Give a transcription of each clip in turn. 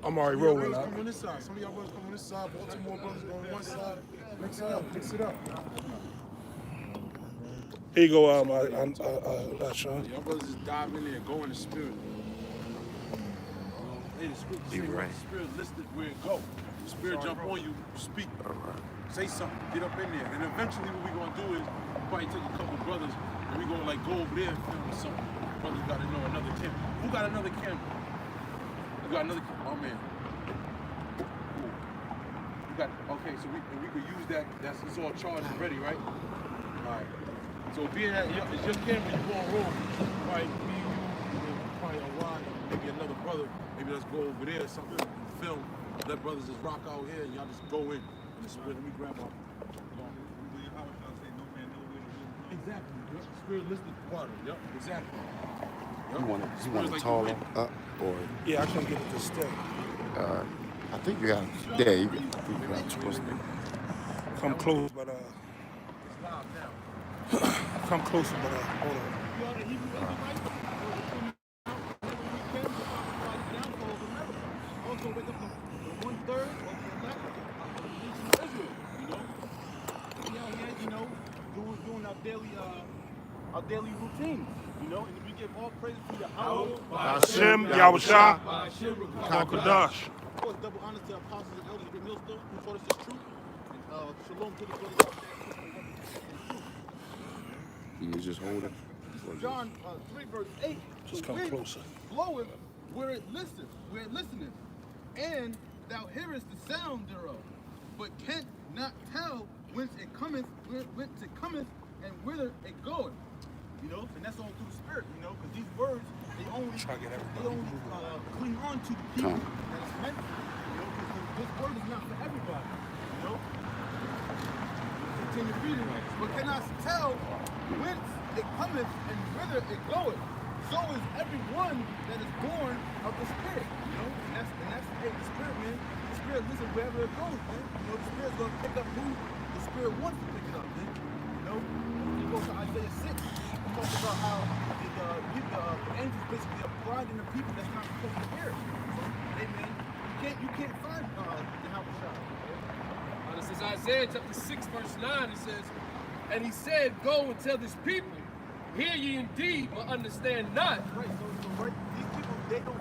I'm already rolling. Come on this side. Some of y'all brothers come on this side. Baltimore brothers go on one side. Mix it up. Mix it up. Here you go, Sean. Y'all brothers just dive in there and go in the spirit. Hey, the scripture say the spirit listed where it go. The spirit jump on you, speak. Say something, get up in there. And eventually what we're gonna do is probably take a couple brothers and we're gonna like go over there and film or something. Brothers gotta know another camera. Who got another camera? You got another camera? Oh man. Cool. You got okay, so we could use that. It's all charged and ready, right? Alright. So being that it's your camera, you go on roll. Probably me, you, probably a ride, maybe another brother. Maybe let's go over there or something and film. Let brothers just rock out here and y'all just go in. Spirit, let me grab my. Exactly. Yep. Spirit listed water. Yep. Exactly. Yep. You want it like taller up or? Yeah, I can't get it to stay. I think you got. Yeah, you got twist it. Come close, but It's live now. come closer, but hold on. Also wake up the 1/3 of the left of Israel, you know? We out here, you know, doing our daily routines, you know, and we give all praise to Yahweh, Hashem, Yahushua, Of Kakadash. course, double honor to apostles and elders of the millstone who taught us the truth. And shalom to the brothers out there. You just hold it. John 3 verse 8. Just come closer. Bloweth where it listeneth, and thou hearest the sound thereof, but canst not tell whence it cometh, and whither it goeth. You know, and that's all through the spirit. You know, because these words they only cling on to the people that it's meant for. You know, because this word is not for everybody. You know. Continue reading, but cannot tell whence it cometh and whither it goeth. So is everyone that is born of the Spirit, you know, and that's hey, the Spirit, man. The Spirit, listen, wherever it goes, man. You know, the Spirit's gonna pick up who the Spirit wants to pick it up, man. You know, you go to Isaiah 6, it talks about how the angels basically are blinding the people that's not supposed to hear it. So, hey, man, you can't find the house shot. This is Isaiah chapter 6, verse 9. It says, and he said, go and tell this people, hear ye indeed, but understand not. Right. So right, these people they don't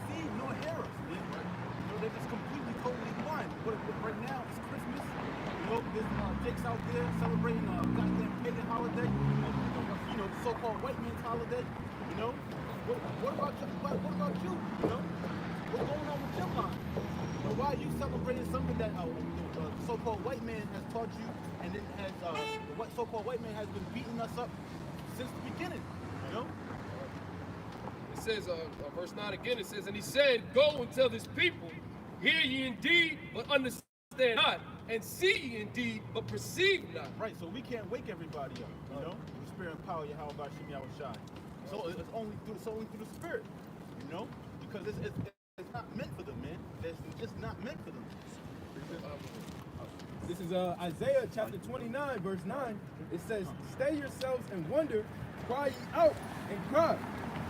see nor hear us. Right? You know, they're just completely, totally blind. But right now it's Christmas. You know, there's Jake's out there celebrating a goddamn pagan holiday. You know, the so-called white man's holiday. You know, what about you? You know, what's going on with your mind? You know, why are you celebrating something that the so-called white man has taught you, and then has the so-called white man has been beating us up since the beginning, you know? It says, verse 9 again, it says, and he said, go and tell this people, hear ye indeed, but understand not, and see ye indeed, but perceive not. Right, so we can't wake everybody up, you know? The spirit and power, Yahweh Bashim Yahushai. So it's only through the spirit, you know? Because it's not meant for them, man. It's just not meant for them. This is Isaiah chapter 29, verse 9. It says, stay yourselves and wonder, cry ye out and cry.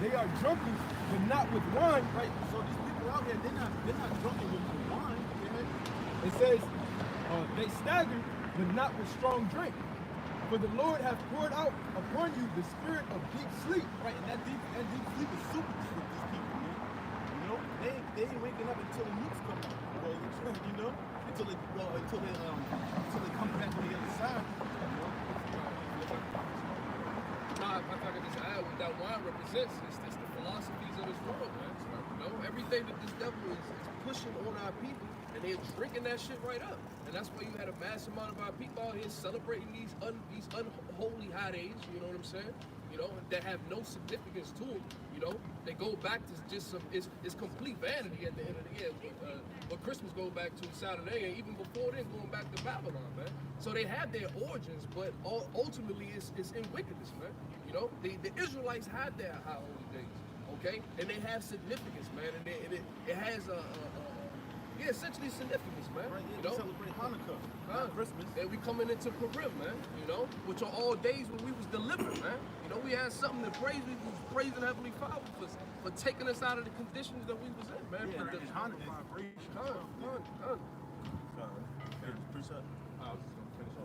They are drunken, but not with wine. Right, so these people out here, they're not drunken with wine. It says, they stagger, but not with strong drink. For the Lord hath poured out upon you the spirit of deep sleep. Right, and that deep sleep is super deep with these people, man. You know, they ain't waking up until the nukes come out. You know, until they come back on the other side. You know? Nah, if I could just add what that wine represents, it's the philosophies of this world, man. You know, everything that this devil is pushing on our people, and they're drinking that shit right up. And that's why you had a mass amount of our people out here celebrating these unholy high days, you know what I'm saying? You know, that have no significance to them, you know? They go back to just it's complete vanity at the end of the year. But Christmas goes back to Saturday, and even before then, going back to Babylon, man. So they have their origins, but ultimately it's in wickedness, man. You know, the Israelites had their high holy days, okay? And they have significance, man, and it has Yeah, essentially significance, man. Right, You yeah, know? we celebrate Hanukkah, not Christmas. And we coming into Purim, man. You know, which are all days when we was delivered, man. You know, we had something to praise. We was praising Heavenly Father for taking us out of the conditions that we was in, man. Yeah, For and Hanukkah is vibration. Precept. I was just gonna finish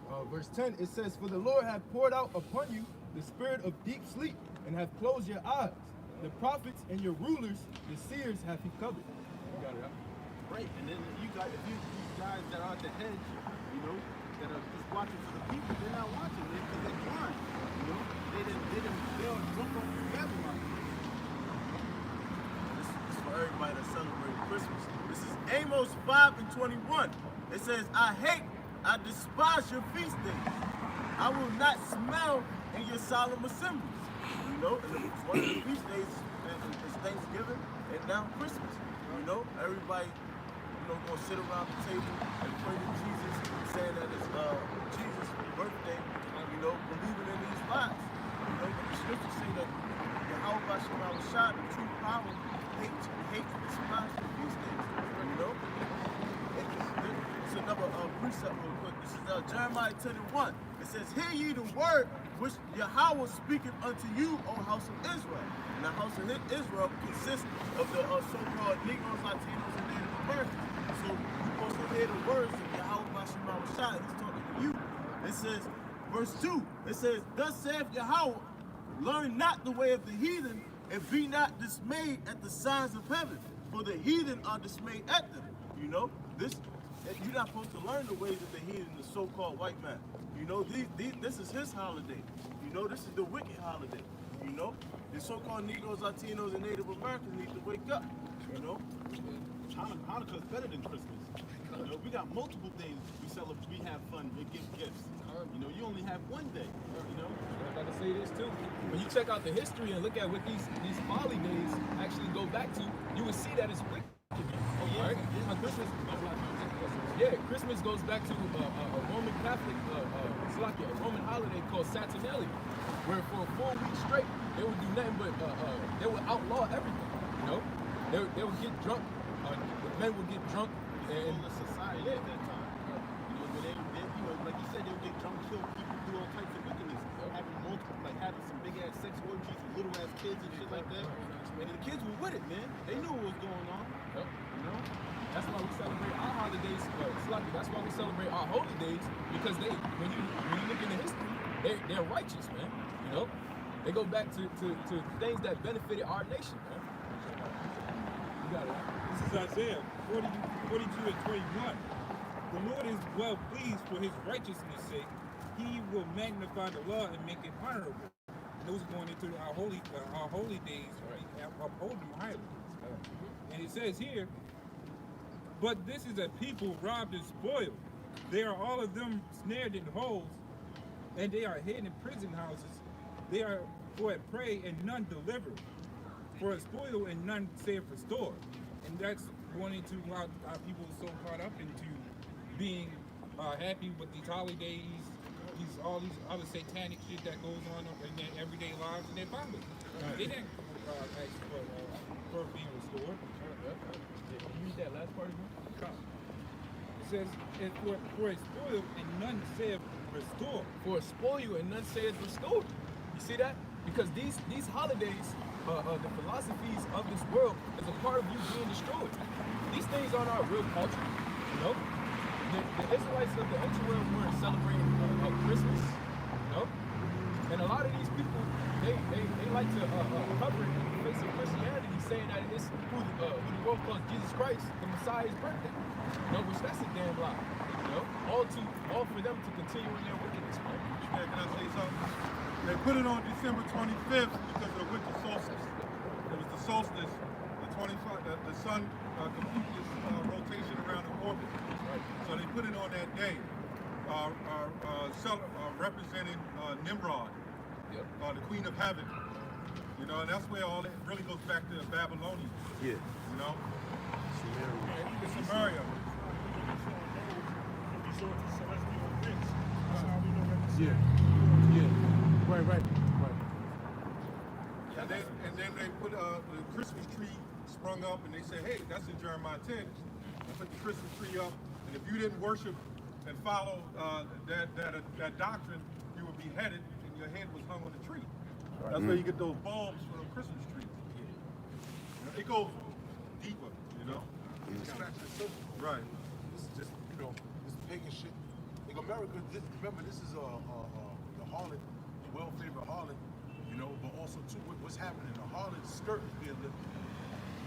over. Verse 10, it says, "For the Lord hath poured out upon you the spirit of deep sleep, and hath closed your eyes. The prophets and your rulers, the seers, hath he covered." You got it, huh? Right, and then you guys, if you guys that are at the hedge, you know, that are just watching for the people, they're not watching it because they're blind. You know, they are drunk on Babylon. This is for everybody that celebrates Christmas. This is Amos 5:21. It says, I despise your feast days. I will not smell in your solemn assemblies. You know, and one of the feast days is Thanksgiving and now Christmas. You know, everybody, you know, gonna sit around the table and pray to Jesus, saying that it's Jesus' birthday, you know, believing in these lies. You know, but the scriptures say that Yahweh Shema Shah, the true power, hate to despise the feast days. You know? It's another precept real quick. This is Jeremiah 10:1. It says, "Hear ye the word which Yahweh speaketh unto you, O house of Israel." And the house of Israel consists of the so-called Negroes, Latinos, and Native Americans. So you're supposed to hear the words of Yahweh Shema Shah. He's talking to you. It says, verse 2, it says, "Thus saith Yahweh, learn not the way of the heathen, and be not dismayed at the signs of heaven, for the heathen are dismayed at them." You know, you're not supposed to learn the ways of the heathen, the so-called white man. You know, this is his holiday. You know, this is the wicked holiday. You know, the so-called Negroes, Latinos, and Native Americans need to wake up. You know, Hanukkah is better than Christmas. You know, we got multiple things we celebrate. We have fun. We give gifts. You know, you only have one day. You know. I gotta say this too. When you check out the history and look at what these folly days actually go back to, you will see that it's wicked. Right? Christmas, Christmas goes back to a Roman Catholic, a Roman holiday called Saturnalia, where for a full week straight they would do nothing but they would outlaw everything. You know, they would get drunk. The men would get drunk and the society at that time. You know, where they you know, like you said, they would get drunk, kill people, do all types of wickedness, having some big ass sex orgies with little ass kids and shit like that. And the kids were with it, man. They knew what was going on. You know. that's why we celebrate our holidays. That's why we celebrate our holy days, because when you look into history, they're righteous, man. You know, they go back to things that benefited our nation, man. You got it. This is Isaiah 42 and 21. The Lord is well pleased for his righteousness' sake. He will magnify the law and make it honorable. And those going into our holy days, right? Uphold them highly. And it says here, "But this is a people robbed and spoiled. They are all of them snared in holes, and they are hid in prison houses. They are for a prey and none delivered, for a spoil and none save restore." And that's going into how people are so caught up into being happy with these holidays, all these other satanic shit that goes on in their everyday lives and their families. They didn't ask for being restored. Can you read that last part again? It says, for a spoil and none save restore. For a spoil and none saith restored. You see that? Because these holidays, the philosophies of this world, is a part of you being destroyed. These things aren't our real culture. You know, the Israelites of the ancient world weren't celebrating Christmas. You know, and a lot of these people, they like to cover it in the face of Christianity, saying that it's who the world calls Jesus Christ, the Messiah's birthday. You know, which that's a damn lie. You know, all for them to continue in their wickedness, man. Yeah, can I say something? They put it on December 25th because of the winter solstice. It was the solstice, the sun completed its rotation around the orbit. So they put it on that day, representing Nimrod, the queen of heaven. You know, and that's where all it really goes back to the Babylonians. Yeah. You know? Samaria. Yeah. Right. Yeah, I then they put the Christmas tree sprung up, and they say, hey, that's in Jeremiah 10. They put the Christmas tree up, and if you didn't worship and follow that doctrine, you would be beheaded, and your head was hung on the tree. That's where you get those bulbs for the Christmas trees. You know, it goes deeper, you know. Scratch the surface. Right. This is just, this pagan shit. Like America, remember, this is the harlot, the well-favored harlot, but also too, what's happening? The harlot's skirt is being lifted.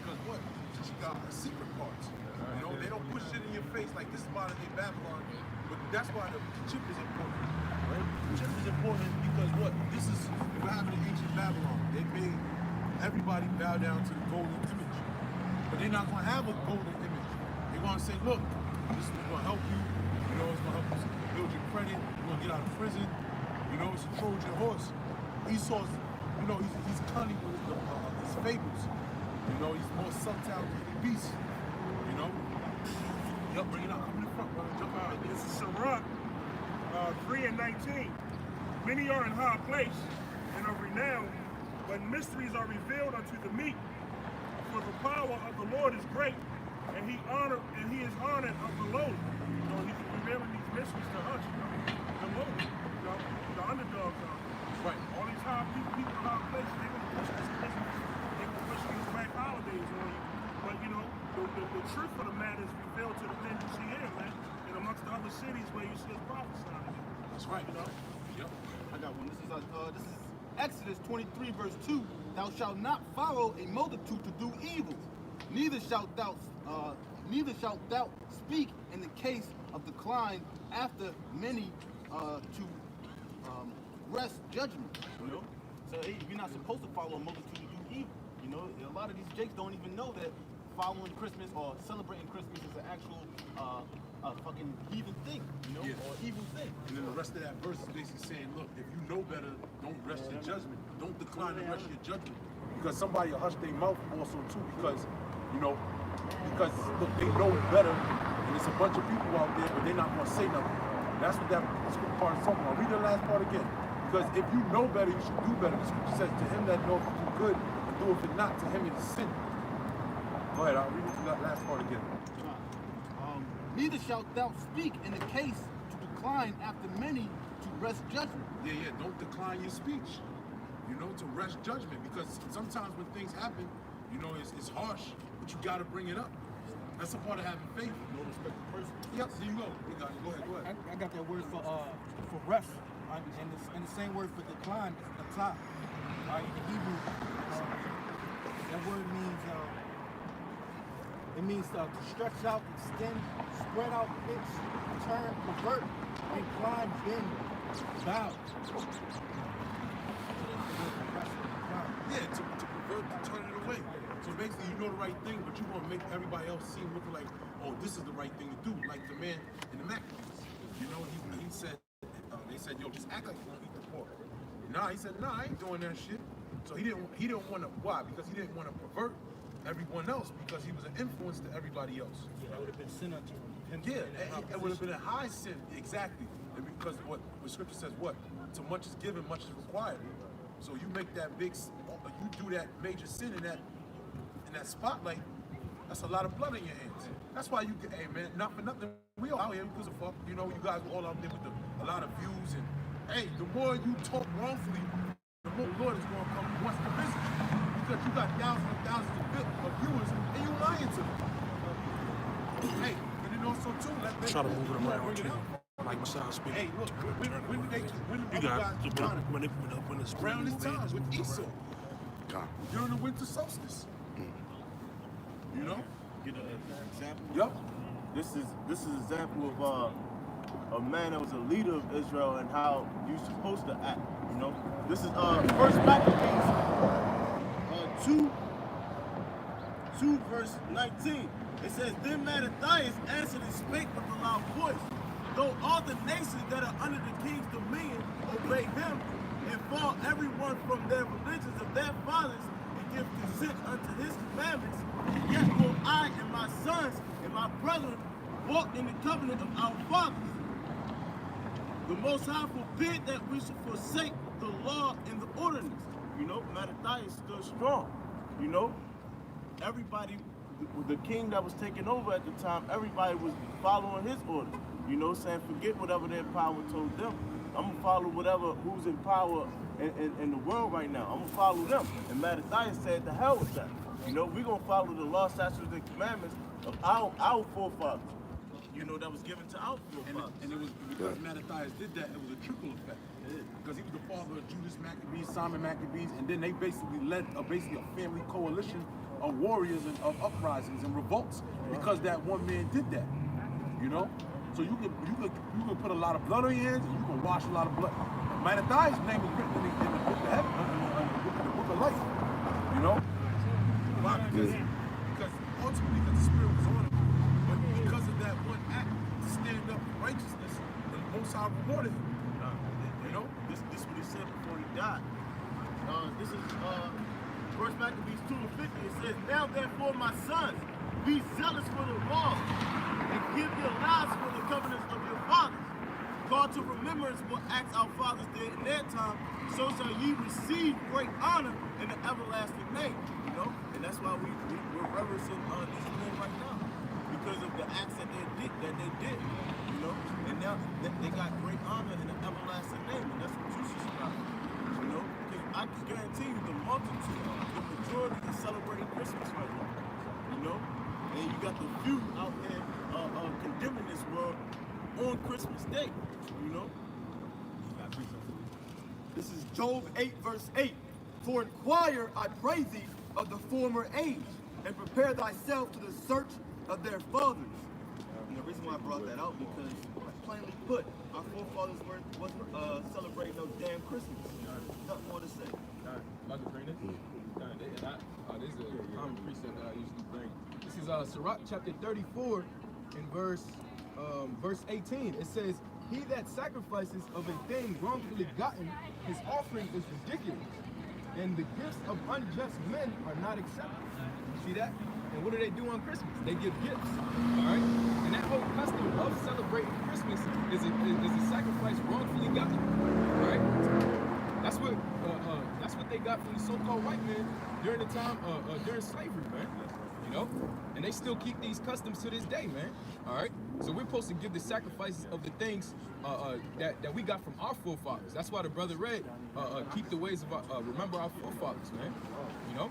Because what? She got her secret parts. They don't push shit in your face like this is modern day Babylon. But that's why the chip is important. Right? The chip is important because what? This is what happened in ancient Babylon. They made everybody bow down to the golden image. But they're not going to have a golden image. They're going to say, look, this is going to help you. It's going to help you build your credit. You're going to get out of prison. It's a Trojan horse. Esau's, he's cunning with his fables. He's more subtle than any beast. Yup, bring it out. Come in the front, brother. Jump out. This is Sirach 3:19. Many are in high place and of renown, but mysteries are revealed unto the meek. For the power of the Lord is great, and he is honored of the lowly. He's revealing these mysteries to us, the lowly, the underdogs. Right. All these people in high places, they're gonna push this business. They're gonna push these black holidays on you. But the truth of the matter is revealed to the men you see here, man. And amongst the other cities where you see us prophesying. That's right. Yep. I got one. This is Exodus 23 verse 2. Thou shalt not follow a multitude to do evil, neither shalt thou speak in the case of decline after many to rest judgment. So hey, you're not supposed to follow a multitude to do evil. A lot of these jakes don't even know that following Christmas or celebrating Christmas is an actual fucking heathen thing, or evil thing. And then the rest of that verse is basically saying, look, if you know better, don't rest your judgment. Don't decline to rest your judgment. Because somebody will hush their mouth also too, because look, they know better, and there's a bunch of people out there, but they're not gonna say nothing. That's what that part is talking about. Read the last part again. Because if you know better, you should do better. The scripture says, to him that knoweth to do good, and doeth it not, to him it is sin. Go ahead, I'll read it to that last part again. Neither shalt thou speak in the case to decline after many to rest judgment. Yeah, don't decline your speech, to rest judgment, because sometimes when things happen, it's harsh, but you gotta bring it up. That's a part of having faith. No respect to person. Yep, there you go. You got it. Go ahead. I got that word for rest, and the same word for decline is atah. In the Hebrew, that word means it means to stretch out, extend, spread out, pitch, turn, convert, incline, bend, bow. Yeah, to convert, to turn it away. So basically, you know the right thing, but you want to make everybody else seem looking like, oh, this is the right thing to do. Like the man in the Maccabees. He said, they said, yo, just act like you don't eat the pork. He said, nah, I ain't doing that shit. So he didn't want to, why? Because he didn't want to pervert everyone else, because he was an influence to everybody else. Yeah, that would have been sin unto him. Yeah, it would have been a high sin, exactly. And because what scripture says, what? To much is given, much is required. So you make that you do that major sin in that spotlight, that's a lot of blood in your hands. That's why hey man, not for nothing, we all out here because of fuck, you guys are all out there with a lot of views, and hey, the more you talk wrongfully, the more the Lord is going to come and wants to visit you. Because you got thousands and thousands of viewers, and you lying to them. Hey, and then also too, Try to move it around too. Like Messiah speaking. Hey, look, when did You got when it's around this time with Esau. God. During the winter solstice. Get an example. Yep. This is an example of a man that was a leader of Israel and how you're supposed to act. This is First Maccabees 2 verse 19. It says, then Mattathias answered and spake with a loud voice, though all the nations that are under the king's dominion obey him and fall everyone from their religions of their fathers and give consent unto his commandments, yet will I and my sons and my brethren walk in the covenant of our fathers. The Most High forbid that we should forsake the law and the ordinance. You know, Mattathias stood strong. You know, everybody, the king that was taking over at the time, everybody was following his orders. You know, saying forget whatever their power told them. I'm gonna follow whatever who's in power in the world right now. I'm gonna follow them. And Mattathias said, "The hell with that." You know, we're gonna follow the law, statutes, and commandments of our forefathers. You know, that was given to our forefathers. And it was because Mattathias did that, it was a trickle effect. Because he was the father of Judas Maccabees, Simon Maccabees, and then they basically led a family coalition of warriors and of uprisings and revolts because that one man did that. You know? So you could put a lot of blood on your hands and you can wash a lot of blood. Mattathias' name was written in the book of heaven, in the book of life. You know? Why? Because ultimately the spirit was on him. But because of that one act to stand up for righteousness, the Most High rewarded him. You know? This is what he said before he died. This is First Maccabees 2:50. It says, "Now therefore, my sons, be zealous for the law, and give your lives for the covenants of your fathers. Call to remembrance what acts our fathers did in their time, so shall ye receive great honor in the everlasting name." You know, and that's why we're reverencing these men right now, because of the acts that they did. You know, and now they got great honor in the everlasting name, and that's what you should strive for. You know, because I can guarantee you the multitude, the majority is celebrating Christmas right now. You know, and you got the few out there condemning this world on Christmas Day. You know. This is Job 8, verse 8. "For inquire, I pray thee, of the former age, and prepare thyself to the search of their fathers." And the reason why I brought that out, because plainly put, our forefathers wasn't celebrating no damn Christmas. Nothing more to say. About to bring this? This is a common precept that I usually bring. This is Sirach chapter 34 in verse 18. It says, "He that sacrifices of a thing wrongfully gotten, his offering is ridiculous, and the gifts of unjust men are not accepted." You see that? And what do they do on Christmas? They give gifts. All right? And that whole custom of celebrating Christmas is a sacrifice wrongfully gotten. All right? That's what they got from the so-called white man during the time during slavery, man. You know, and they still keep these customs to this day, man. All right, so we're supposed to give the sacrifices of the things that we got from our forefathers. That's why the brother read, keep the ways of remember our forefathers, man. You know,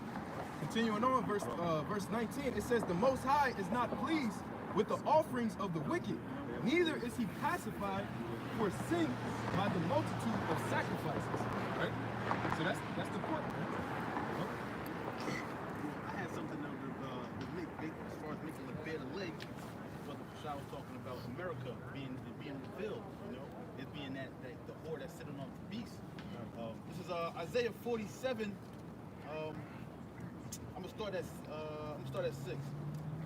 continuing on, verse 19, it says, "The Most High is not pleased with the offerings of the wicked, neither is he pacified for sin by the multitude of sacrifices." Right? So that's the point, man. I had something as far as making a better leg. What the Shah was talking about, America being revealed. You know, it being that the whore that's sitting on the beast. This is Isaiah 47. I'm gonna start at 6.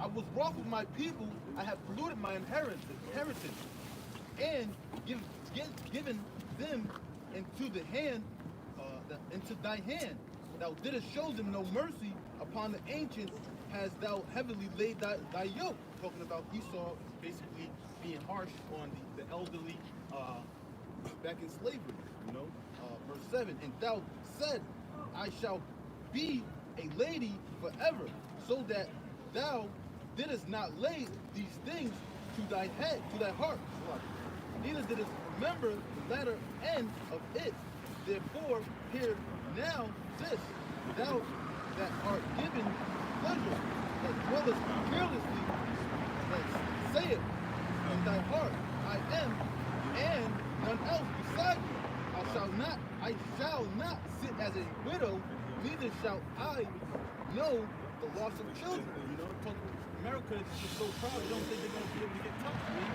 "I was wroth with my people. I have polluted my heritage, and given them into thy hand. Thou didst show them no mercy. Upon the ancients hast thou heavily laid thy yoke." Talking about Esau basically being harsh on the elderly back in slavery. You know, verse 7. "And thou said, I shall be a lady forever, so that thou didst not lay these things to thy head, to thy heart. Neither didst remember the latter end of it. Therefore, hear now this, thou that art given pleasure, as well as carelessly, that saith in thy heart, I am, and none else beside me. I shall not sit as a widow, neither shall I know the loss of children." You know, America is just so proud, they don't think they're going to be able to get touched. You know?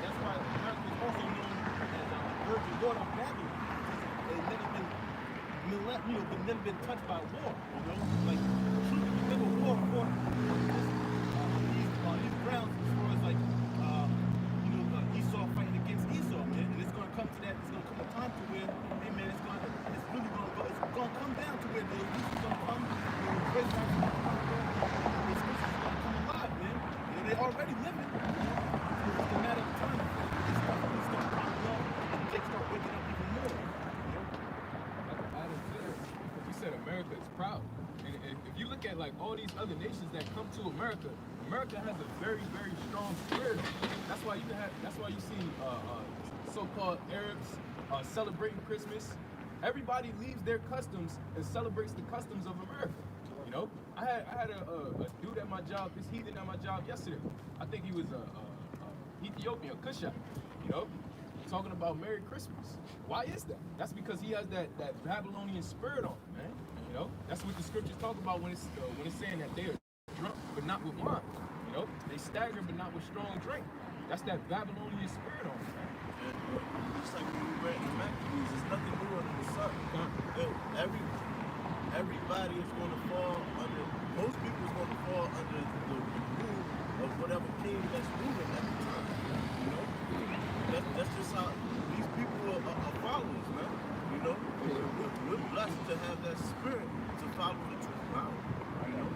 That's why America is also known as a virgin daughter of Babylon. They've never been they've never been touched by war. You know, like truly, we never war fought on these grounds as far as like Esau fighting against Esau, man. And it's going to come to that. It's going to come a time to where, hey man, it's going to come down to where the youth is going to come. It's going to come alive, man. You know, they already living. It's just a matter of time before this stuff really start popping up and they start waking up even more. You know? all these other nations that come to America, America has a very, very strong spirit. That's why you see so-called Arabs celebrating Christmas. Everybody leaves their customs and celebrates the customs of America. You know, I had a dude at my job, this heathen at my job yesterday. I think he was a Ethiopian, Cushite. You know, talking about Merry Christmas. Why is that? That's because he has that Babylonian spirit on him, man. You know, that's what the scriptures talk about when it's saying that they are drunk but not with wine. You know, they stagger but not with strong drink. That's that Babylonian spirit on them, man. Just like when we read in the Maccabees, there's nothing new under the sun. Everybody is going to fall under, most people is going to fall under the rule of whatever king that's ruling at the time. You know, that's just how these people are followers, man. You know, we're blessed to have that spirit to follow the true power. You know,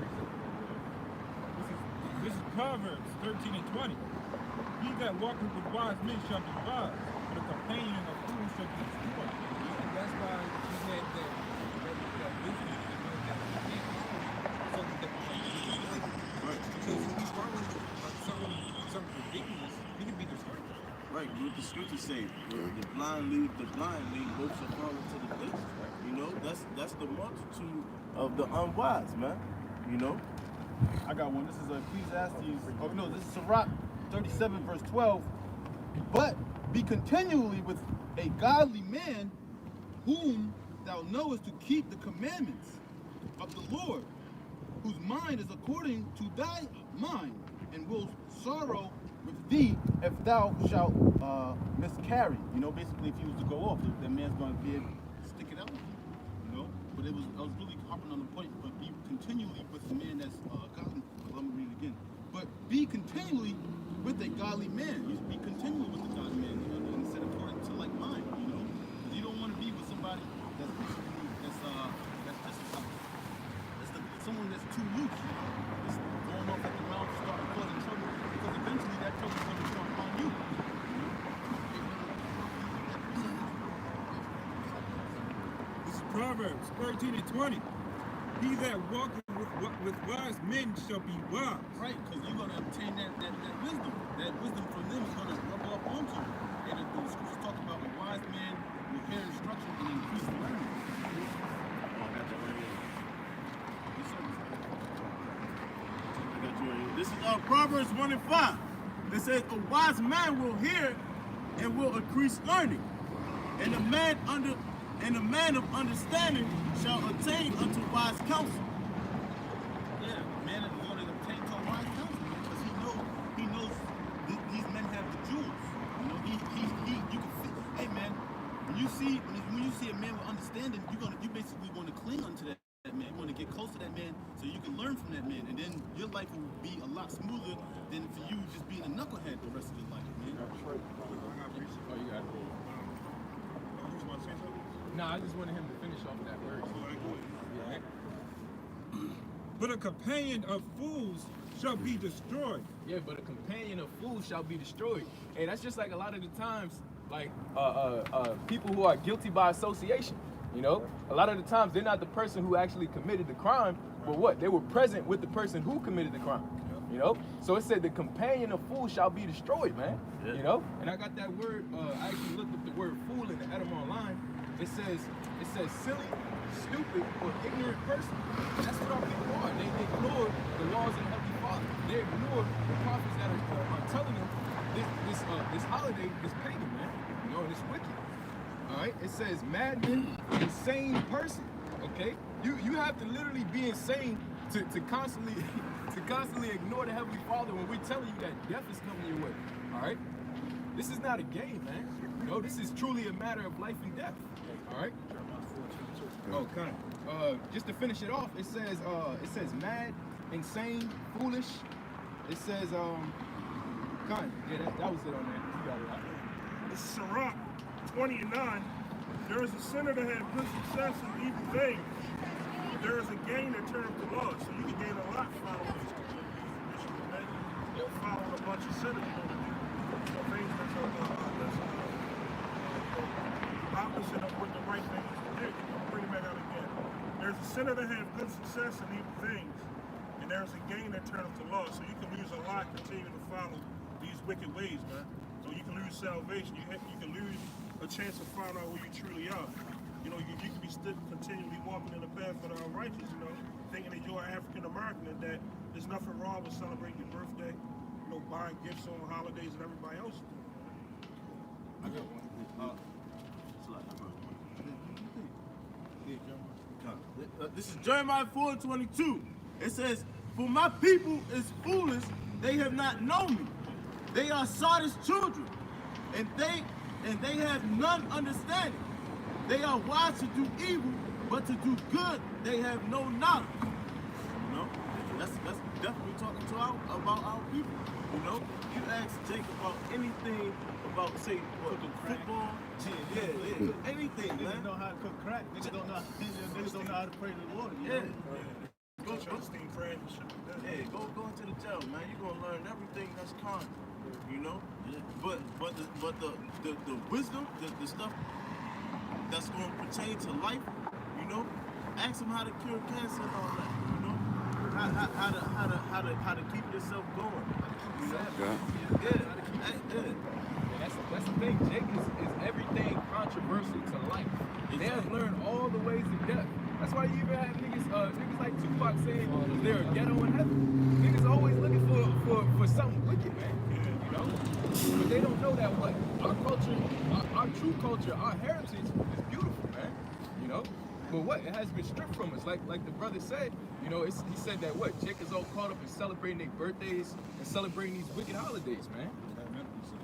This is Proverbs 13 and 20. He that walketh with wise men shall be wise, but a companion of fools shall be destroyed. That's why he had that wisdom. Because if he's following something ridiculous, he can be destroyed. right, what the scriptures say, the blind lead both shall fall into the ditch. You know, that's the multitude of the unwise, man. You know, I got one. This is Ecclesiastes. Oh no, this is Sirach 37 verse 12. But be continually with a godly man, whom thou knowest to keep the commandments of the Lord, whose mind is according to thy mind, and will sorrow with thee if thou shalt miscarry. You know, basically, if you was to go off, that man's going to be able to stick it out with you. You know, but I was really hopping on the point. But be continually with a man that's godly. Let me read it again. But be continually with a godly man. You be continually with a godly man, instead of according to like mine. You know, because you don't want to be with somebody that's someone that's too loose. You know, just going off at the mouth, starting causing trouble, because eventually that trouble is going to come upon you. This is Proverbs 13 and 20. He that walketh with wise men shall be wise. Right, because you're going to obtain that wisdom. That wisdom from them is going to rub off onto you. And the scriptures talk about a wise man will hear instruction and increase learning. this is Proverbs 1 and 5. It says, a wise man will hear and will increase learning, and a man of understanding shall attain unto wise counsel. Yeah, man is going to obtain to wise counsel because he knows these men have the jewels. You know, you can fit. Hey man, when you see a man with understanding, you basically want to cling onto that man. You want to get close to that man so you can learn from that man, and then your life will be a lot smoother than for you just being a knucklehead the rest of your life, man. Oh, you got it. Nah, I just wanted him to finish off that word. Yeah. But a companion of fools shall be destroyed. Yeah, but a companion of fools shall be destroyed. Hey, that's just like a lot of the times, like people who are guilty by association. You know, a lot of the times they're not the person who actually committed the crime, but what? They were present with the person who committed the crime. You know, so it said the companion of fools shall be destroyed, man. Yeah. You know, and I got that word. I actually looked up the word fool in the Edema online. It says silly, stupid, or ignorant person. That's what our people are. They ignore the laws of the Heavenly Father. They ignore the prophets that are telling them this holiday is pagan, man. You know, and it's wicked. All right. It says madman, insane person. Okay. You have to literally be insane to constantly ignore the Heavenly Father when we're telling you that death is coming your way. All right. This is not a game, man. You know, this is truly a matter of life and death. All right. Okay. Just to finish it off, it says mad, insane, foolish. It says kind. Yeah, that was it on that. You got it right. This is Sirach 20 and 9. There is a sinner to have good success in evil things, but there is a gain in terms of law. So you can gain a lot following these following a bunch of sinners. So things that's opposite of what the right thing is to do. I'll bring it back out again. There's a sinner to have good success in evil things, And there's a gain that turneth to loss. So you can lose a lot continuing to follow these wicked ways, man. So you can lose salvation. You can lose a chance to find out who you truly are. You know, you can be continually walking in the path of the unrighteous, you know, thinking that you're African American and that there's nothing wrong with celebrating your birthday, you know, buying gifts on holidays that everybody else is doing. I got one. This is Jeremiah 4:22. It says, "For my people is foolish; they have not known me. They are Sodom's children, and they have none understanding. They are wise to do evil, but to do good they have no knowledge." You know, that's definitely talking to about our people. You know, you ask Jake about anything about, say, football, anything, man. Niggas know how to cook crack. Niggas don't know how to pray to the Lord. You know? Go into the jail, man. You're gonna learn everything that's common. You know, but the wisdom, the stuff that's gonna pertain to life, you know, ask them how to cure cancer and all that. You know, how to keep yourself going. You know? That's the thing. Jake is everything controversial to life. They have learned all the ways of death. That's why you even have niggas like Tupac saying they're ghetto in heaven. Niggas always looking for something wicked, man. You know? But they don't know that what? Our culture, our true culture, our heritage is beautiful, man. You know? But what? It has been stripped from us. Like the brother said, you know, he said that what? Jake is all caught up in celebrating their birthdays and celebrating these wicked holidays, man.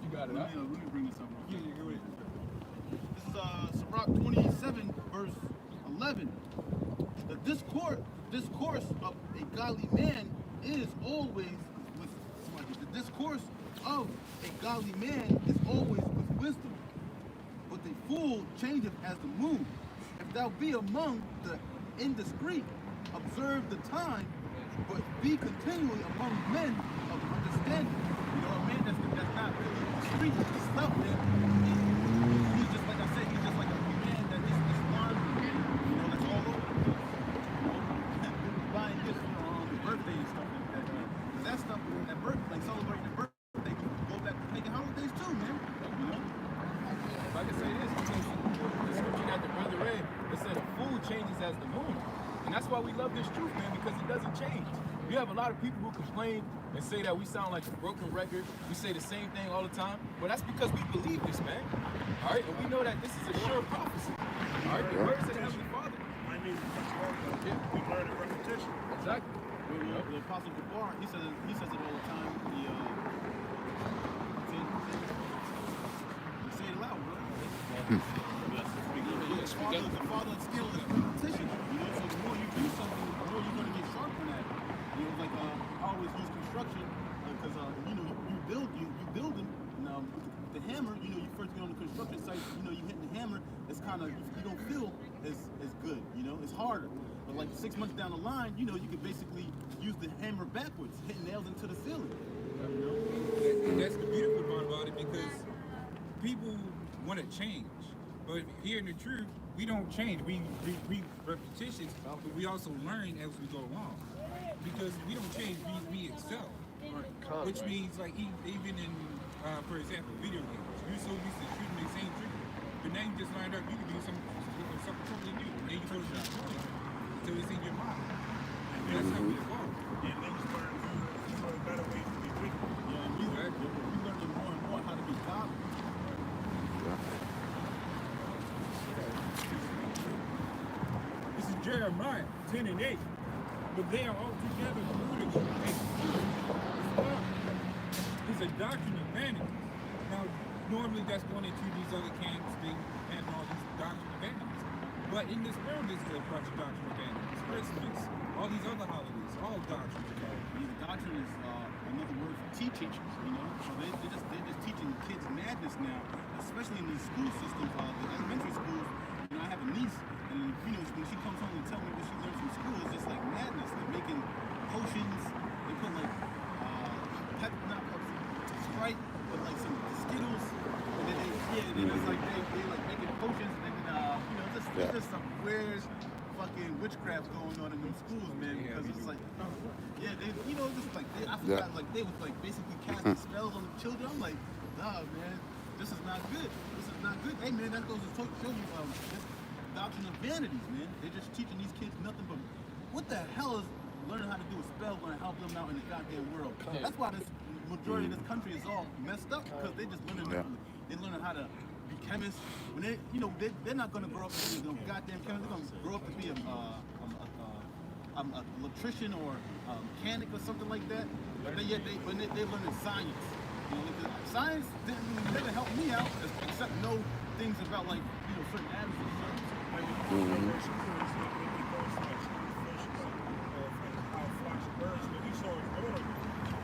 You got it, huh? Let me bring this up. This is Sirach 27, verse 11. The discourse of a godly man is always with the discourse of a godly man is always with wisdom, but the fool changeth as the moon. If thou be among the indiscreet, observe the time, but be continually among men of understanding. You know, a man that's not really discreet stuff, man. He's just like I said, he's just like a man that is wandering, you know, that's all over the place. You know, buying gifts on the birthday and stuff like that, man. That stuff, that birthday, like celebrating the birthday, go back to making holidays too, man. You know? If I can say this, because the scripture that the brother read, it said a fool changes as the moon. And that's why we love this truth, man, because it doesn't change. We have a lot of people who complain and say that we sound like a broken record. We say the same thing all the time. But that's because we believe this, man. All right? And we know that this is a sure prophecy. All right? The words of the Heavenly Father. I mean, we learn in repetition. Exactly. The Apostle Jabbar, he says it all the time. Say it loud, bro. The father of skill is repetition. You know, so the more you do something, the more you're going to get sharp on that. You know, like I always use construction because you know you building. Now with the hammer, you know, you first get on the construction site. You know, you hit the hammer. It's kind of you don't feel as good. You know, it's harder. But like 6 months down the line, you know, you could basically use the hammer backwards, hitting nails into the ceiling. You know, and that's the beautiful part about it because people want to change, but hearing the truth, we don't change. We repetitions, but we also learn as we go along. Because we don't change, we excel. Which means, like, even in, for example, video games, you're so used to shooting the same trick, but now you just learned up, you can do something totally new. And then you go to the point, so it's in your mind. And that's how we evolve. And niggas learn better ways to be wicked. Yeah, and we learn more and more how to be godly. This is Jeremiah 10 and 8. But they are altogether rooted and it's a doctrine of vanity. Now, normally that's going into these other camps, they have all these doctrine of vanities. But in this world, there's a bunch of doctrine of vanities. Christmas, all these other holidays, all doctrines of vanities. The doctrine is another word for teaching, you know? So they're just teaching kids madness now, especially in these school systems, the elementary schools. You know, I have a niece, and you know, when she comes home and tells me what she learned from school, it's just like madness. They're making potions, they put like Sprite with like some Skittles, and then it's like they like making potions, and then you know, there's just some weird fucking witchcraft going on in them schools, man. Because it's like, like I forgot like they was like basically casting spells on the children. I'm like, nah, man, this is not good. This is not good. Hey, man, that goes to show you this doctrine of vanities, man. They're just teaching these kids nothing but what the hell is learning how to do a spell going to help them out in the goddamn world? That's why this majority of this country is all messed up because they just learning they're learning how to be chemists. When they, you know, they're not going to grow up to be a goddamn chemist. They're going to grow up to be a electrician or a mechanic or something like that. But they're learning science. You know, science didn't really never help me out except know things about like certain atoms and stuff.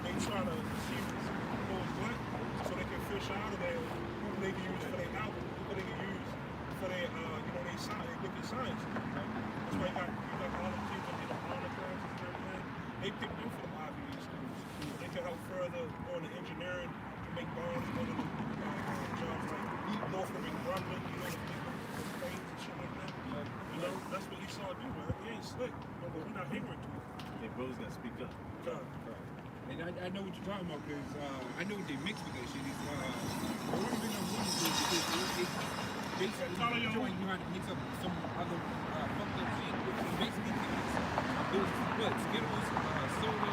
They try to see who's what, so they can fish out of there who they can use for their album, who they can use for their, their science, wicked science. That's why you got all the people in the honor classes and everything. They pick them from Ivy League schools. They can help further on the engineering to make bombs, go to the jobs like Northrop and Grumman, the planes and shit like that. That's what Esau do, man. He ain't slick, but we're not ignorant to it. Hey, bro's gotta speak up. And I know what you're talking about because I know what they mix with that shit. It's the only thing I'm willing to do is because they basically showing you how to mix up some other fucked up shit. Basically, there's what Skittles, soda,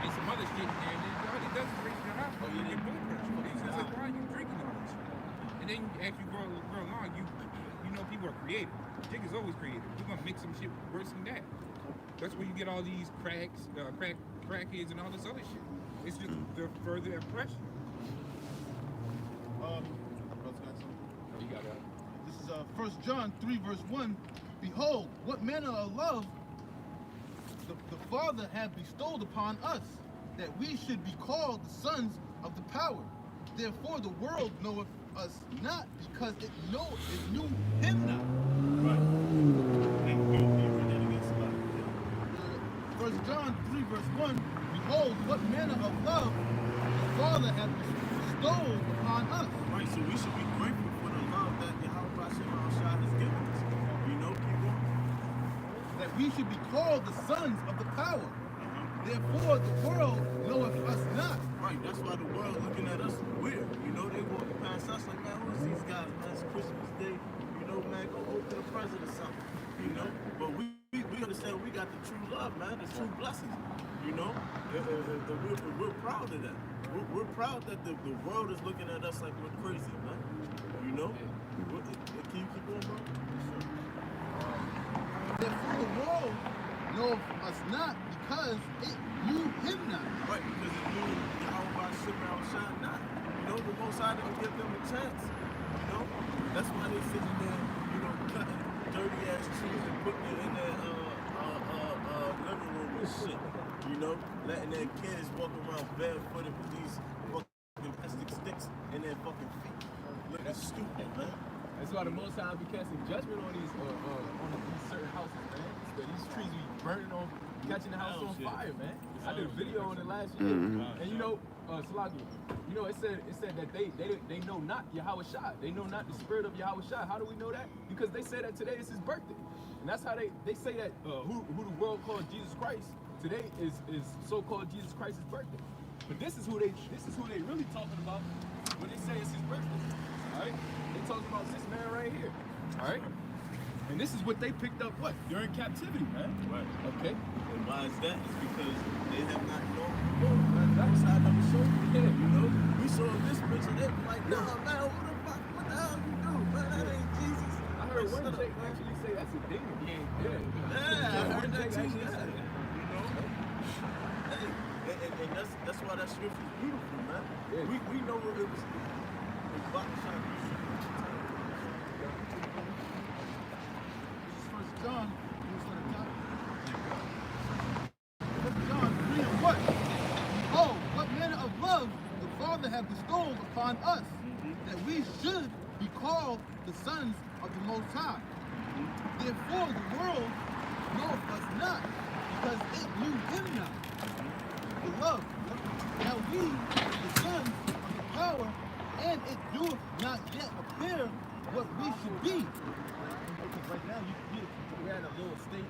and some other shit in there. And all it does is raise your heart rate and your blood pressure. It's like, why are you drinking all this shit? And then as you grow along, you know people are creative. Jig is always creative. We're gonna mix some shit worse than that. That's where you get all these crackheads and all this other shit. It's just the further impression. You got it. This is 1 John 3 verse 1. Behold, what manner of love the Father hath bestowed upon us, that we should be called the sons of the power. Therefore the world knoweth us not, because it knew him not. Right. 1 John 3 verse 1, behold, what manner of love the Father hath bestowed upon us. Right, so we should be grateful for the love that Yahweh Shah has given us. You know, people? That we should be called the sons of the power. Therefore the world knoweth us not. Right, that's why the world looking at us weird. You know, they walking past us like, man, who is these guys, man? It's Christmas Day. You know, man, go open a present or something. You know? But we understand we got the true love, man, the true blessings. You know? We're proud of that. We're proud that the world is looking at us like we're crazy, man. You know? Can you keep going, bro? Therefore the world knoweth us not, because it knew him not. Right, because it knew Yahweh Shah not. You know, the Most High didn't give them a chance. You know? That's why they sitting there, cutting dirty ass trees and putting it in their living room and shit. You know, letting their kids walk around barefooted with these fucking plastic sticks in their fucking feet. Looking stupid, man. That's why the Most High be casting judgment on these certain houses, man. These trees be burning on, catching the house on fire, man. I did a video on it last year, and Salagi, it said that they know not Yahweh Shah. They know not the spirit of Yahweh Shah. How do we know that? Because they say that today is his birthday, and that's how they say that who the world calls Jesus Christ today is so-called Jesus Christ's birthday. But this is who they really talking about when they say it's his birthday. All right, they talking about this man right here. All right. And this is what they picked up, during captivity, man. Right. Okay. And why is that? It's because they have not known the Lord. That was how they showed them. You know, we saw this picture, they were like, nah, man, what the hell you do? Man, that ain't Jesus. I heard one Jake actually say that's a demon. He ain't dead. Yeah, I heard that too. You know? Hey, and that's why that scripture is beautiful, man. Yeah. We know what it was. John 3 and what? Oh, what manner of love the Father hath bestowed upon us, that we should be called the sons of the Most High. Therefore the world knoweth us not, because it knew him not. The love. Now we are the sons of the power, and it doeth not yet appear what we should be. Because right now we're at a little state,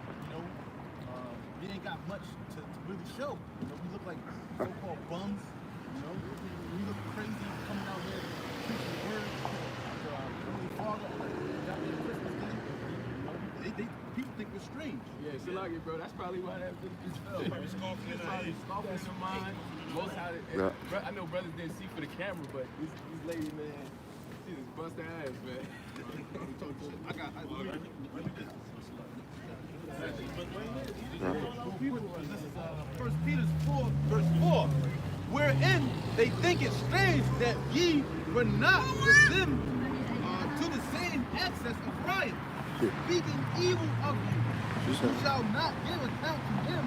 we ain't got much to really show. You know, we look like so-called bums. You know, we look crazy coming out here preaching the word to our Heavenly Father on Christmas Day. You know, people think we're strange. Yeah, she like it, bro. That's probably why that bitch fell. Probably scoffing in her head. Scoffing in her mind. Most how I know brothers didn't see for the camera, but these lady, man, she just bust her ass, man. This is 1 Peter 4, verse 4. Wherein they think it strange that ye were not with them to the same access of riot, speaking evil of you, who shall not give account to him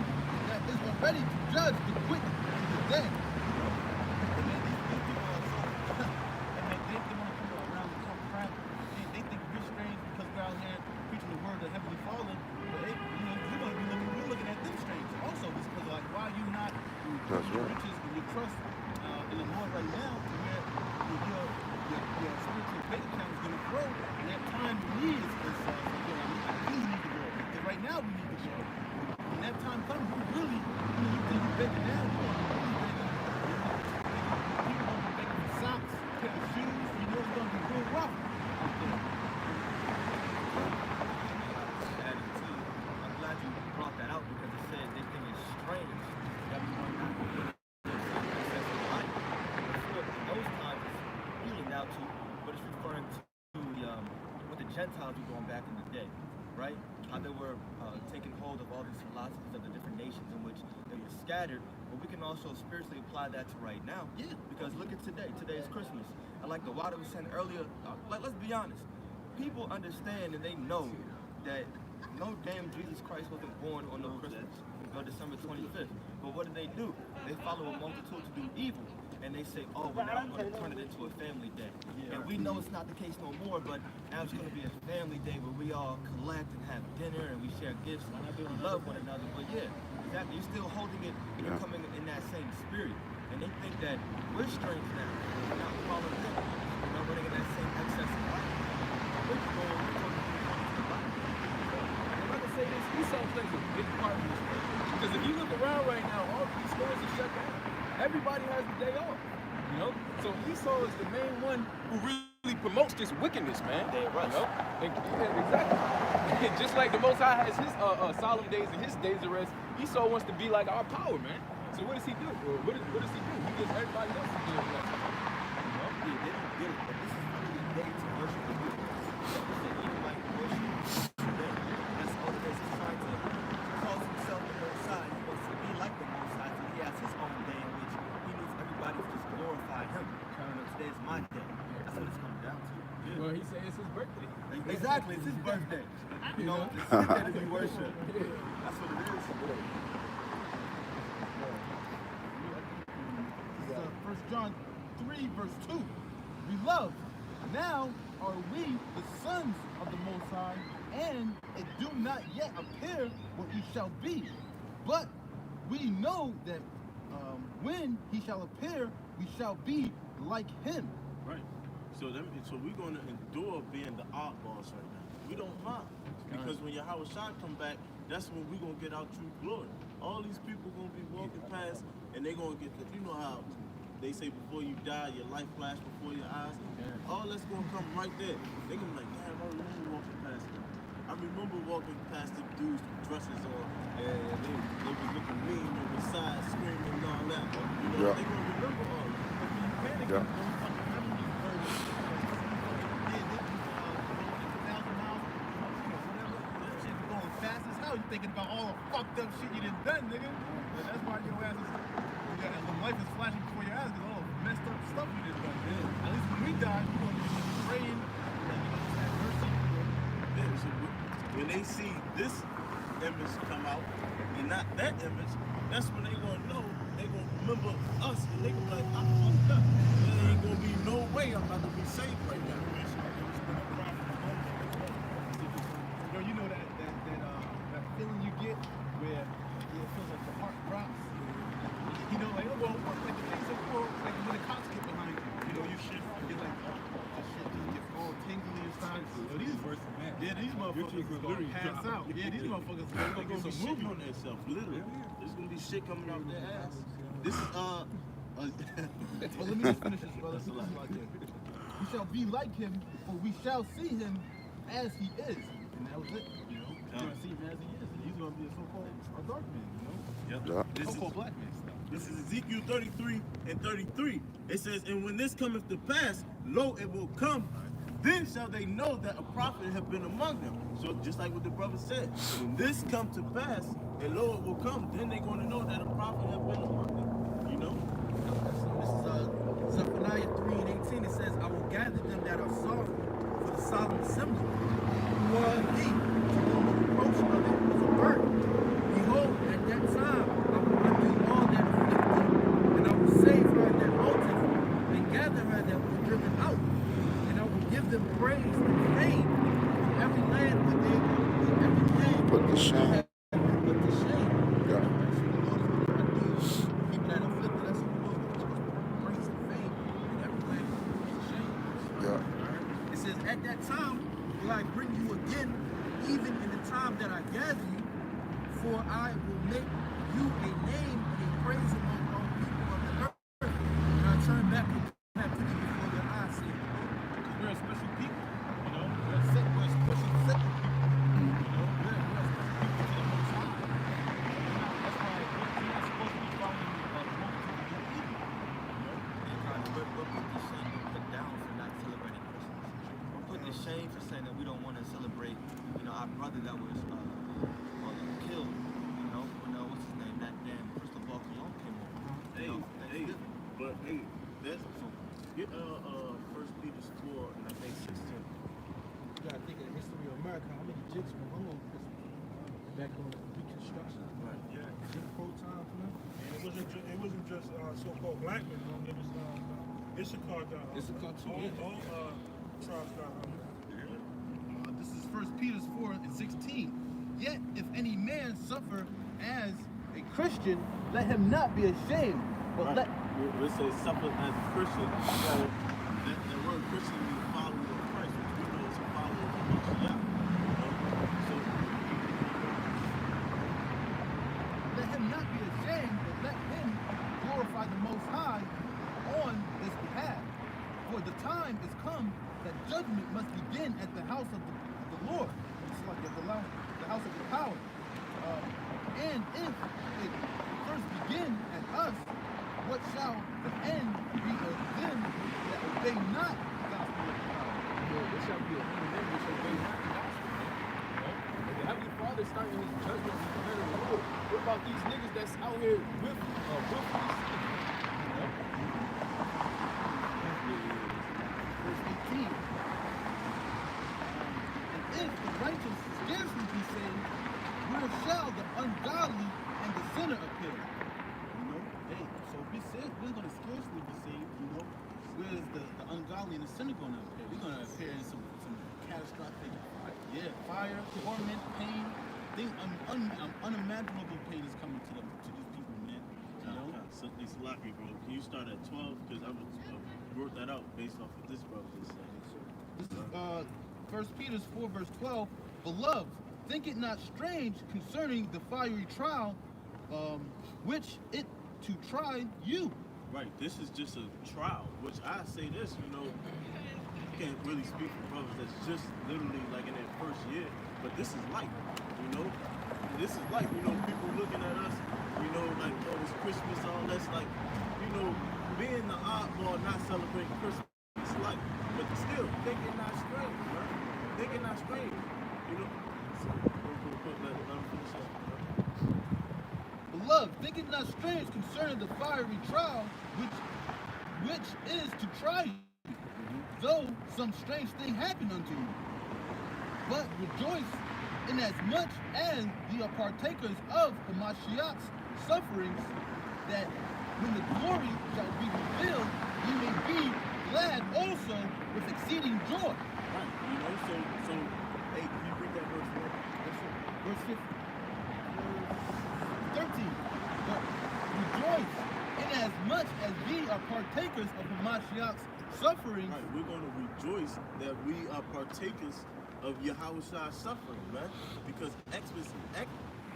that is already to judge the quick and the dead. They think we're strange because we're out here preaching the word of Heavenly Father. But they, you know, we're looking at them strange also. It's because like, why are you not your riches and your trust in the Lord right now, to where your spiritual bank account is going to grow, and that time we need is we need to grow. Because right now we need to grow. When that time comes, we really, you think you're begging now, you're really begging. People going to be begging for socks, pair of shoes. You know it's going to be real rough out there. I'm glad you brought that out because it said they think it's strange that we are not in life. In those times, it's healing now too, but it's referring to what the Gentiles were doing back in the day, right? How they were taking hold of all these philosophies of the different nations in which they were scattered, but we can also spiritually apply that to right now. Yeah. Because look at today. Today is Christmas. And like the water was saying earlier, let's be honest. People understand and they know that no damn Jesus Christ wasn't born on no Christmas, on December 25th. But what do? They follow a multitude to do evil. And they say, oh, well, now I'm going to turn it into a family day. Yeah. And we know it's not the case no more, but now it's going to be a family day where we all collect and have dinner and we share gifts and we love one another. But yeah, exactly. You're still holding it and you're coming in that same spirit. And they think that we're strange now. We're not following them. We're not running in that same excess of life. We're going to the Bible. I'm about to say this, Esau plays a big part in this, because if you look around right now, all these stores are shut down. Everybody has the day off, you know? So Esau is the main one who really promotes this wickedness, man. You know? Exactly. Just like the Most High has his solemn days and his days of rest, Esau wants to be like our power, man. So what does he do? What does he do? He gives everybody else to do it. You know? Yeah, they don't get it, but this is really the day to worship the good. Even like worship today. That's all it is. He's trying to call himself the Most High. He wants to be like the Most High, so he has his own day in which he needs everybody to just glorify him. You know, today is my day. That's what it's coming down to. Yeah. Well, he said it's his birthday. Exactly, it's his birthday. You know, it's his day to be worshipped. That's what it is. 1 John 3, verse 2. Beloved, now are we the sons of the Most High, and it do not yet appear what we shall be. But we know that when he shall appear, we shall be like him. Right. So we're going to endure being the oddballs right now. We don't mind. Because when Yahweh Shai come back, that's when we're going to get our true glory. All these people going to be walking past, and they're going to get, because you know how they say before you die, your life flash before your eyes. Yeah. All that's going to come right there. They're going to be like, damn, I remember walking past them. I remember walking past the dudes with dresses on, and they be looking mean on the side, screaming and all that. You know, they're going to remember all that. But when you panic, don't remember these words. You thinking about all the fucked up shit you done done, nigga. And that's why your ass is, the life is flashing before your eyes because all the messed up stuff you done done. Yeah. At least when we die, we're going to be praying that you just have mercy. Yeah, so when they see this image come out and not that image, that's when they going to know, they going to remember us and they going to be like, I'm fucked up. There ain't going to be no way I'm about to be saved right now. You know that feeling you get where it feels like the heart drops. You know, like, well, like the things that feel like when the cops get behind you. You know, you get like, the shit just gets all tingly inside. These worse than that. Yeah, these motherfuckers. niggas gonna pass out. Yeah, these motherfuckers gonna get some movement on themselves. Literally, there's gonna be shit coming out their ass. This is Well, let me just finish this, brother. This is like it. We shall be like him, for we shall see him as he is. And that was it. You know, we're gonna see him as he is. And he's gonna be a so-called a dark man. You know, Yeah. so-called black man. This is Ezekiel 33 and 33. It says, and when this cometh to pass, lo, it will come. Then shall they know that a prophet have been among them. So just like what the brother said, when this come to pass, and lo, it will come, then they're going to know that a prophet have been among them. You know? This is Zephaniah 3 and 18. It says, I will gather them that are sorrowful for the solemn assembly. Who are thee? To whom the reproach of it was a burden. Behold, at that time I will undo all that afflict thee, and I will save her that halteth, and gather her that was driven out. And I will give them praise and fame in every land where they go, in every land. Put to shame. Put to shame. Yeah. So the Lord is going to undo people that afflicted us. The Lord is going to give us praise and fame in every land and shame. Yeah. It says, at that time will I bring you again, even in the time that I gather you, for I will make you a name and a praise among all people of the earth. And I turn back the captivity before their eyes, saying, because we're a special people, you know, we're a special set of people, you know, we're a special people to the Most High. That's why we're not supposed to be following the multitude of people, you know. And we're put to shame and put down for not celebrating Christmas. We're put to shame for saying that we don't want to celebrate, you know, our brother that was killed, you know, when what's his name, that damn crystal ball cologne came over. Hey, You know, hey, but hey, that's get 1 Peter 4 and I think 16. You gotta think of the history of America, how many jigs were hung on Christmas back on Reconstruction. Right. Yeah. Jim Crow time, you know? And it wasn't just so-called black men. It was Issachar got Issachar too, yeah. all tribes got This is 1 Peter 4 and 16. Yet if any man suffer as a Christian, let him not be ashamed, but let We say suffer as a Christian. That word Christian means follower of Christ, which we know is a follower of Mashiach. So let him not be ashamed, but let him glorify the Most High on his behalf. For the time is come that judgment must begin at the house of the Lord. It's like the house of the power. And if it first begin at us, what shall the end be of them that obey not the gospel of the power? It shall be a end of them which obey not the gospel. You know? And the Heavenly Father starting his judgment with the men of the Lord. What about these niggas that's out here with these things? You know? Verse 18. And if the righteous scarcely be saved, where shall the ungodly and the sinner appear? You know, hey, so if we say we're going to scarcely be saved, you know, where is the ungodly and the sinner going to appear? We're going to appear in some catastrophic, fire, torment, pain. Unimaginable pain is coming to these people, man. You know? it's lucky, bro. Can you start at 12? Because I would work that out based off of this brother just saying. This is 1 Peter 4 verse 12. Beloved, think it not strange concerning the fiery trial, which it to try you. Right, this is just a trial, which I say this, you know, you can't really speak for brothers that's just literally like in their first year, but this is life, you know? This is life, you know, people looking at us, you know, like, oh, it's Christmas, all that's like, you know, being the oddball, not celebrating Christmas, it's life, but still, thinking not strange, right? Thinking not strange, you know? Let him finish up. Beloved, think it not strange concerning the fiery trial, which is to try you, though some strange thing happen unto you. But rejoice inasmuch as ye are partakers of the Mashiach's sufferings, that when the glory shall be revealed, ye may be glad also with exceeding joy. Right, you know, so hey, can you read that verse 1? Verse 13. But rejoice inasmuch as ye are partakers of the Mashiach's suffering. Right, we're going to rejoice that we are partakers of Yahushua's suffering, man. Because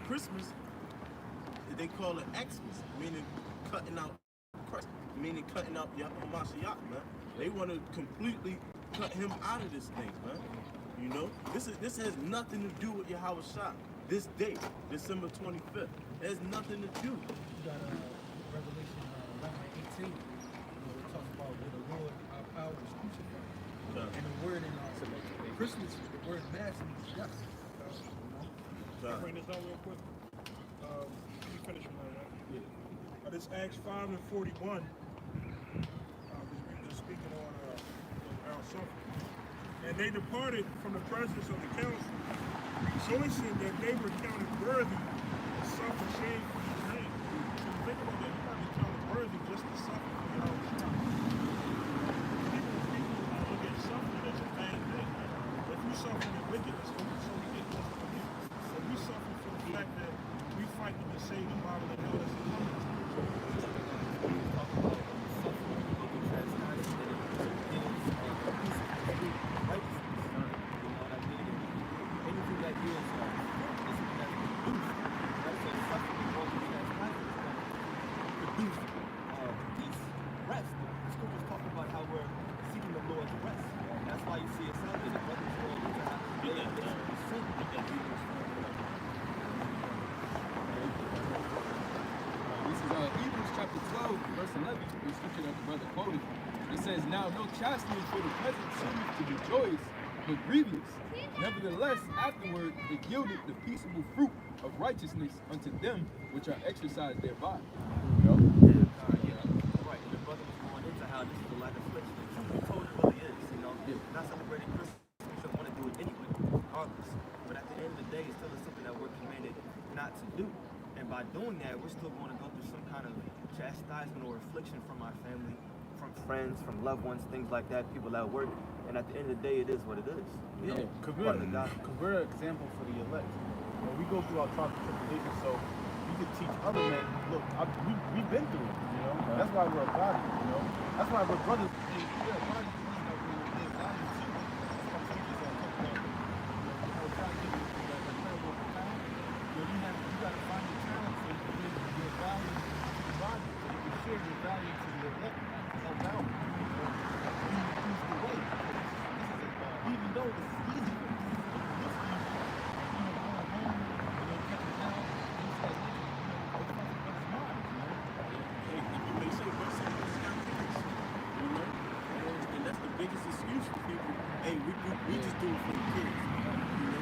Christmas, they call it Xmas, meaning cutting out Christ, meaning cutting out Mashiach, man. They want to completely cut him out of this thing, man. You know, this has nothing to do with Yahushuah. This day, December 25th, it has nothing to do. You got Revelation 11:18. It talks about where the Lord our power is crucified. And the word in Christmas, the word mass means yes. Bring this down real quick. You finish with that, right? Yeah. This Acts 5:41. We were just speaking on our suffering. And they departed from the presence of the council, rejoicing that they were counted worthy to suffer shame for his name. So think about that. You might be counted worthy just to suffer for your own stuff. People look at suffering as a bad thing. If you suffer in wickedness, so we get less from you. If we suffer for the fact that we fight in the same model and hell as a communist. It says, now no chastisement for the present seems to be joyous, but grievous. Nevertheless, afterward it yielded the peaceable fruit of righteousness unto them which are exercised thereby. Right. And the brother was going into how this is a light affliction. The truth be told, it really is. You know, not celebrating Christmas, we should want to do it anyway, regardless. But at the end of the day, it still is something that we're commanded not to do. And by doing that, we're still going to go through some kind of chastisement or affliction from our family, from friends, from loved ones, things like that, people at work. And at the end of the day, it is what it is. Yeah, because we're an example for the elect. When we go through our trials and tribulations, so we can teach other men, look, we've been through it, you know? That's why we're a body, you know? That's why we're brothers. We're a body. We just do it for the kids. You know?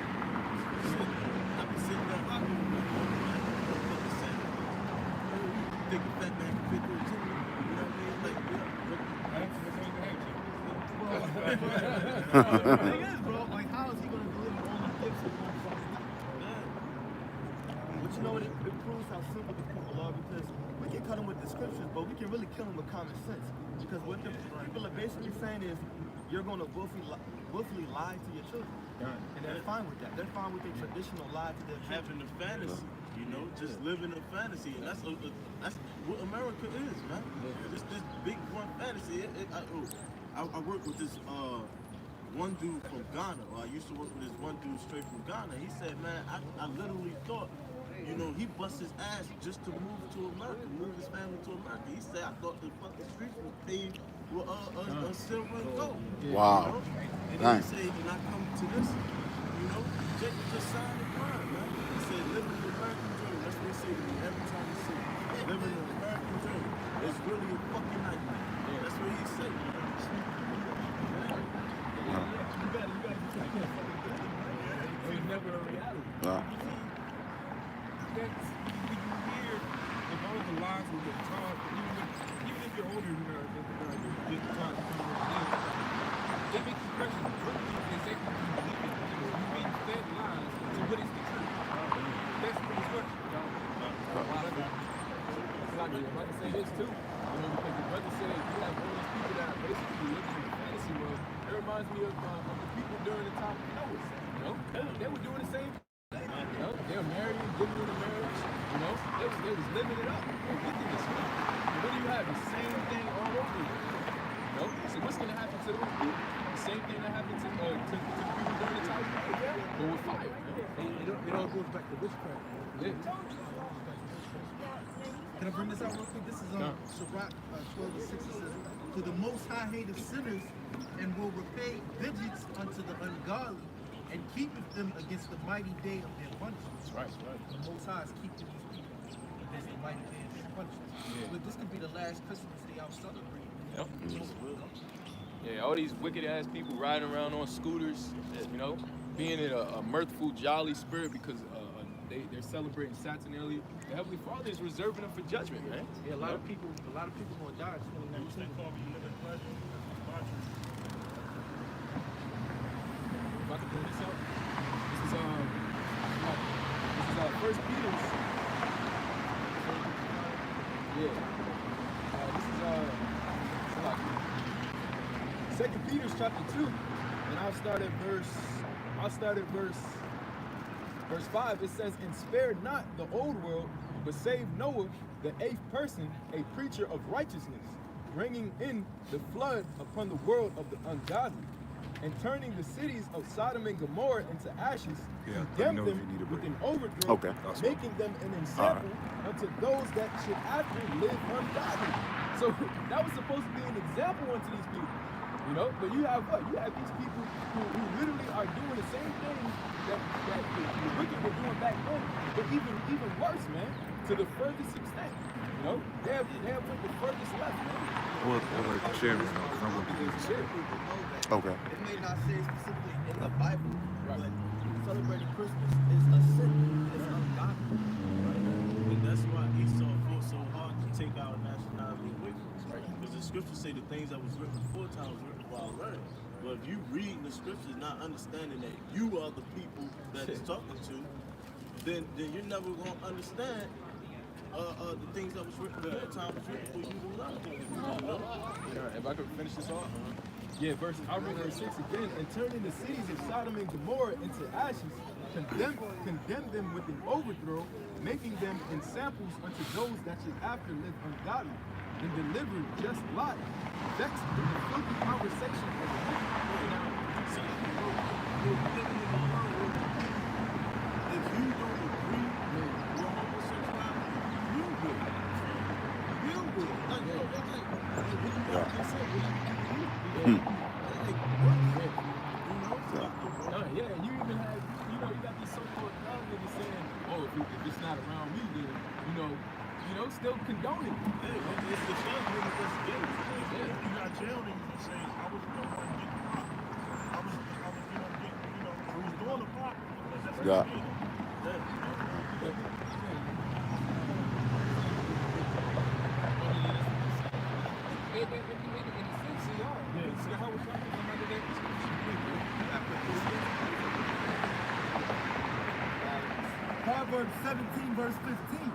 I've been sitting there rocking with my motherfucker saying, think a fat man can fit through a chimney. You know what I mean? Like, The thing is, bro, like, how is he going to deliver all the gifts at one fucking time? But you know what? It proves how simple the people are, because we can cut them with the scriptures, but we can really kill them with common sense. Because what the people are basically saying is, you're going to willfully lie to your children. And they're fine with that. They're fine with their traditional lie to their children. Having a fantasy, you know, just living a fantasy. And that's what America is, man. This big one fantasy. I work with this one dude from Ghana. Or I used to work with this one dude straight from Ghana. He said, man, I literally thought, you know, he bust his ass just to move to America, move his family to America. He said, I thought the fucking streets was paved with silver and gold. Wow. You know? And then he said, when I come to this, you know, just sign the crime, man. He said, living the American dream. That's what he say to me every time he see me. Living the American dream is really a fucking nightmare. That's what he say. It's never a reality. That's when you hear of all the lies we get taught, even if you're older, you get taught they make you question what exactly you believe in. You've been fed lies, so what is the truth? That's the question. Like I say this too, you know, because the brother said you have all these people that are basically living in the fantasy world. It reminds me of the people during the time of Noah. You know, they were doing the same thing. You know, they were married, getting into marriage. You know, they was living it up. And wickedness. And what do you have? The same thing all over again. You know, so what's going to happen to those people? The same thing that happened to the people during the time of goes back to witchcraft. Yeah. Can I bring this out real quick? This is Sirach 12:6. It says, "For the Most High hateth sinners, and will repay vengeance unto the ungodly, and keepeth them against the mighty day of their punishment." That's right, that's right. The Most High is keeping these people against the mighty day of their punishment. Yeah. But this could be the last Christmas they out celebrating. Yep. Yeah, all these wicked ass people riding around on scooters, you know, being in a mirthful, jolly spirit because they're celebrating Saturnalia. The Heavenly Father is reserving them for judgment, man. Yeah, a lot of people gonna die in 2019. If I can bring this up, this is First Peter's. Yeah. This is Second Peter's chapter 2, and I'll start at verse 5. It says, "And spared not the old world, but saved Noah, the 8th person, a preacher of righteousness, bringing in the flood upon the world of the ungodly, and turning the cities of Sodom and Gomorrah into ashes, condemned them with an overthrow, making them an example unto those that should after live ungodly." So that was supposed to be an example unto these people, you know. But you have what? You have these people who literally are doing the same thing that the wicked were doing back then, but even worse, man, to the furthest extent. You know, they have went the furthest left, man. Well, okay. It may not say specifically in the Bible, but celebrating Christmas is a sin. It's ungodly. And that's why Esau fought so hard to take our nationality away from us. Because the scriptures say the things that was written before time was written for our learning. But if you read the scriptures not understanding that you are the people that it's talking to, then you're never going to understand the things that was written before time was written for you to learn. If I could finish this off. Yeah, I'll read verse 6 again. "And turning the cities of Sodom and Gomorrah into ashes, condemned them with an overthrow, making them ensamples unto those that should after live ungodly, and delivered just Lot, vexed with the filthy conversation of the wicked." If you don't agree with homosexuality, you will. You will. Yeah, and you even have, you got these so-called young niggas saying, "Oh, if it's not around me, then still condoning it." It's the young niggas that's gay. You got jail niggas saying, "I was going to get popped. I was doing the pop." Yeah. Proverbs 17, verse 15.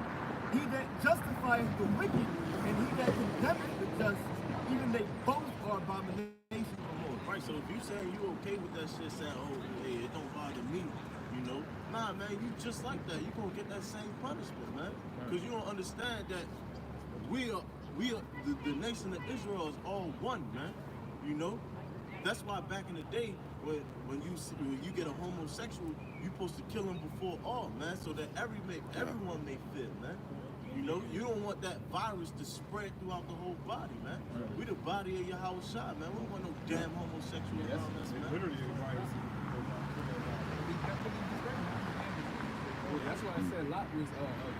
"He that justifieth the wicked, and he that condemneth the just, even they both are abominations of the Lord." Right, so if you saying you okay with that shit, saying, "Oh, hey, it don't bother me," nah, man, you just like that. You gonna get that same punishment, man. Because you don't understand that we are the nation of Israel is all one, man. That's why back in the day, when you get a homosexual, you supposed to kill him before all, man, so that everyone may fit, man. You don't want that virus to spread throughout the whole body, man. We the body of your house shot, man. We don't want no damn homosexual around us, man. That's why I said Lot was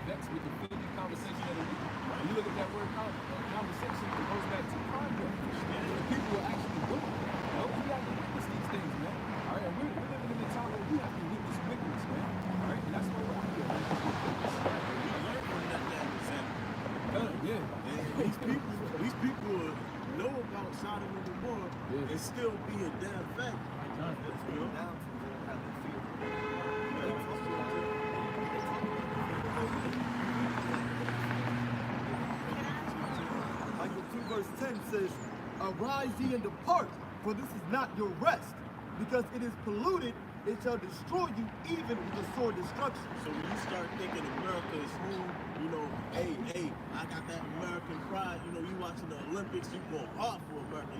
vexed with the filthy conversation of the week. When you look at that word conversation, it goes back to conduct. The people were actually wicked. We have to witness these things, man. All right, and we're living in a time where we have to witness wickedness, man. All right, and that's what we're doing. We learn from that example. Yeah. These people will know about Sodom and Gomorrah and still be a damn fact. Micah 2 verse 10 says, "Arise ye and depart, for this is not your rest. Because it is polluted, it shall destroy you even with the sword destruction." So when you start thinking America is home, hey, I got that American pride. You watching the Olympics, you going hard for America.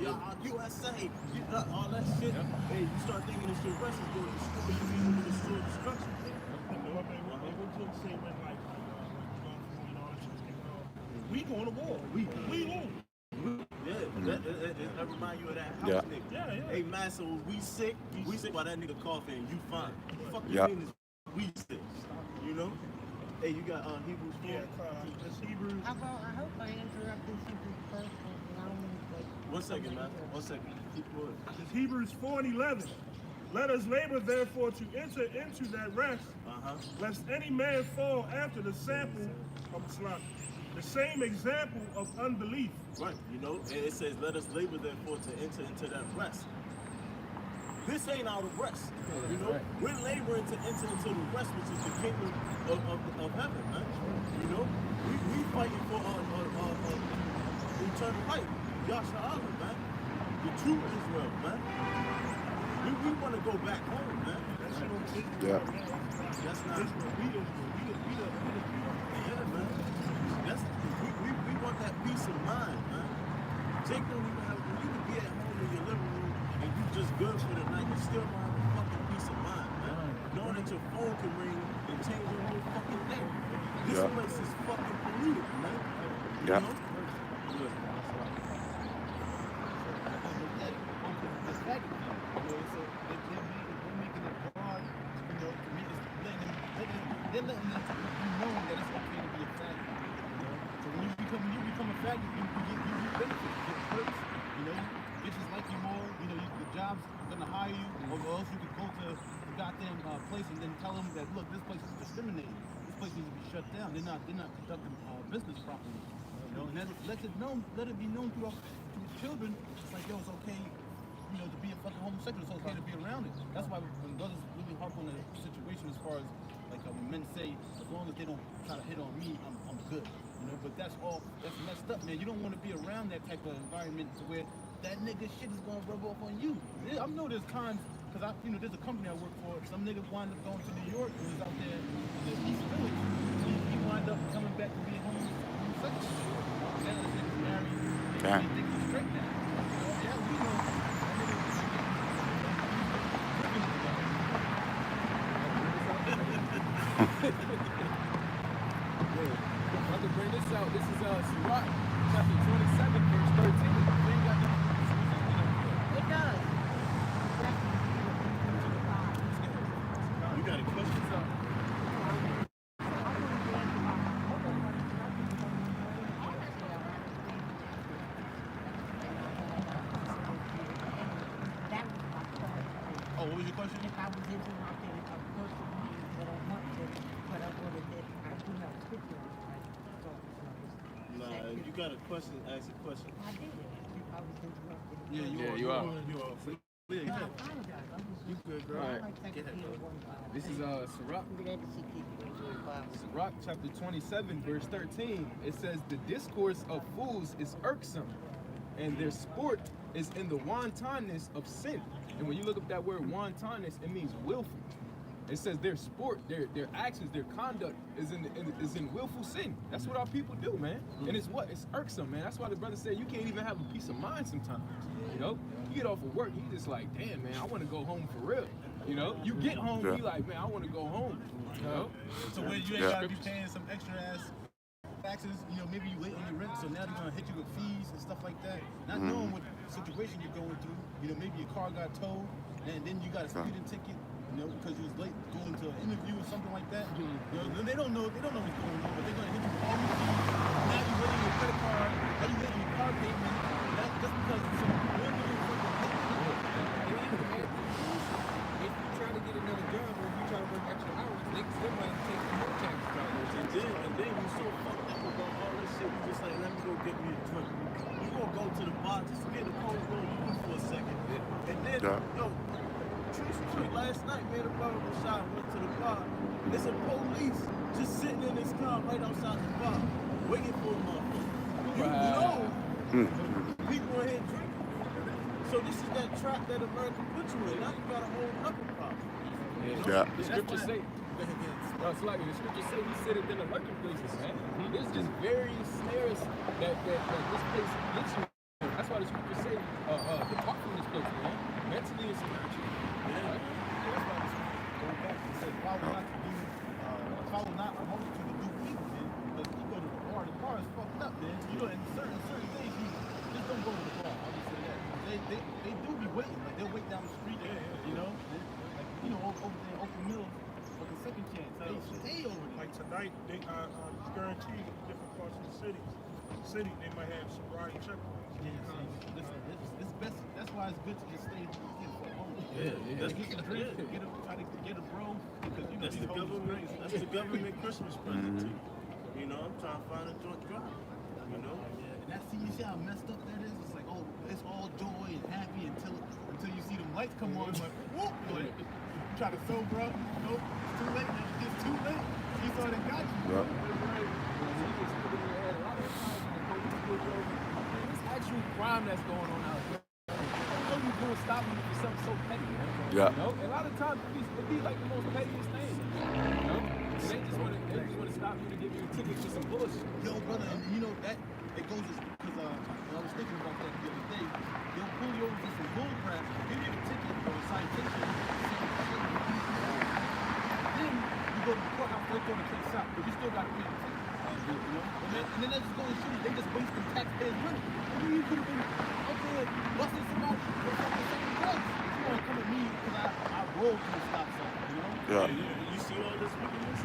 USA, all that shit. Hey, you start thinking it's your rest is going to destroy you even with the sword destruction. say when like you know, we going to war. We lose. Yeah, that remind you of that house Yeah. nigga. Yeah. Hey man, so we sick while that nigga coughing and you fine. Fuck you Yeah. mean is we sick. You know? Hey, you got Hebrews 4? It's Hebrews. I hope I interrupted something first. Allow me to 1 second, man. 1 second. Keep going. It's Hebrews 4:11. Let us labor therefore to enter into that rest, lest any man fall after the sample of the same example of unbelief. Right, you know, and it says, let us labor therefore to enter into that rest. This ain't our rest, you know. We're laboring to enter into the rest, which is the kingdom of heaven, man. You know, we fighting for eternal life. Yasha'Allah, man. The true Israel, man. We want to go back home, man. Yeah. That's not. Yeah, man. We want that peace of mind, man. Jake don't even have. You can be at home in your living room and you just good for the night. You still don't have a fucking peace of mind, man. Knowing that your phone can ring and change your whole fucking day. This place is fucking polluted, man. You know? They're letting you know that it's okay to be a faggot. You know? So when you become a faggot, you benefit, you get perks, you know, bitches like you more, you know, the job's gonna hire you, or else you could go to the goddamn place and then tell them that, look, this place is discriminating. This place needs to be shut down. They're not conducting business properly. You know, and let it be known through children. It's like, yo, it's okay, you know, to be a fucking homosexual. It's okay to be around it. That's why when brothers really harp on the situation as far as like when men say, as long as they don't try to hit on me, I'm good. You know, but that's messed up, man. You don't want to be around that type of environment to where that nigga shit is gonna rub off on you. I know there's times, cause there's a company I work for. Some nigga wind up going to New York and was out there in the East Village. He wind up coming back to be homosexual. Now this nigga's married. They think he's straight now. Yeah, we know. I can bring this out. This is Sirach, chapter 27, verse 13. It does. You got a question? Oh, what was your question? If I was interrupting a person that I want to, but I wanted that I do have scripture on it, right? Nah, you got a question, ask a question. I did it. If I was interrupting. Yeah, you are. I apologize. You good, girl? All right. This is Sirach. Sirach chapter 27, verse 13. It says, the discourse of fools is irksome, and their sport is in the wantonness of sin. And when you look up that word wantonness, it means willful. It says their sport, their actions, their conduct is in willful sin. That's what our people do, man. And it's irksome, man. That's why the brother said you can't even have a peace of mind sometimes. You know, you get off of work, you just like, damn, man, I want to go home for real. You know, you get home, you like, man, I want to go home. You know, so when you ain't gotta be paying some extra ass taxes, you know, maybe you late on your rent, so now they're gonna hit you with fees and stuff like that. Not knowing what situation you're going through. You know, maybe your car got towed, and then you got a speeding ticket. You know, because you was late going to an interview or something like that. You know, they don't know what's going on, but they're gonna hit you with all these fees. Now you waiting your credit card, now you waiting your car payment. That's just because some one million fucking If you try to get another job or if you try to work extra hours, they still might take more taxes out. And then you so fucked up about all this shit, you just like, let me go get me a drink. You gonna go to the bar, just forget the phone, go use for a second. And then, yo, true story, last night, me and the brother Rashad went to the bar. There's a police just sitting in his car right outside the bar, waiting for a motherfucker. You know people in here drinking. So this is that trap that America put you in. Now you got a whole other problem. The scriptures say, the scriptures say he said it in the lurking places, man. There's just various snares that this place gets you. That's why the scriptures say, depart from this place, man. Mentally and spiritually. that's why this goes back and says, follow not certain things you just don't go to the bar. I'll just say that. They do be waiting. Like they'll wait down the street. You know, like over there, Open Mills, like a second chance. They stay over there. Like tonight, they guarantee in different parts of the city they might have sobriety checkpoints. It's best. That's why it's good to just stay for home. That's Get some drink, try to get a bro, because you know That's the government. That's the government Christmas present to you. You know, I'm trying to find a joint drive. You know. And that's you see how messed up that is. It's like, oh, it's all joy and happy until you see them lights come on. Like, whoop! Like, try to sober up. Nope, it's too late. It's too late. He thought it got you. Yep. It's actual crime that's going on out there. All you doing stopping you for something so petty. Yeah. You know? A lot of times it be like the most pettiest thing. You know? They just want to stop you to give you a ticket for some bullshit. Yo, brother, and you know that it goes because I was thinking about that the other day. They'll pull you over for some bull crap, give you a ticket or a citation, then you go to the courthouse, they'll throw the case out, but you still got to pay the ticket. You know? And then they just go and shoot. They just wasting taxpayers' money. I mean, you could have been up there busting somebody for fucking second place. You want to come at me because I rolled to the stop sign, you know? Yeah. You see all this wickedness?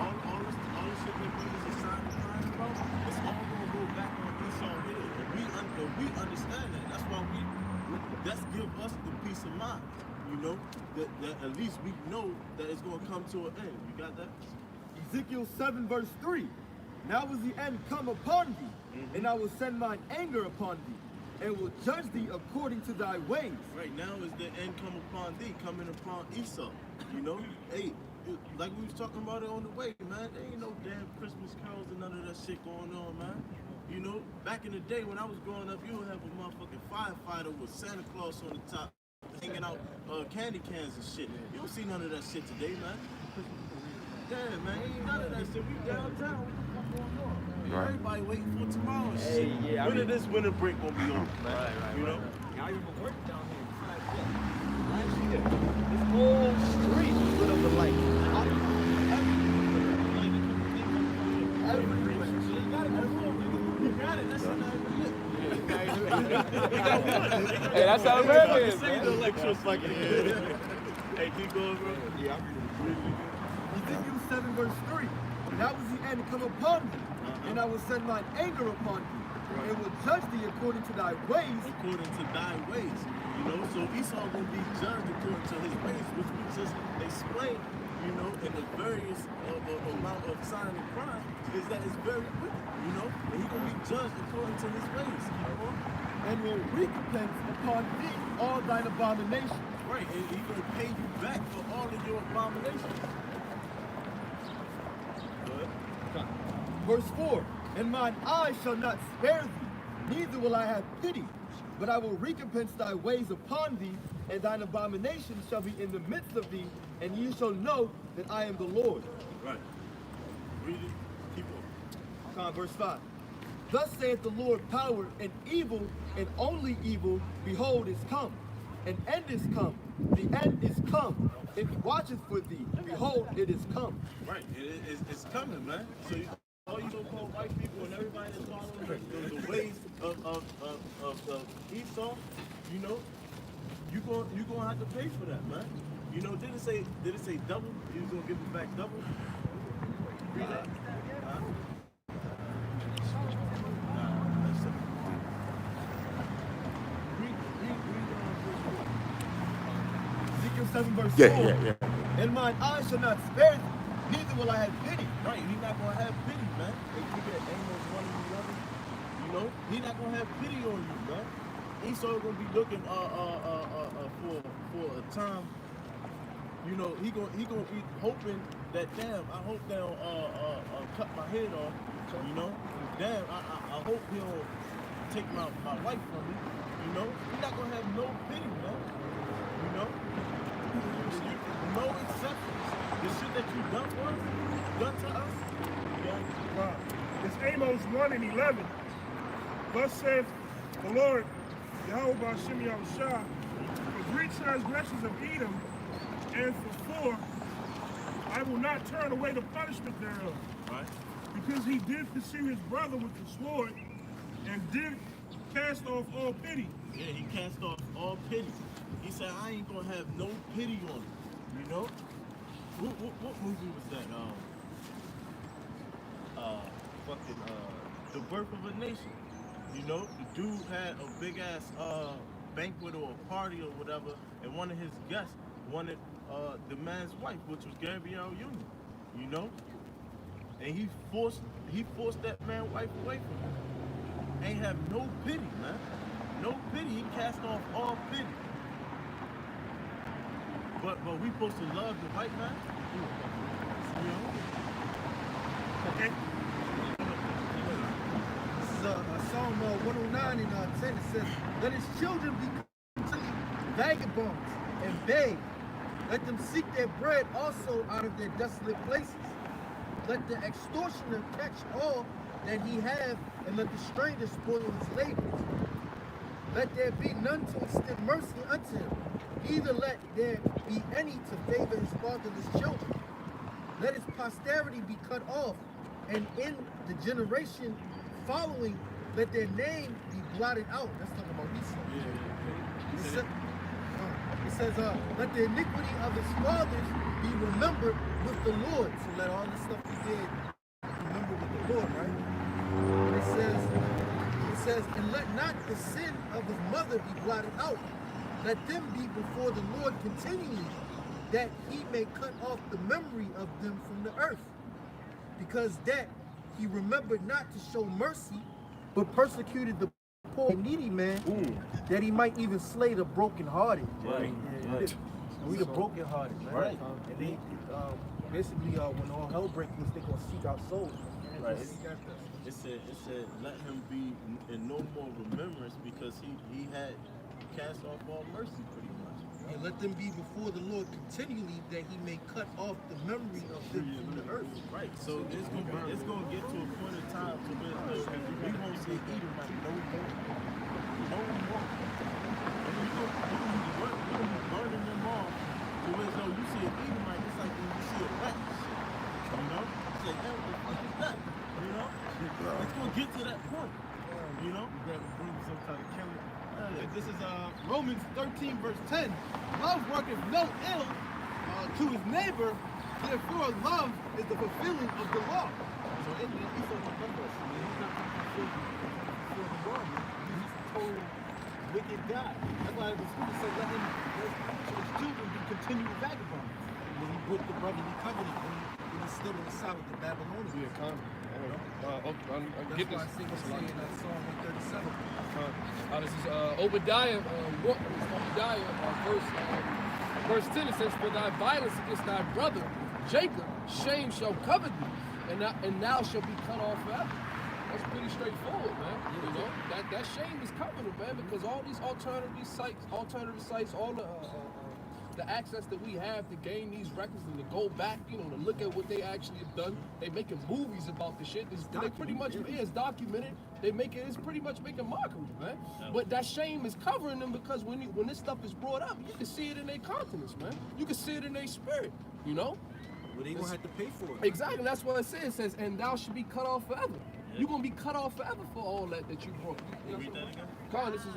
All this shit that brothers are signing crime about, it's all gonna go back on Esau Hill. And we understand that. That's why that's give us the peace of mind. You know, that at least we know that it's gonna come to an end. You got that? Ezekiel 7 verse 3. Now is the end come upon thee, and I will send mine anger upon thee, and will judge thee according to thy ways. Right now is the end come upon thee, coming upon Esau. You know, hey, like we was talking about it on the way, man. There ain't no damn Christmas carols and none of that shit going on, man. You know, back in the day when I was growing up, you would have a motherfucking firefighter with Santa Claus on the top, hanging out candy cans and shit. You don't see none of that shit today, man. Yeah, man, ain't none of that shit. We downtown. What the fuck going on, man? Right. Everybody waiting for tomorrow and shit. yeah, When is this winter break gonna be over, man? Right. You know? I remember working down here besides that. Last year, this whole street lit up with lights. Hey, that's how America is, man. Hey, keep going, bro. Yeah, Ezekiel 7 verse 3. Now is the end come upon thee, and I will send mine anger upon thee, and will judge thee according to thy ways. According to thy ways. You know, so Esau will be judged according to his ways, which we just explained, you know, in the various amount of sign and crime, is that it's very wicked, you know, and he will be judged according to his ways, you know? And will recompense upon thee all thine abominations. Right, and he will pay you back for all of your abominations. Good. Verse 4. And mine eye shall not spare thee, neither will I have pity, but I will recompense thy ways upon thee, and thine abominations shall be in the midst of thee, and ye shall know that I am the Lord. Right. Read it. Keep on. Verse 5. Thus saith the Lord power, and evil, and only evil, behold, is come. An end is come. The end is come. It watcheth for thee. Behold, it is come. Right. It's coming, man. So all you so-called white people and everybody that's following the ways of Esau, you know, you gonna have to pay for that, man. You know, did it say double? You was gonna give it back double? Read that. Ezekiel 7 verse 4. Yeah. And mine eye shall not spare thee, neither will I have pity. Right, he's not gonna have pity, man. If you get Amos 1 and 11, you know, he's not gonna have pity on you, man. Esau gonna be looking for a time. You know, he gonna be hoping that damn, I hope they'll cut my head off. You know, damn, I hope he'll take my wife from me. You know, he's not gonna have no pity, man. You know, no exceptions. The shit that you done for us, done to us. Yeah. Wow. It's Amos 1 and 11. Thus saith the Lord, Yahweh Ba'Shem Yahushua, for 3 transgressions of Edom, and for 4, I will not turn away the punishment thereof. Right. Because he did pursue his brother with the sword, cast off all pity. Yeah, he cast off all pity. He said, I ain't gonna have no pity on him. You know? What movie was that? The Birth of a Nation. You know, the dude had a big ass banquet or a party or whatever, and one of his guests wanted the man's wife, which was Gabrielle Union. You know? And he forced that man's wife away from him. Ain't have no pity, man. No pity. He cast off all pity. But we supposed to love the white man? You know? Okay. This is Psalm 109 and 10. It says, let his children be continually vagabonds and beg. Let them seek their bread also out of their desolate places. Let the extortioner catch all that he have, and let the stranger spoil his labors. Let there be none to extend mercy unto him, neither let there be any to favor his fatherless children. Let his posterity be cut off, and in the generation following, let their name be blotted out. That's talking about Esau. It says, let the iniquity of his fathers be remembered with the Lord. So let all the stuff he did remember with the Lord, right? And it says, and let not the sin of his mother be blotted out. Let them be before the Lord continually, that he may cut off the memory of them from the earth. Because that he remembered not to show mercy, but persecuted the poor and needy man, that he might even slay the brokenhearted. Right. We the brokenhearted, man. Right. And they basically when all hell breaks loose, they gonna seek out souls. Right. It said let him be in no more remembrance, because he had cast off all mercy pretty much. And let them be before the Lord continually, that he may cut off the memory of them from the earth. Right. So it's gonna get to a point in time to where we won't say Edomite no more. No more. And we're gonna be burning them off to where though you see an Edomite, it's like when you see a rat. You know? You say, hey, what the fuck is that? You know? It's gonna get to that point. You know? You gotta bring some kind of killer. This is Romans 13 verse 10. Love worketh no ill to his neighbor, therefore love is the fulfilling of the law. So in there, he's not fulfilling the law. He's a total wicked guy. That's why the scripture said let his children be continual vagabonds. When he broke the brotherly covenant, when he stood on the side with the Babylonians. Get this. That's why I sing that Psalm 137. This is Obadiah, verse 10. It says, for thy violence against thy brother Jacob, shame shall cover thee, and thou shalt be cut off forever. That's pretty straightforward, man. You know, that shame is covering, man, because all these alternative sites, all the access that we have to gain these records and to go back, you know, to look at what they actually have done. They making movies about the shit. They pretty much, it's documented. It's pretty much making mockery, man. But that shame is covering them, because when this stuff is brought up, you can see it in their countenance, man. You can see it in their spirit, you know? Well, they gonna have to pay for it. Exactly, that's what it says. It says, and thou should be cut off forever. You're gonna be cut off forever for all that you broke. You know? Read that again. Con, this is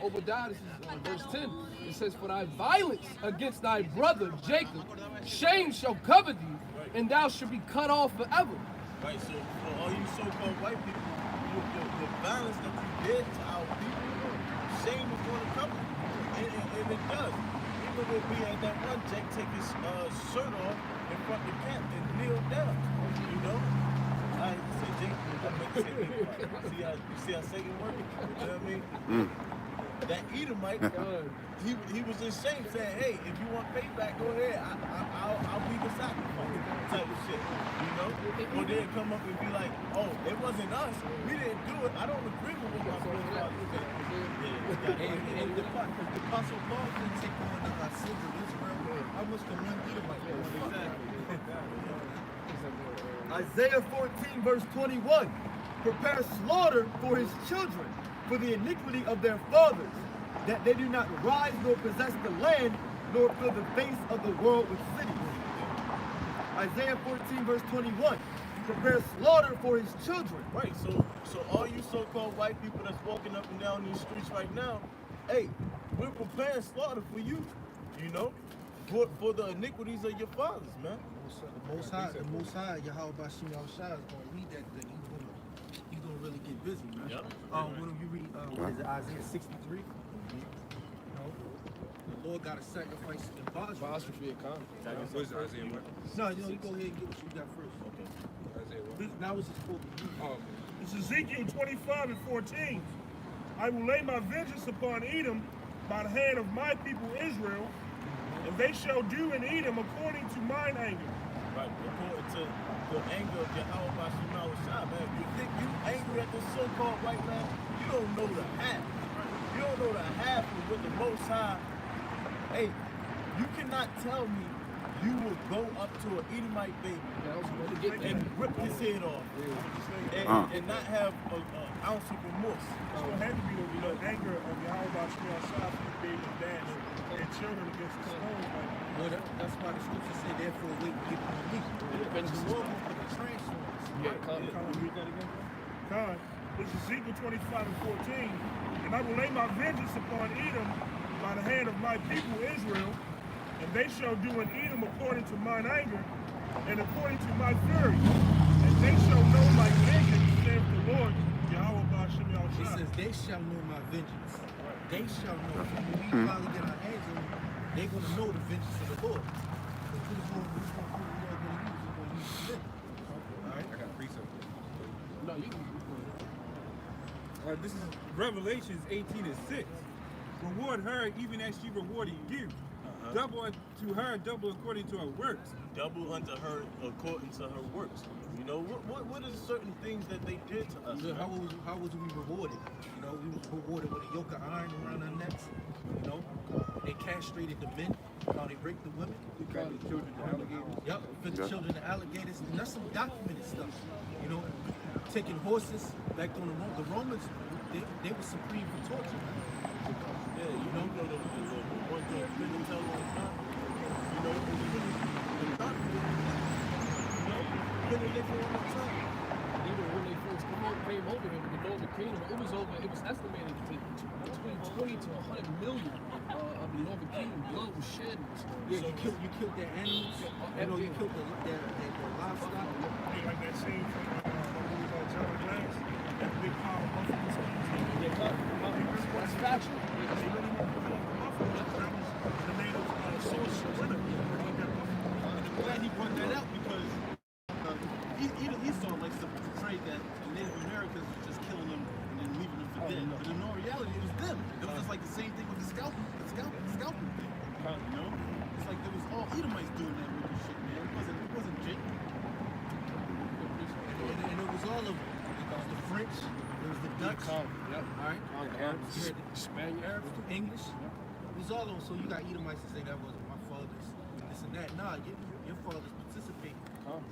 Obadiah, this is verse 10. It says, for thy violence against thy brother Jacob, shame shall cover thee, and thou shalt be cut off forever. Right, so for all you so-called white people, the violence that you did to our people, shame is going to cover you. And it does. Even when we had that one Jake take his shirt off in front of the camp and kneel down, you know? I say Jake, see how Satan working? You know what I mean? That Edomite, he was in shame, saying, hey, if you want payback, go ahead. I'll be the sacrifice type of shit, you know? Or they'd come up and be like, oh, it wasn't us. We didn't do it. I don't agree with what my forefathers said. And the Apostle Paul didn't take on the sins of Israel. How much can one Edomite do? Isaiah 14 verse 21. Prepare slaughter for his children, for the iniquity of their fathers, that they do not rise nor possess the land, nor fill the face of the world with cities. Isaiah 14 verse 21. prepare slaughter for his children. Right, so all you so-called white people that's walking up and down these streets right now, hey, we're preparing slaughter for you, you know, for the iniquities of your fathers, man. The Most High, Yahweh Bashim Yahushua is going to read that thing. He's going to really get busy, man. Yep. When you read, what is it, Isaiah 63? You know, the Lord got to sacrifice in Basra. What is Isaiah what? No, you go ahead and get what you got first. Okay. Isaiah what? Now it's just spoken. Oh, okay. It's Ezekiel 25 and 14. I will lay my vengeance upon Edom by the hand of my people Israel, and they shall do in Edom according to mine anger. Right, according to the anger of Yahweh Bashim Yahushua, man. You think you angry at this so-called white man? You don't know the half. You don't know the half of what the Most High. Hey, you cannot tell me you will go up to an Edomite baby and rip his head off and not have an ounce of remorse. It's going to have to be the anger of Yahweh Bashim Yahushua for David and dash and children against the stones. Well, that's why the scripture said, therefore, wait and get on me. The Lord will put the transformers. Read that again. God, it's Ezekiel 25 and 14. And I will lay my vengeance upon Edom by the hand of my people Israel, and they shall do in Edom according to mine anger, and according to my fury. And they shall know my vengeance, saith the Lord, Yahweh Bashim Yahushua. It says, they shall know my vengeance. They shall know. So when we finally get our hands on them, they're going to know the vengeance of the Lord. Because who's going to use? He's going to use the vengeance. All right? I got a precept. No, you can. This is Revelations 18 and 6. Reward her even as she rewarded you. Double to her, double according to her works. Double unto her according to her works. You know, what are certain things that they did to us? How was we rewarded? You know, we was rewarded with a yoke of iron around our necks. You know, they castrated the men. How they raped the women. We called the children to alligators. Yep, for the children to alligators. And that's some documented stuff. You know, taking horses back on the Romans, they were supreme for torture. Yeah, you know, the one thing you couldn't tell on time. You know, the document. You know, couldn't live for one time. Even when they first came over here with the Northern Kingdom, it was estimated to between 20 to 100 million of the Northern Kingdom blood was shed. Yeah, you killed their animals. You know, you killed their livestock. Like that scene from John Glass, that big pile of buffalo skins. That's factual. The natives source winner. I'm glad he brought that out because he saw like some portrayed that the Native Americans was just killing them and then leaving them for dead. But in all reality, it was them. It was just like the same thing with the scalping thing. You know? It's like there was all Edomites doing that wicked shit, man. It wasn't Jake. And it was all of them. It was the French, it was the Dutch, Yep. all right? Arabs, You had the Spaniards, English. It was all of them. So you got Edomites to say that wasn't my fault, this and that. Nah, your fathers participated.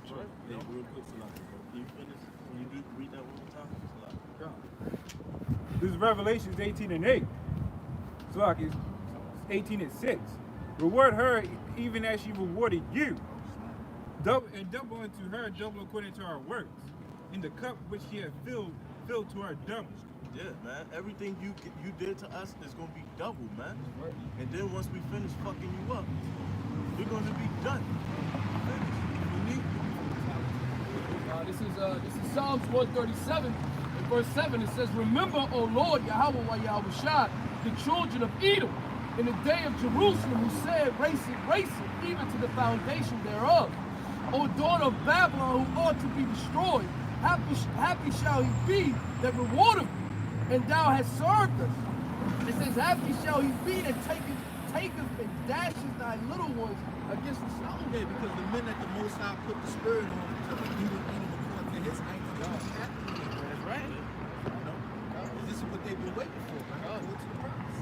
Sure. Yeah, real quick, Salaki. Can you finish? When you read that one more time? Salaki. This is Revelations 18 and 8. Salaki, 18 and 6. Reward her even as she rewarded you. Double unto her, double according to her works. In the cup which she had filled to her double. Yeah, man. Everything you did to us is gonna be double, man. And then once we finish fucking you up, we're gonna be done. This is Psalms 137, in verse 7. It says, "Remember, O Lord, Yahweh Yahushua, the children of Edom, in the day of Jerusalem, who said, race it, even to the foundation thereof. O daughter of Babylon, who ought to be destroyed, happy shall he be that rewardeth thee, and thou hast served us." It says, "Happy shall he be that taketh and dashes thy little ones against the stone." Yeah, because the men that the Most High put the spirit on, he would eat according to his anger. That's right. This is what they've been waiting for, man. Go to the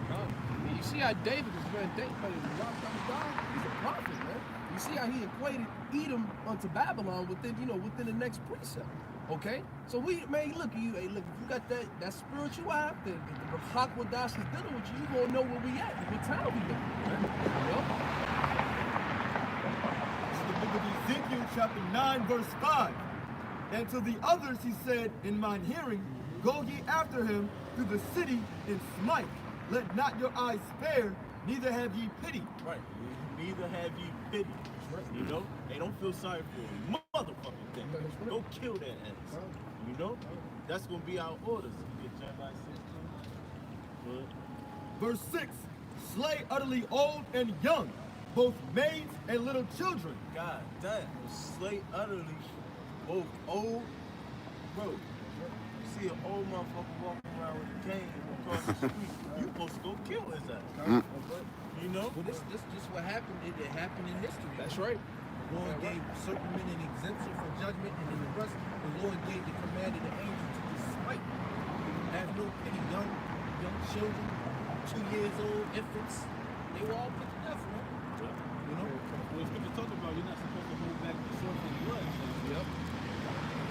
promise. You see how David is man, David dropped on God? He's a prophet, man. You see how he equated Edom unto Babylon within the next precept. Okay? So look, if you got that spiritual eye, then the Hakwadash is dealing with you gonna know where we at, what time we at. You know? This is the book of Ezekiel, chapter 9, verse 5. And to the others he said in mine hearing, go ye after him through the city and smite. Let not your eyes spare, neither have ye pity. Right. Neither have ye pity. You know? They don't feel sorry for a motherfucking thing. Go kill that ass. You know? That's gonna be our orders. You get Jeremiah 16. Verse 6, slay utterly old and young, both maids and little children. God damn, slay utterly both old, bro. You see an old motherfucker walking around with a cane across the street, you supposed to go kill his ass. You know? Well, this what happened. It happened in history. That's right. The Lord gave certain men an exemption from judgment, and then the rest, the Lord gave the command of the angel to just smite. Have no pity, young children, 2 years old, infants, they were all put to death, man. You know? Well, it's good to talk about. You're not supposed to hold back the sword from blood. Yep.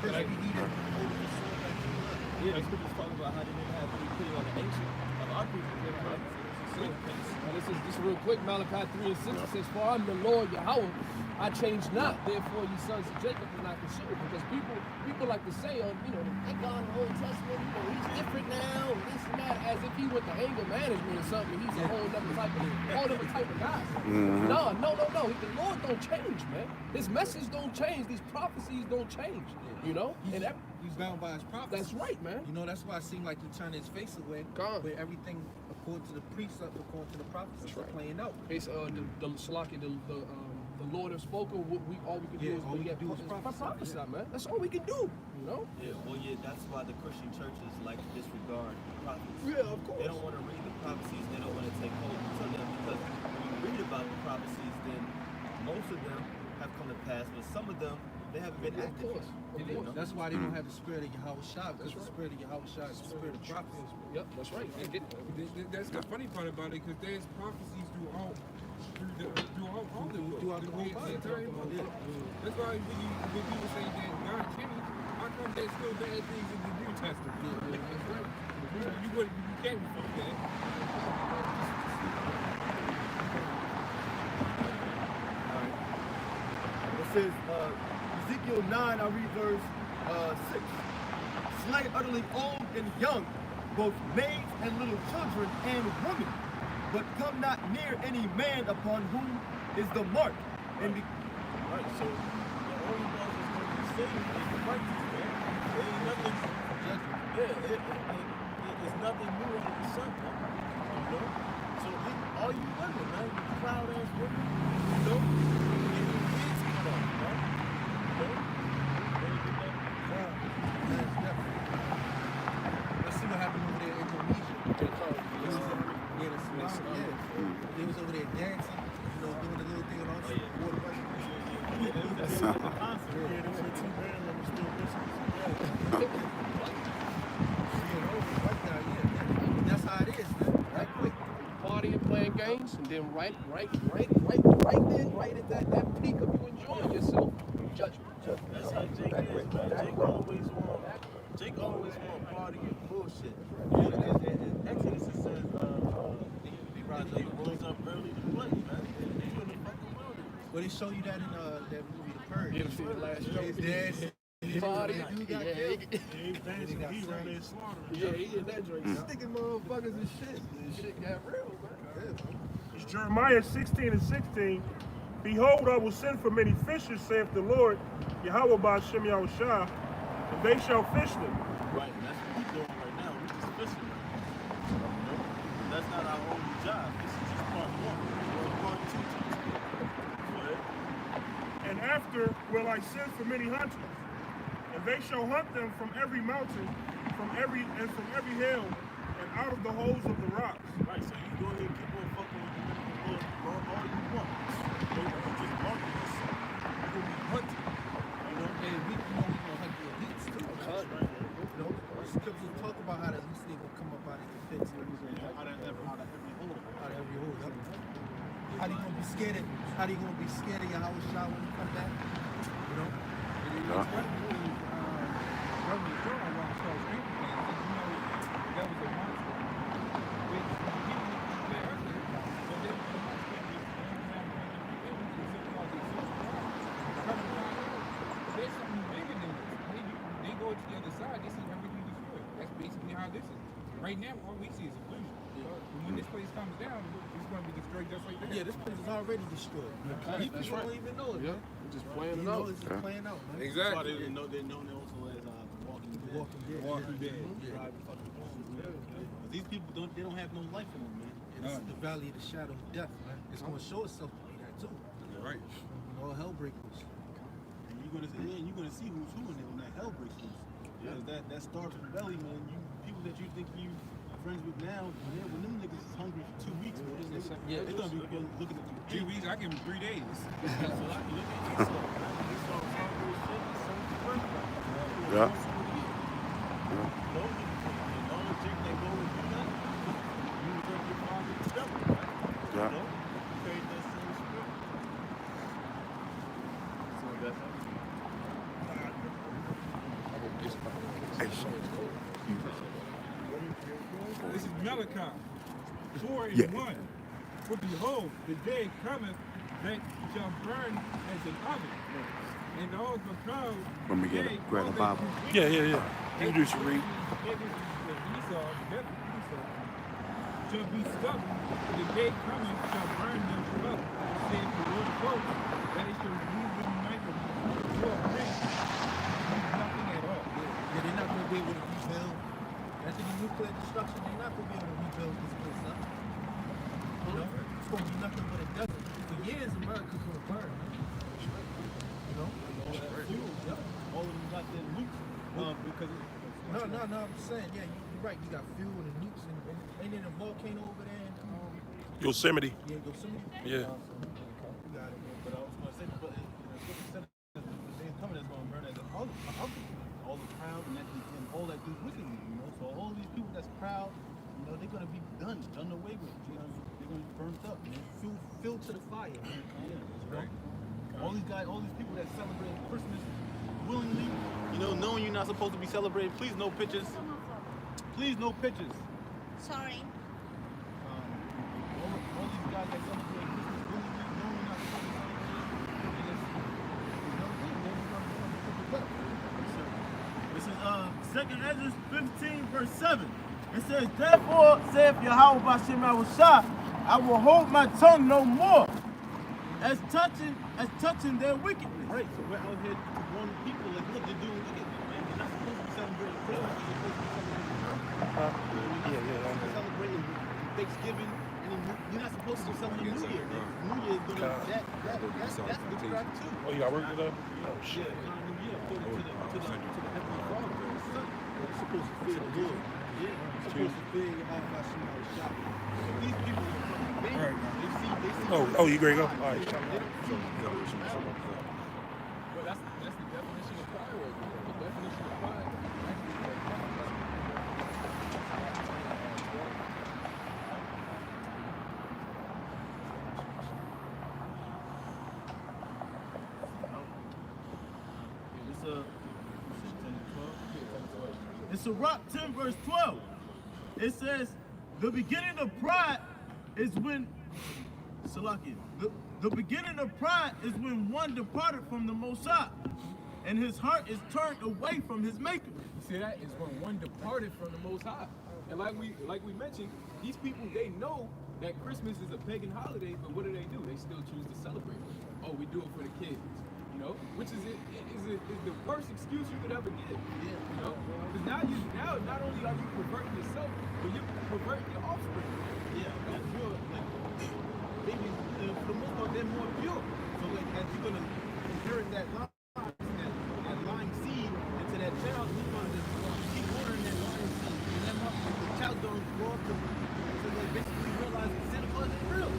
First, we need to hold the sword back to blood. Yeah, it's good to talk about how they didn't have any pity on the ancient of our people. This is real quick. Malachi 3 and 6 it says, "For I'm the Lord Yahweh, I change not. Therefore, ye sons of Jacob will not consume." Because people like to say, they God in the Old Testament, he's different now, this and that, as if he went to anger management or something. He's a whole other type of guy. No. The Lord don't change, man. His message don't change. These prophecies don't change. You know, He's bound by his prophecy. That's right, man. You know, that's why it seemed like he turned his face away. Where everything, according to the precept, according to the prophecy, is playing out. It's the Lord has spoken. All we can do is prophesy, man. That's all we can do. You know? Yeah. Well, yeah. That's why the Christian churches like to disregard prophets. Yeah, of course. They don't want to read the prophecies. They don't want to take hold to them because when you read about the prophecies, then most of them have come to pass, but some of them they haven't been active. That's why they don't have the spirit of Yahweh Shah, because the spirit of Yahweh Shah is the spirit of prophecy. Yep, that's right. That's the funny part about it, because there's prophecies throughout the whole Bible. That's why when people say that God changed, how come there's still bad things in the New Testament? That's right. You can't refute that. It says, Ezekiel 9, I read verse 6. Slay utterly old and young, both maids and little children and women, but come not near any man upon whom is the mark. And Right, so the only one that's going to be saved is the righteous, man. There ain't nothing, it's nothing new under the sun, man. You know? So all you women, man, you proud ass women, you know? Get your kids cut off, man. You know? Let's see what happened over there in Indonesia. They was over there dancing, doing the little thing and all that. Water That's how it is, man. Right quick. Partying, playing games, and then right at that peak of you enjoying yourself, judgment. That's how Jake is, man. Jake always want party and bullshit. And Exodus it says, they rose up early to play, man. They in the fucking wilderness. Well, they show you that in that movie, The Purge. You see the last show? Party. He in that drink. Sticking motherfuckers and shit. This shit got real, man. It's Jeremiah 16 and 16. Behold, I will send for many fishers, saith the Lord, Yahweh Ba'ashem Yahushua, and they shall fish them. Right, and that's what we're doing right now. We're just fishing right now. You know? That's not our only job. This is just part one. Part two. Go ahead. And after will I send for many hunters, and they shall hunt them from every mountain, from every hill, and out of the holes of the rocks. Right, so you go ahead and keep on fucking with the Lord all you want. You know, you just market yourself. You're gonna be hunting. You know, And we gonna hunt the elites too. right. The scriptures talk about how the elites they gonna come up out of the pits. Out of every hole. Out of every hole. How they gonna be scared of? How they gonna be scared of Yahweh Shah when he come back? You know. That was a monster. There's something bigger than this. right now, all we see is illusion. And when this place comes down, it's going to be destroyed just like that. Yeah, this place is already destroyed. People don't even know it, man. We're just playing it You know, out. it's just playing out, man. That's why they're known also as Walking Dead. Walking Dead. Yeah. These people they don't have no life in them, man. This is the valley of the shadow of death, man. It's going to show itself to be that too. Right. All hell break loose. And you're gonna see who's who in there when that hell breaks loose. Because that starts from belly, man. People that you think you friends with now, when them niggas is hungry for 2 weeks, man, they're gonna be looking at you. 2 weeks, I give them 3 days. So I can look at Esau, man. Esau was hungry as shit, and so was the birthright. Yeah. The only thing that go with that, you return your father to the devil, right? Yeah. You carry that same spirit. So that's how This is Malachi 4 and Yeah. 1. For behold, the day cometh that shall burn as an oven, and all the clouds. Let me get it. Grab the Bible. Yeah. You do some read. Esau, shall be stubborn. The day coming shall burn them up, saith the Lord of hosts, that it shall remove them like a raw bricks. Nothing at all. Yeah, they're not going to be able to rebuild. After the nuclear destruction, they're not going to be able to rebuild this place up. You know, it's going to be nothing but a desert. For years, America's going to burn. You know? all of them got their nukes because No, I'm saying, yeah, you're right. You got fuel and nukes, and then a volcano over there. And, Yosemite. yeah, Yosemite. Yeah. You got it. but I was going to say, but they're coming that's going to burn as an oven. All the proud and all that do wickedly, you know. So all these people that's proud, you know, they're going to be done away with. You know, they're going to be burnt up, man. Fuel to the fire. Man. Yeah, that's right. All these people that celebrate Christmas willingly, you know, knowing you're not supposed to be celebrating. Please, no pictures. Please, no pictures. Sorry. All these guys that celebrate Christmas willingly, knowing you're not supposed to celebrate. This is 2 Ezra 15, verse 7. It says, therefore, saith Yahweh Bashem Yahushua, I will hold my tongue no more, as touching their wickedness. Right, so we're out here to warn people, like, look, they're doing wickedness, man. You're not supposed to be celebrating Christmas. You're supposed to be celebrating Thanksgiving, and you're not supposed to celebrate New Year. New Year is gonna that's witchcraft too. Oh, you got work to do? Oh shit. Yeah, New Year, according to the Heavenly Father, the Son. You're supposed to fear the Lord. Yeah, you're supposed to fear your heart by somebody's shop. These people are fucking big. They see. Oh, you ready to go? All right. Well, that's the definition of pride right there. The definition of pride It's Sirach 10, verse 12. It says, the beginning of pride is when, Salakia, the beginning of pride is when one departed from the Most High, and his heart is turned away from his maker. You see that? Is when one departed from the Most High. And like we mentioned, these people, they know that Christmas is a pagan holiday, but what do? They still choose to celebrate it. Oh, we do it for the kids. You know, which is the worst excuse you could ever give. Yeah. You know, because now not only are you perverting yourself, but you're perverting your offspring. Yeah, they're pure. Like babies, for the most part, they're more pure. So like, as you're gonna inherit that lying seed into that child, you're gonna just keep watering that lying seed, and that the child's gonna grow up to they basically realize that Santa Claus is real.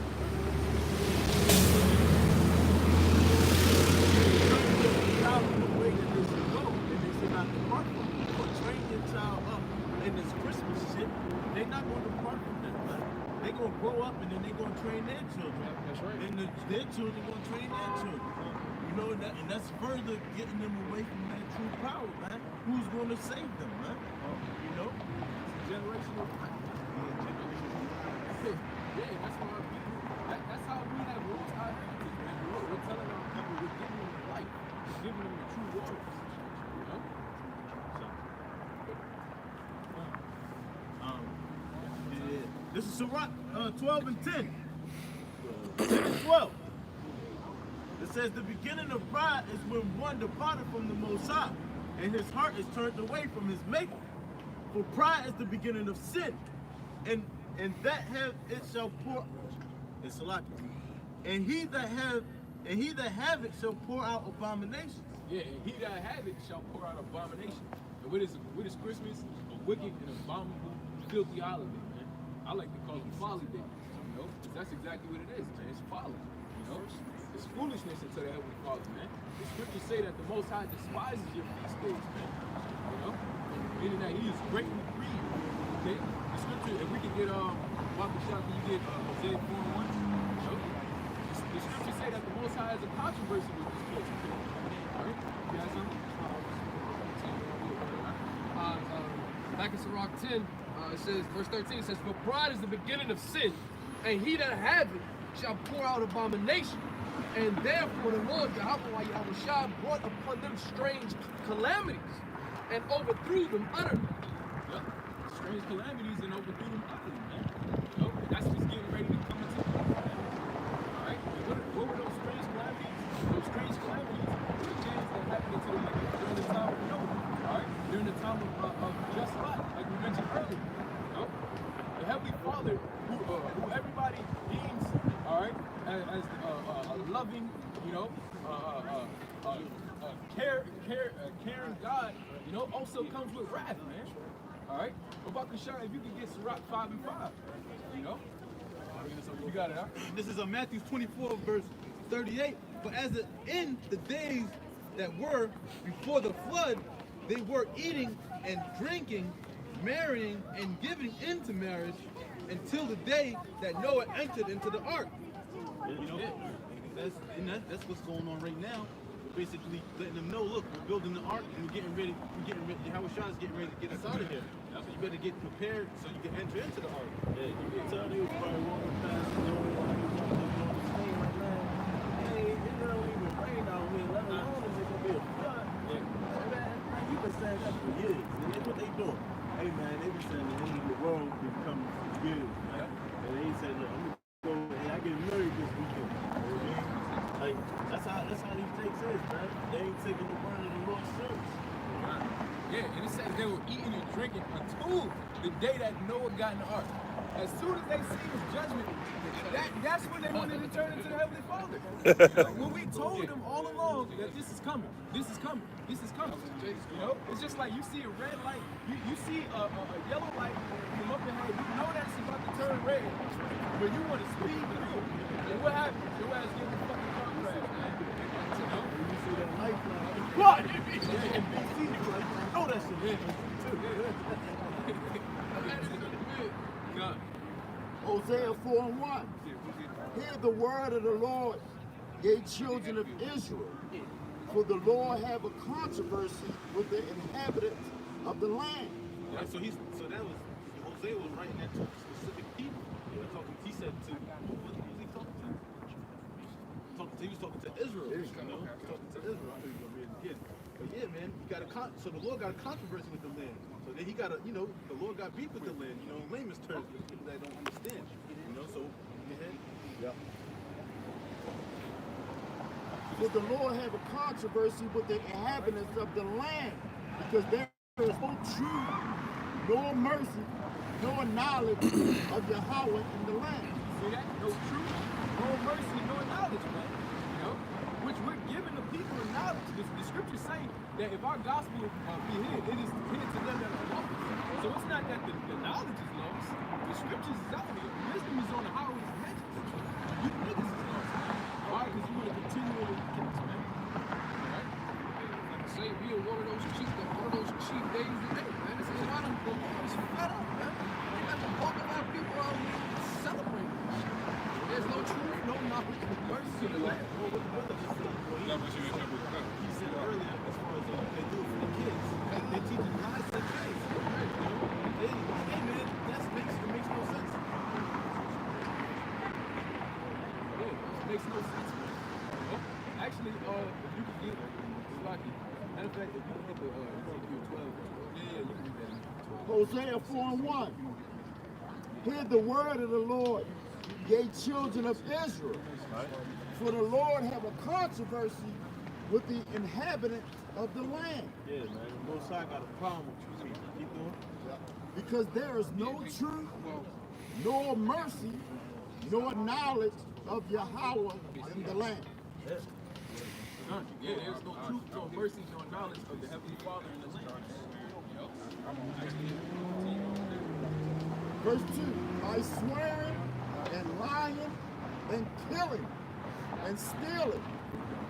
The way that they should go, and they should not depart from it. But train your child up in this Christmas shit, they're not going to depart from that, man. They're going to grow up and then they're going to train their children. That's right. And their children going to train their children. You know, and that's further getting them away from that true power, man. Who's going to save them, man? You know? It's generational. Yeah, that's why that's how we have lost our heritage, man. We're telling our people, we're giving them life. We're giving them the true waters. You know? This is Sirach 12 and 10. 10 and 12. It says, the beginning of pride is when one departed from the Most High, and his heart is turned away from his maker. For pride is the beginning of sin, and that have it shall pour. It's Salaki. And he that have it shall pour out abominations. Yeah, and he that have it shall pour out abomination. And what is Christmas? A wicked and abominable, filthy holiday, man. I like to call it folly day, you know? 'Cause that's exactly what it is, man. It's folly, you know? It's foolishness unto the Heavenly Father, man. The scriptures say that the Most High despises your feast days, man. You know? Meaning that he is greatly grieved, okay? The scripture, if we could get, Walker Shop, can you get Isaiah 4:1? You know? The scriptures say that the Most High has a controversy with this book, okay? All right? You got something? Back in Sirach 10, it says, verse 13 says, for pride is the beginning of sin, and he that hath it shall pour out abomination. And therefore the Lord Yahweh brought upon them strange calamities and overthrew them utterly. Yep. Strange calamities and overthrew them utterly, man. You know? That's what's getting ready to come into play, man. All right? And what were those strange calamities? Those strange calamities were the things that happened to the wicked during the time of Noah. All right? During the time of just Lot, like we mentioned earlier. You know? The Heavenly Father, who everybody deems, all right, as a loving, you know, caring God, you know, also comes with wrath, man. All right? About Kashar, if you can get Sirach 5 and 5, you know? You got it, huh? This is Matthew 24, verse 38. For as in the days that were before the flood, they were eating and drinking, marrying and giving into marriage until the day that Noah entered into the ark. You know, that's what's going on right now. We're basically letting them know, look, we're building the ark and we're getting ready. Howard Shah's getting ready to get us out of here. So you better get prepared so you can enter into the ark. Yeah, you can tell they was probably walking past the door while he was on the scene like, man, hey, it don't even rain out here, let alone if it's gonna be a flood. Man, you been saying that for years. And that's what they doing. Hey man, they been saying the end of the world been coming for years, man. And they said, look, I'm gonna go, hey, I get married this weekend. Like, that's how these things is, man. They ain't taking the word of the Lord serious. Yeah, and it says they were eating and drinking until the day that Noah got in the ark. As soon as they see his judgment, that's when they wanted to turn into the Heavenly Father. When we told them all along that this is coming, this is coming, this is coming. You know, it's just like you see a red light, you see a yellow light come up ahead, you know that it's about to turn red, but you want to speed through. And what happens? Your ass get the fucking car crash, man. You know? You see that light flash. What? Yeah, and BC, you like, know that shit. God. Hosea 4:1. Hear the word of the Lord, ye children of Israel. For the Lord have a controversy with the inhabitants of the land. Right, so that was Hosea was writing that to specific people. He said to who was he talking to? He was talking to Israel. You know, talking to Israel. I know you're gonna read it again. But yeah, man, so the Lord got a controversy with the land. So then he got a, you know, the Lord got beef with the land. You know, in layman's terms, for people that don't understand. You know, so go ahead. Yeah. For the Lord have a controversy with the inhabitants of the land, because there is no truth, nor mercy, nor knowledge of Yahweh in the land. See that? No truth, no mercy, no knowledge, man. You know? Which we're giving the people knowledge. The scriptures say that if our gospel be hid, it is hid to them that are lost. So it's not that the knowledge is lost. The scriptures is out here. Wisdom is on the highways and hedges. You niggas is lost, man. Why? Because you want to continually get this, man. Alright? Like I say, we are one of those cheap days today, man. This is a lot of people fed up, man. They got the bulk of our people out here celebrating. There's no truth, no knowledge, no mercy to the land. He said earlier, as far as what they do for the kids, they teach them how to say things. Hey man, that makes no sense. Yeah, it makes no sense, man. Actually, if you could get Slocky, matter of fact, if you can get the Ezekiel 12, yeah, you can read that. Hosea 4:1. Hear the word of the Lord, ye children of Israel. For the Lord have a controversy with the inhabitants of the land. Yeah, man. The Most High got a problem with you. Keep going. Because there is no truth, nor mercy, nor knowledge of Yahweh in the land. Yeah, there's no truth, no mercy, no knowledge of the Heavenly Father in this land. Verse 2, by swearing and lying and killing and stealing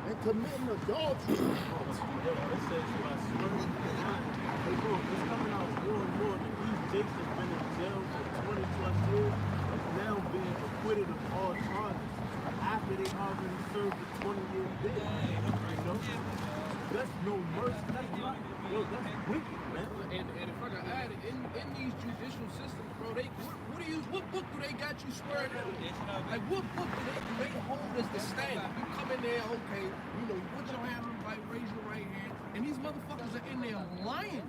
and committing adultery. It says by swearing and lying. Hey, bro, it's coming out more and more that these jakes have been in jail for 20 plus years and now being acquitted of all charges after they already served the 20-year bid. You know? That's no mercy. That's not, yo, that's wicked, man. And if I can add it, in these judicial systems, bro, what book do they got you swearing at? Like what book do they hold as the standard? You come in there, okay, you know, you put your hand on the right, raise your right hand, and these motherfuckers are in there lying,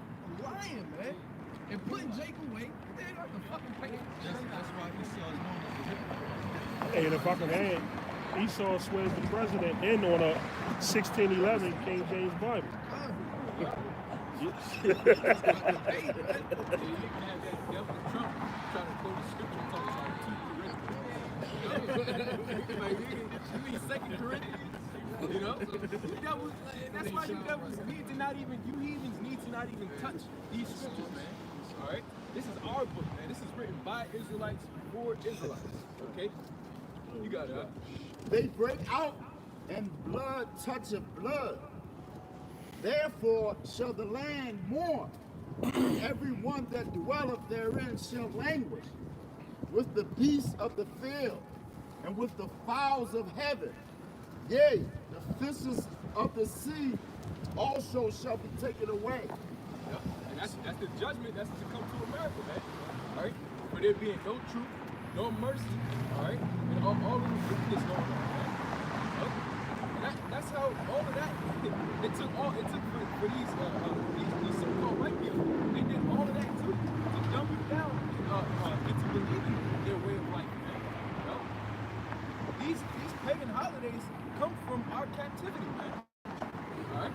man, and putting Jake away. They got the fucking pay. That's why Esau is known as the hypocrite. Hey, and if I can add, Esau swears the president in on a 1611 King James Bible. You know, devils, that's why you devils need to not even, you heathens need to not even touch these scriptures, man. All right, this is our book, man. This is written by Israelites for Israelites. Okay, you got it. Huh? They break out, and blood toucheth blood. Therefore shall the land mourn, and every one that dwelleth therein shall languish, with the beasts of the field, and with the fowls of heaven. Yea, the fishes of the sea also shall be taken away. Yep. And that's the judgment that's to come to America, man. All right, for there being no truth, no mercy, all right, and all of the wickedness going on, man. And that's how all of that. It took for these so-called white people. They did all of that to dumb you down into believing their way of life, man. You know? These pagan holidays come from our captivity, man. Alright?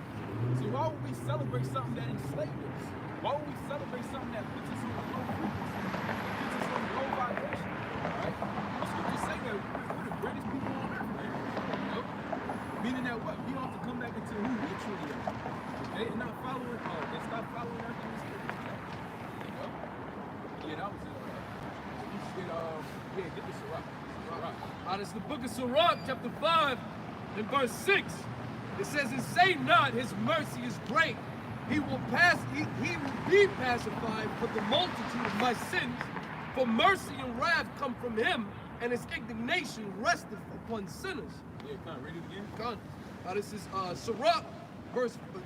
So why would we celebrate something that enslaved us? Why would we celebrate something that puts us on a low frequency, puts us on a low vibration? Alright? The scriptures say that we're the greatest people on earth, man. You know? Meaning that what? We ought to come back into who we truly are. Okay? And not following, and stop following after the scriptures, man. You know? Yeah, that was it. Get the Sirach. This is the book of Sirach, chapter 5, and verse 6. It says, and say not, his mercy is great. He will be pacified for the multitude of my sins. For mercy and wrath come from him, and his indignation resteth upon sinners. Yeah, come on, read it again. Come on. This is Sirach,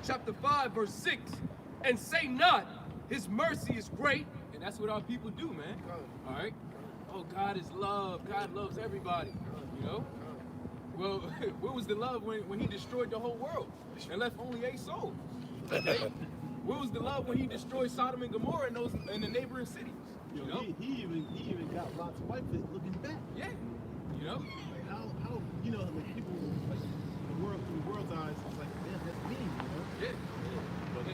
chapter 5, verse 6. And say not, his mercy is great. And that's what our people do, man. All right? Oh, God is love. God loves everybody. You know? Well, where was the love when he destroyed the whole world and left only a soul? Okay? Where was the love when he destroyed Sodom and Gomorrah and the neighboring cities? You know? He even got Lot's wife looking back. Yeah. You know? Like how you know, like people like through the world's eyes, it's like, damn, that's me, you know? Yeah. But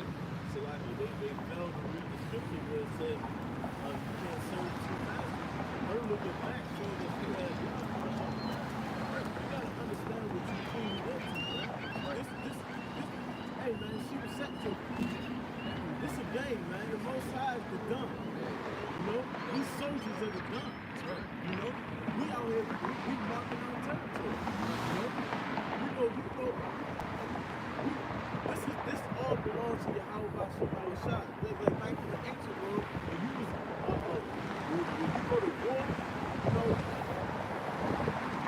so like they failed to read the scripture where it said you can't serve two masters. Her looking back showed that she had you gotta understand what you came into, man. Hey man, she was set to disobey, man. The Most High is the dumb. You know, these soldiers are the dumb. You know, we out here, we marking our territory. You know, we go. This all belongs to Yahweh Shabbat Shah. Like back in the ancient world, when you go to war, you know,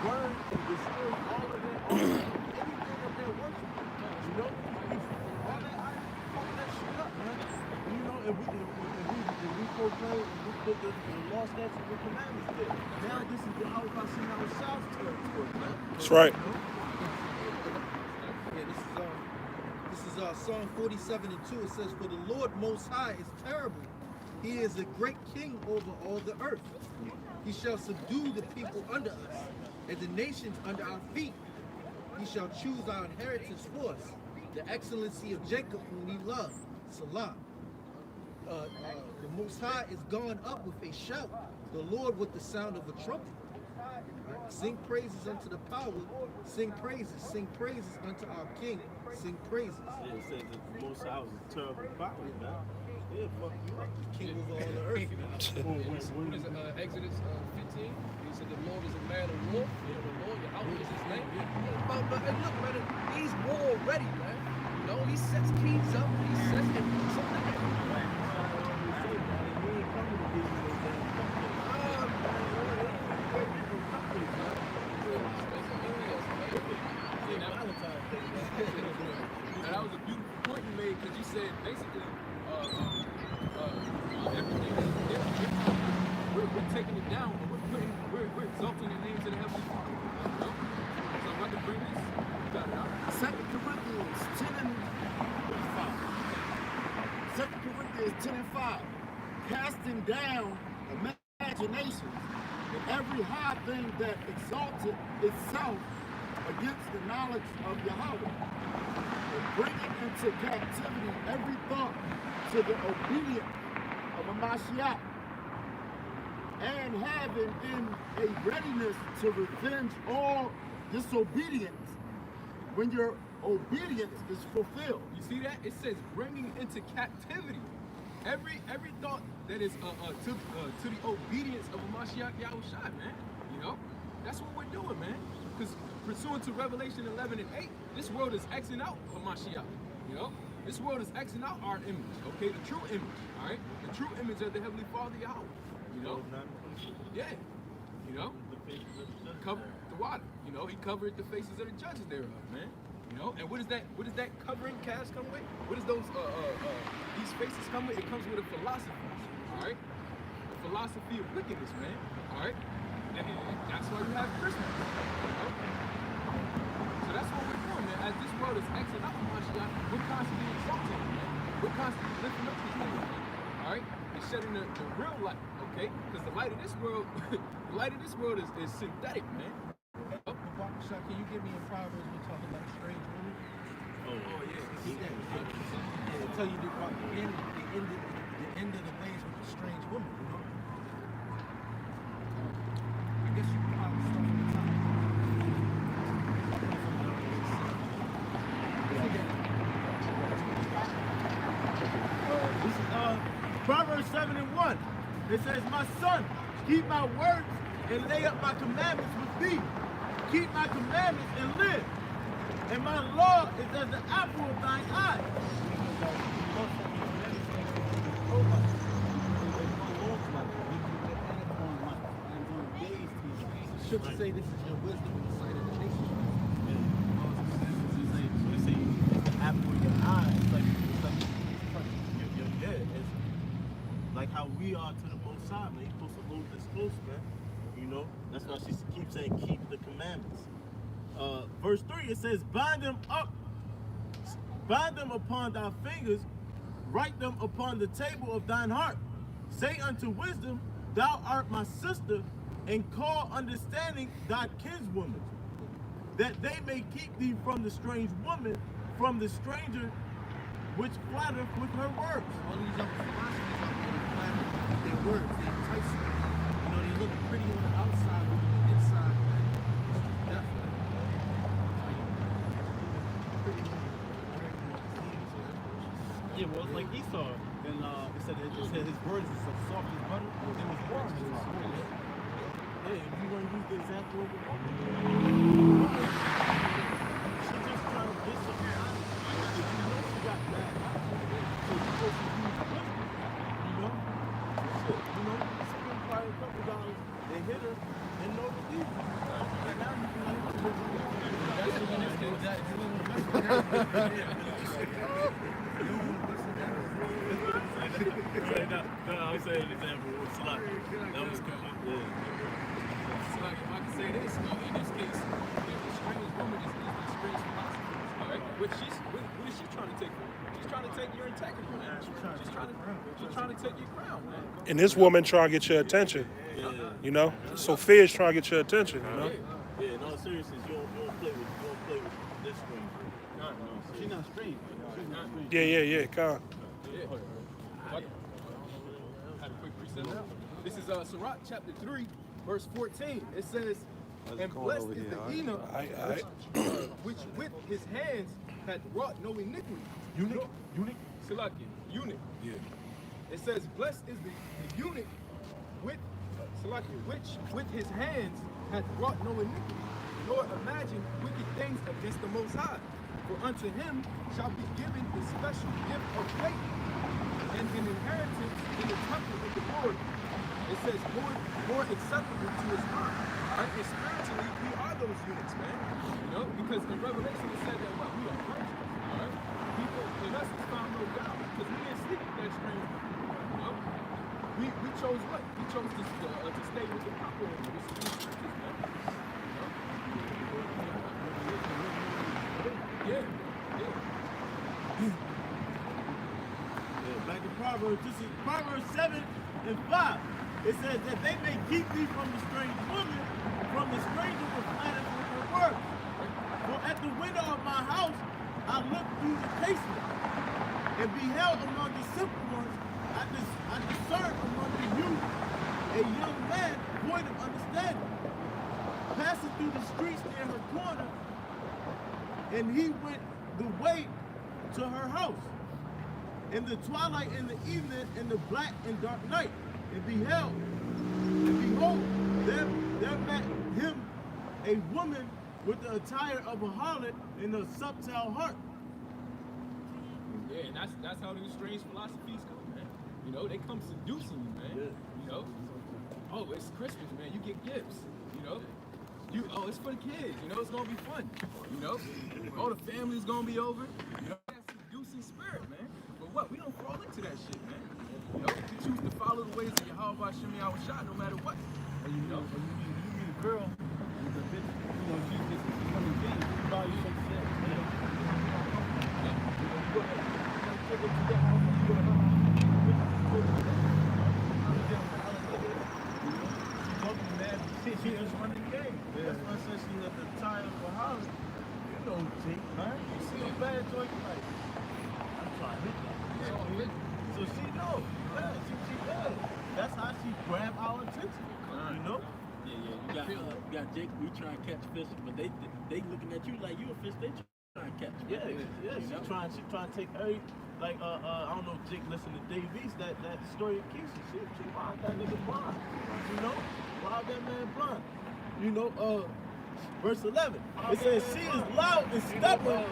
burn and destroy all of that, everything of their worship. You know, all that shit up, man. You know, and we proclaim and we put the law, statutes, and commandments there. Now this is the Yahweh Shah's territory, man. That's right. Yeah, this is Psalm 47 and 2. It says, for the Lord Most High is terrible He is a great king over all the earth. He shall subdue the people under us, and the nations under our feet. He shall choose our inheritance for us, the excellency of Jacob whom he loved. Salah. The Most High is gone up with a shout, the Lord with the sound of a trumpet. Right? Sing praises unto the power, sing praises unto our King, sing praises. Yeah, it says that the Most High was a terrible power, man. Yeah, fuck you up. King over all the earth. What is it, Exodus 15? He said the Lord is a man of war. The Lord, Yahweh is his name. But hey, look, man, he's war already, man. You know, he sets kings up. He sets them. And that was a beautiful point you made, because you said basically everything we're taking it down, but we're exalting the names of the Heavenly Father. You know? So I'm about to bring this. You got it out. 2 Corinthians 10 and 5. Casting down imaginations and every high thing that exalted itself against the knowledge of Yahweh, and bringing into captivity every thought to the obedience of a Mashiach, and having in a readiness to revenge all disobedience when your obedience is fulfilled. You see that? It says bringing into captivity every thought that is to the obedience of a Mashiach Yahushua, man. You know? That's what we're doing, man. Because pursuant to Revelation 11 and 8, this world is Xing out a Mashiach. You know? This world is Xing out our image, okay? The true image, all right? The true image of the Heavenly Father Yahweh. You know? Yeah. You know? Covered the water. You know, he covered the faces of the judges thereof, man. You know, and what is that covering cast come with? What is those these faces come with? It comes with a philosophy. Alright? The philosophy of wickedness, man. Alright? And that's why we have Christmas. You know? So that's what we're doing, man. As this world is Xing out Mashiach, we're constantly exalting it, man. We're constantly lifting up his name, man. Alright? And shedding the real light, okay? Because the light of this world, the light of this world is synthetic, man. Can you give me in Proverbs when you're talking about strange women? Oh yeah. Yeah, tell you about the end of the days with the strange woman, you know? I guess you can probably start from the top. This is Proverbs 7 and 1. It says, my son, keep my words and lay up my commandments with thee. Keep my commandments and live. And my law is as the apple of thine eye. Should say this is your wisdom in the sight of the nation. It's the apple of your eye. It's like how we are to the Most High, man. You're supposed to hold this close, man. You know, that's why she keeps saying keep the commandments. Verse 3, it says, bind them upon thy fingers, write them upon the table of thine heart. Say unto wisdom, thou art my sister, and call understanding thy kinswoman, that they may keep thee from the strange woman, from the stranger which flattereth with her words. All these other philosophers out there flatter with their words, they entice you. You know, they look pretty on the outside, but on the inside, definitely. Yeah, well, it's like Esau, and it said his words is as soft as butter, and his words is soft. Yeah, if you want to use the example of it, she's just trying to get something out of it. If you know she got bad attitude, so you're supposed to use wisdom, you know? Spend probably a couple dollars, they hit her, and no relief. And now you can like, no, I'm saying an example with Salah. That was complete. Yeah. So like, if I can say this, in this case, the strange woman is the strange philosophy. All right? What is she trying to take from you? She's trying to take your integrity, man. She's trying to She's trying to take your crown, man. And this woman trying to get your attention. You know? Sophia is trying to get your attention, you know? Yeah, in all seriousness, you don't play with this screen. No, she's not strange. She's not strange. Yeah, Con. Yeah. Had a quick reset now. This is Sirach chapter 3, verse 14. It says, and blessed is the Enoch which with his hands had wrought no iniquity. Eunuch? Salakia, eunuch. Yeah. It says, blessed is the eunuch with Salakia, which with his hands had wrought no iniquity, nor imagine wicked things against the Most High. For unto him shall be given the special gift of faith and an inheritance in the temple of the Lord. It says more acceptable to his mind. Right? And spiritually, we are those eunuchs, man. You know, because in Revelation it said that what? We are virgins. All right? People in us has found no doubt because we didn't sleep with that strange woman. You know? We chose what? We chose to stay with the proper one, which is the scriptures, man. You know? Yeah, back in Proverbs, this is Proverbs 7 and 5. It says that they may keep thee from the strange woman, from the stranger with planted with her words. For at the window of my house I looked through the casement, and beheld among the simple ones, I discerned among the youth a young man void of understanding, passing through the streets near her corner, and he went the way to her house in the twilight, in the evening, in the black and dark night, and behold, there met him a woman with the attire of a harlot and a subtle heart. Yeah, and that's how these strange philosophies come, man. You know, they come seducing you, man. Yeah. You know, oh, it's Christmas, man. You get gifts. You know, it's for the kids. You know, it's gonna be fun. You know, all the family's gonna be over. You know, that seducing spirit, man. But what? We don't fall into that shit, man. You know, we choose to follow the ways of Yahweh Shemi Awashai no matter what. And you know, when you meet a girl, with a bitch, you know, she's just becoming big. You buy you some shit. You know, she just running the game. Yeah. That's why I said she had the tie of a house. You know, Jake, man. You see a bad joint, like, I'm trying to hit that. So she knows. Yeah, she does. That's how she grab our attention. You know? Yeah. You got Jake, we try and catch fish, but they looking at you like you a fish, they trying to catch. Yeah. She trying to take every, like, I don't know if Jake listened to Dave East, that story of Keisha. She wild that nigga blind. You know? Wild that man blind. You know, verse 11. It says, she is loud and stubborn.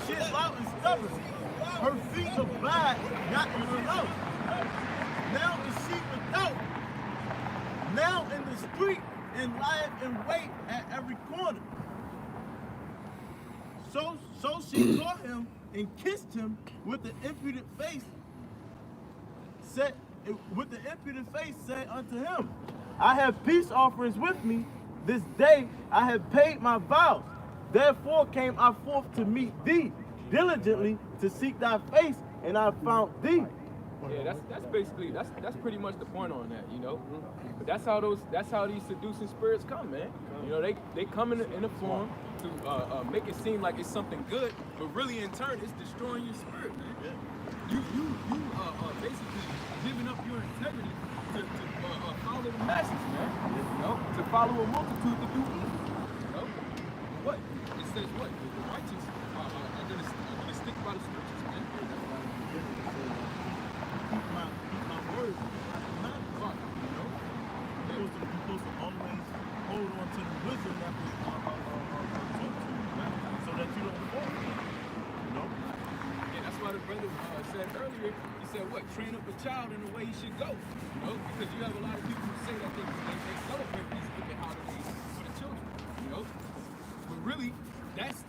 She is loud and stubborn. Her feet abide not in her house. Now is she without. Now in the street, and lieth in wait at every corner. So she saw him and kissed him with the impudent face. Said unto him, I have peace offerings with me. This day I have paid my vows. Therefore came I forth to meet thee diligently to seek thy face, and I found thee. Yeah, that's basically that's pretty much the point on that, you know. But that's how these seducing spirits come, man. You know, they come in a form to make it seem like it's something good, but really in turn it's destroying your spirit, man. You basically giving up your integrity to follow the masses, man. You know, to follow a multitude to do evil. You know, what it says, what the righteous are gonna stick by the scriptures, man. Keep my word. Not fuck, you know. You're supposed to always hold on to the wisdom that was taught to you, man, so that you don't fall. You know? Yeah, that's why the brother said earlier, he said, what, train up a child in the way he should go. You know, because you have a lot of people who say that they celebrate these wicked holidays for the children, you know. But really, that's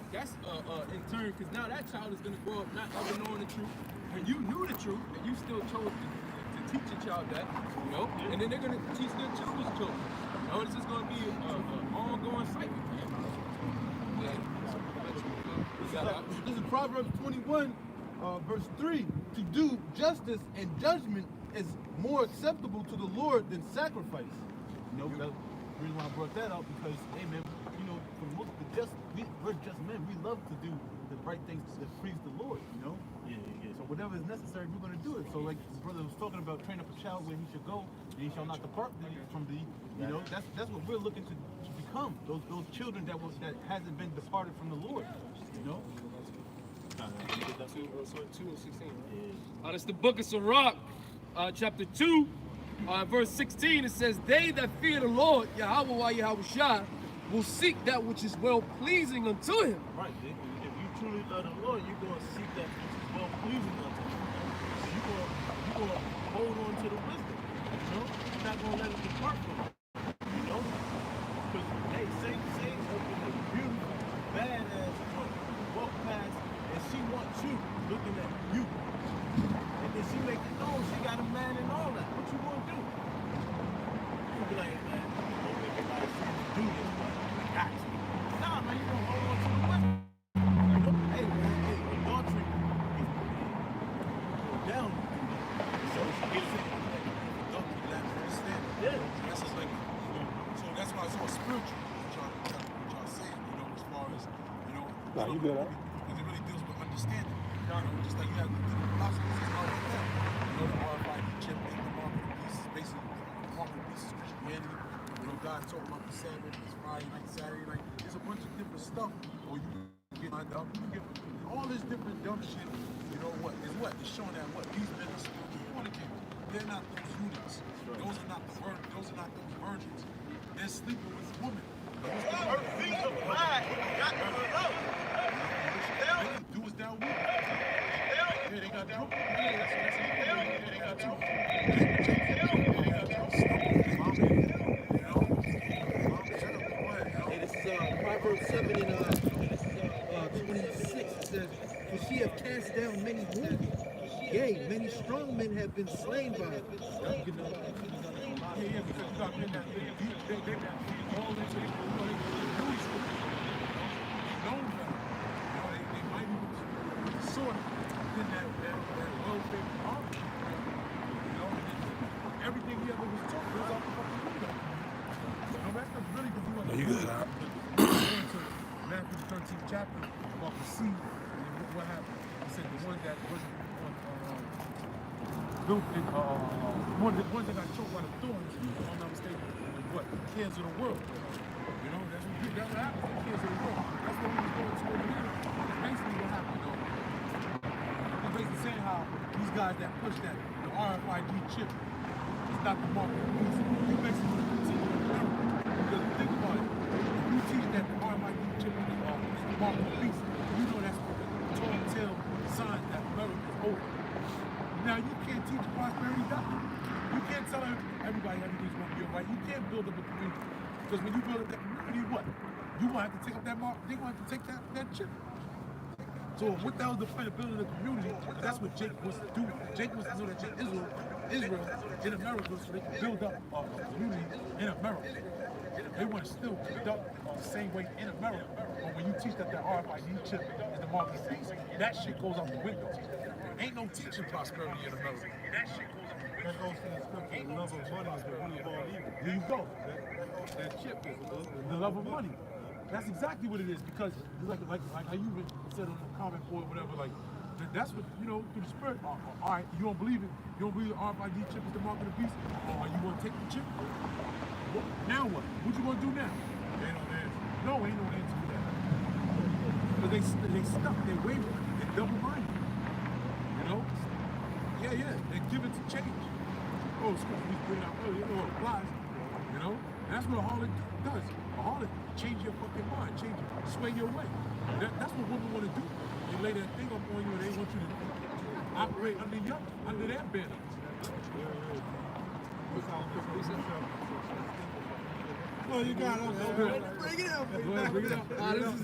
in turn, because now that child is going to grow up not ever knowing the truth. When you knew the truth, and you still chose to teach your child that, you know, and then they're going to teach their children's children. You know, it's just going to be an ongoing cycle, man. This is Proverbs 21, verse 3, to do justice and judgment is more acceptable to the Lord than sacrifice. You know, that's the reason why I brought that up, because, hey man, you know, we're just men. We love to do the right things that please the Lord, you know? Yeah. So whatever is necessary, we're going to do it. So like the brother was talking about, train up a child where he should go, and he shall not depart from the, you know, that's what we're looking to become. Those children that hasn't been departed from the Lord, you know? That's 2 and 16. That's the book of Sirach, chapter 2, verse 16. It says, they that fear the Lord, Yahweh Yahushua, will seek that which is well pleasing unto him. Right. If you truly love the Lord, you're going to seek that which is well pleasing unto him. So you're going to hold on to the wisdom. You know? You're not going to let it depart from you. You know? Because, hey, Satan's open a beautiful, badass woman. Walk past, and she wants you looking at you. And then she make it known she got a man and all that. What you going to do? You be like, man, everybody see me do this. Nah, man, you gonna hold on to the wisdom. You know, hey, man, adultery is down. So she gets it. Adultery, you understand? Yeah. That's just like, you know, so that's why it's all spiritual. What y'all saying, you know, as far as, you know, you good, huh? because it really deals with understanding. You know, just like you have the philosophers as well as that. You know, the RFID chip ain't the mark of the beast, is basically the mark of the beast is Christianity. You know, God talking about the Sabbath, it's Friday night, Saturday night. There's a bunch of different stuff. Or you get lined up, you get all this different dumb shit. You know what? It's showing that what? These men are spiritual fornicators. They're not those eunuchs. Those are not the virgins. Those are not those virgins. They're sleeping with women. Do as thou wilt. Yeah, they got drunk. They got drunk. This is Proverbs 7 and 26. It says, for she hath cast down many wounded. Yea, many strong men have been slain by her. You know, Yeah, because you got men that they all into it. Known better. You know, they might even sort of in that well-favored army. You know, and everything he ever was taught was off the fucking window. No, that's not really because he wasn't. You good, huh? Matthew 13th chapter about the sea and what happened. He said the one that wasn't built in the ones that got choked by the thorns, if I'm not mistaken, was what? The cares of the world. You know, that's what happened, the cares of the world. That's what we was going to over here. That's basically what happened, though. He's basically saying how these guys that push that, the RFID chip, is not the mark of the beast. You basically want to continue to remember. Because think about it. If you teach that the RFID chip is the mark of the beast, you know that's the telltale sign that America is over. Now, you can't teach a prosperity doctrine. You can't tell everybody everything's going to be all right. You can't build up a community. Because when you build up that community, what? You going to have to take up that mark. They're going to have to take that chip. So what the hell is the point of building a community? That's what Jake wants to do. Jake wants to know that Israel in America so they can build up a community in America. They want to still conduct the same way in America. But when you teach that RFID chip is the mark of the beast, that shit goes out the window. Ain't no teaching prosperity in America. That goes to the scripture, the love of money is the root of all evil. There you go. That chip is the love of money. That's exactly what it is, because it's like how you said on the comment board, whatever, like, that's what, you know, through the spirit. All right, you don't believe it. You don't believe the RFID chip is the mark of the beast. Are you going to take the chip? Now what? What you going to do now? Ain't no answer. No, ain't no answer to that. Because they stuck, they waver, they're double-minded. You know? Yeah, they give it to change. Oh, excuse me, bring it out earlier, you know what applies. You know? And that's what a harlot does. A harlot change your fucking mind, sway your way. That's what women want to do. They lay that thing up on you and they want you to operate under their banner. Oh, you got it. Bring it up. Bring it up. This is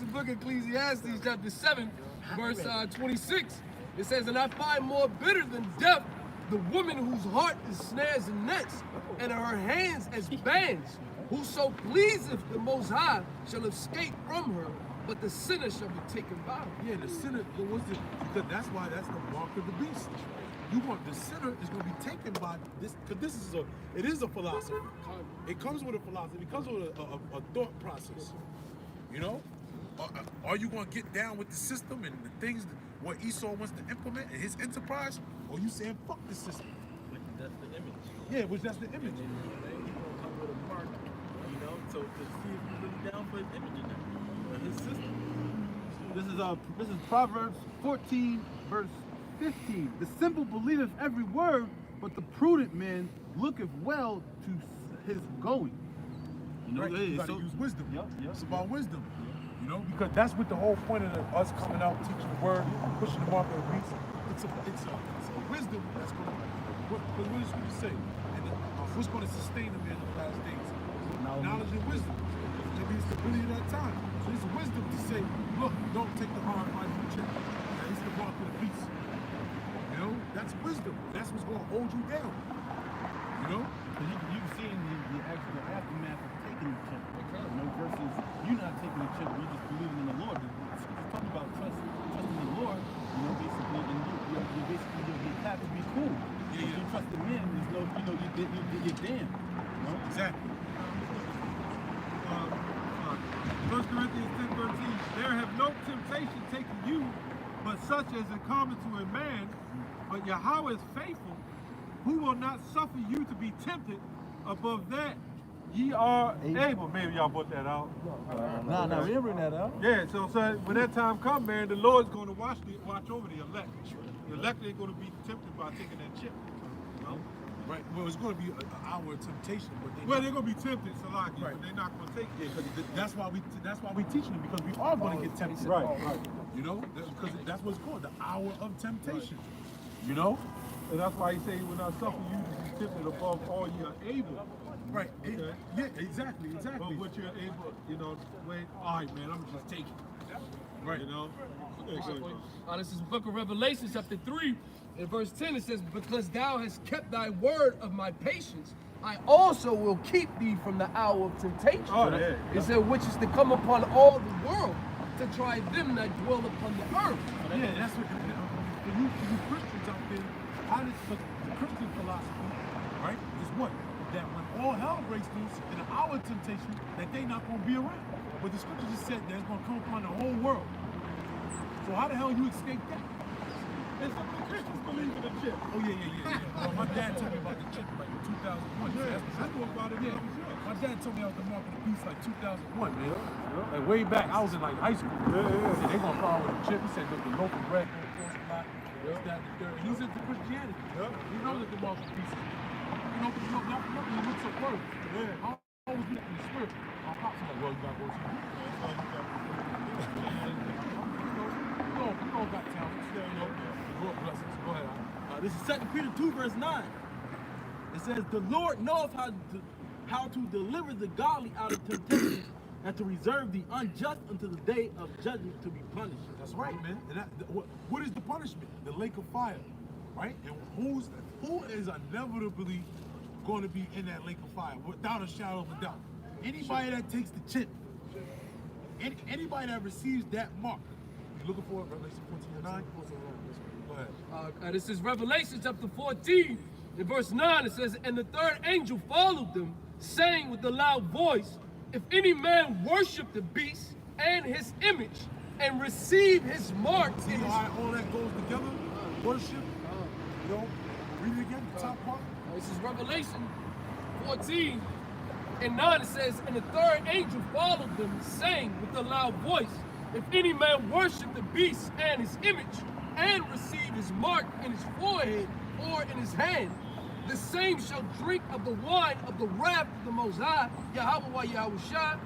the book of Ecclesiastes, chapter 7, verse 26. It says, and I find more bitter than death the woman whose heart is snares and nets, and her hands as bands. Whoso pleaseth the Most High shall escape from her, but the sinner shall be taken by him. Yeah, the sinner, but what's the, because that's why that's the mark of the beast. You want the sinner is going to be taken by this, because this is it is a philosophy. It comes with a philosophy. It comes with a thought process. You know, are you going to get down with the system and the things what Esau wants to implement in his enterprise, or you saying fuck the system? That's the image. Yeah, which that's the image. And then he's gonna come with a mark, you know, so to see if he's really down for his image in that, his system. This is Proverbs 14, verse 15. The simple believeth every word, but the prudent man looketh well to his going. You know, Right. you gotta use wisdom. Yep. It's about wisdom. You know, because that's what the whole point of us coming out, teaching the word, pushing the mark of the beast. It's a wisdom that's going to. What does Scripture say? And what's going to sustain them in the last days? Knowledge and wisdom. That means stability of that time. So it's wisdom to say, look, don't take the hard fight from the chip. That is the mark of the beast. You know, that's wisdom. That's what's going to hold you down. You know? Because you can see in the actual aftermath of taking the chip. You know, versus you not taking the chip, you just believing in the Lord. It's talking about trusting the Lord, you know, basically, and you're happy to be cool. If you trust the man, there's no, you know, you're damned. You know? Exactly. 1 Corinthians 10:13, there have no temptation taken you, but such as is common to a man, but Yahweh is faithful, who will not suffer you to be tempted above that ye are able. Maybe y'all put that out. Nah, we ain't bring that out. Yeah, so when that time comes, man, the Lord's going to watch over the elect. The elect ain't going to be tempted by taking that chip. You know? Right. Well, it's going to be an hour of temptation, but they're going to be tempted, Salaki, but they're not going to take it. Yeah, because that's why we teaching them, because we are going to get tempted. Right. You know, because that's what's called the hour of temptation. You know, and that's why he say he will not suffer you to be tempted above all you are able. Right. Okay. Yeah. Exactly. But what you're able, you know, wait. All right, man. I'm gonna just take it. Right. You know. This is the book of Revelation, chapter 3, in verse 10. It says, because thou hast kept thy word of my patience, I also will keep thee from the hour of temptation. Oh, yeah. It said, which is to come upon all the world to try them that dwell upon the earth. Yeah, that's what for you Christians out there, the Christian philosophy, right, is what? That when all hell breaks loose in an hour of temptation, that they not going to be around. But the scripture just said that it's going to come upon the whole world. So how the hell you escape that? And some of the Christians believe in the chip. Oh, yeah. Well, my dad told me about the chip like in 2001. Yeah, I knew about it. Yeah. My dad told me I was the mark of the beast like 2001, man. Like way back, I was in like high school. Yeah. Said they gonna call with a chip. He said, look, the loaf of bread gonna cost a lot. This, that, and the third. He's into Christianity. Yeah. He knows that the mark of the beast is. You know, because he looks so perfect. Yeah. I always get in the spirit. My pops was like, well, you gotta go see him. You know, got talent. You know, Lord blessings. Go ahead. This is 2 Peter 2, verse 9. It says, the Lord knoweth how to deliver the godly out of temptation and to reserve the unjust until the day of judgment to be punished. That's right, man. And what is the punishment? The lake of fire, right? And who is inevitably going to be in that lake of fire without a shadow of a doubt? Anybody that takes the chip, anybody that receives that mark. You looking for it? Revelation 14:9. Go ahead. This is Revelation chapter 14, in verse 9. It says, and the third angel followed them, saying with a loud voice, if any man worship the beast and his image and receive his mark. See how all that goes together? Worship. You know, read it again, the top part. This is Revelation 14 and 9. It says, and the third angel followed them, saying with a loud voice, if any man worship the beast and his image and receive his mark in his forehead or in his hand, the same shall drink of the wine of the wrath of the Most High, Yahweh Yahushua,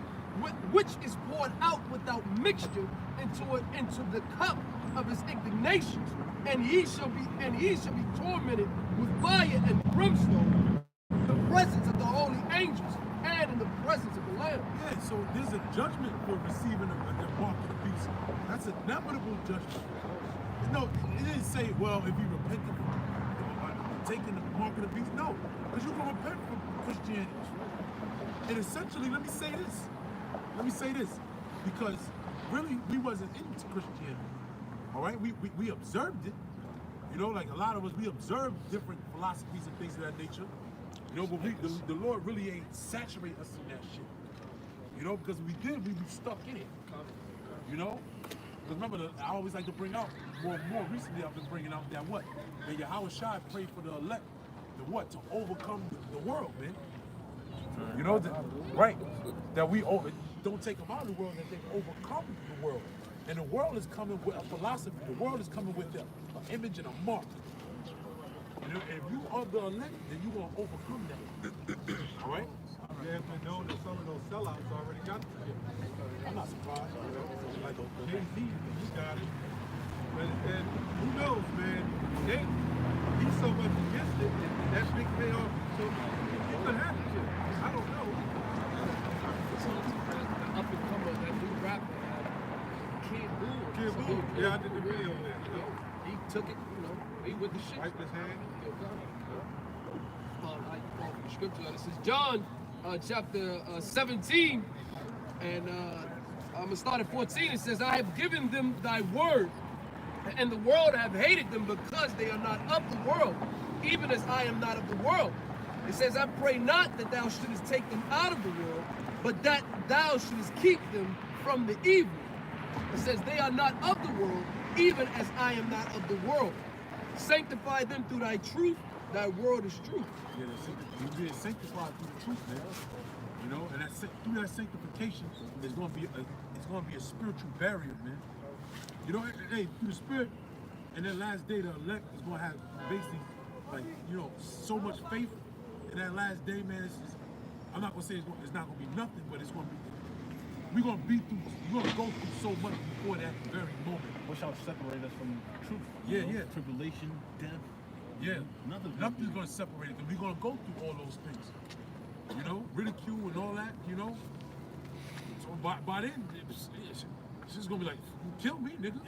which is poured out without mixture into the cup of his indignation, and he shall be tormented with fire and brimstone in the presence of the holy angels and in the presence of the Lamb. Yeah, so there's a judgment for receiving the mark of the beast. That's an inevitable judgment. No, it didn't say, well, if you repent of taking the mark of the beast. No, because you can repent from Christianity. And essentially, let me say this, because really, we wasn't into Christianity. All right, we observed it. You know, like a lot of us, we observed different philosophies and things of that nature. You know, but the Lord really ain't saturate us in that shit. You know, because if we did, we'd be stuck in it. You know? Because remember, I always like to bring out, more recently I've been bringing out that what? That Yahweh Shai prayed for the elect, to what? To overcome the world, man. You know, right? That we don't take them out of the world, that they overcome the world. And the world is coming with a philosophy. The world is coming with an image and a mark. And if you are the elect, then you're going to overcome that. All right? You have to know that some of those sellouts already got the shit. I'm not surprised. You know? Like Jay-Z, he got it. And who knows, man? He's so much against it, and that big payoff, so he could have the shit. I don't know. Up and comer, that new rapper, Kid Boo. Kid Boo. Yeah, I did the video on that. He took it, you know, he with the shit. Wiped his hand. The scripture, this is John chapter 17, and I'm gonna start at 14. It says, I have given them thy word, and the world have hated them because they are not of the world, even as I am not of the world. It says, I pray not that thou shouldest take them out of the world, but that thou shouldest keep them from the evil. It says, they are not of the world, even as I am not of the world. Sanctify them through thy truth. Thy word is truth. Yeah, you're being sanctified through the truth, man. You know, and through that sanctification, it's going to be a spiritual barrier, man. You know, hey, through the spirit, and then last day, the elect is going to have basically, like, you know, so much faith in that last day, man. I'm not going to say it's not going to be nothing, but it's going to be. We're going to go through so much before that very moment. What shall separate us from truth? Yeah, yeah. Tribulation, death. Yeah, nothing's going to separate it. We're going to go through all those things. You know, ridicule and all that, you know. So by then, it's just going to be like, you kill me, nigga.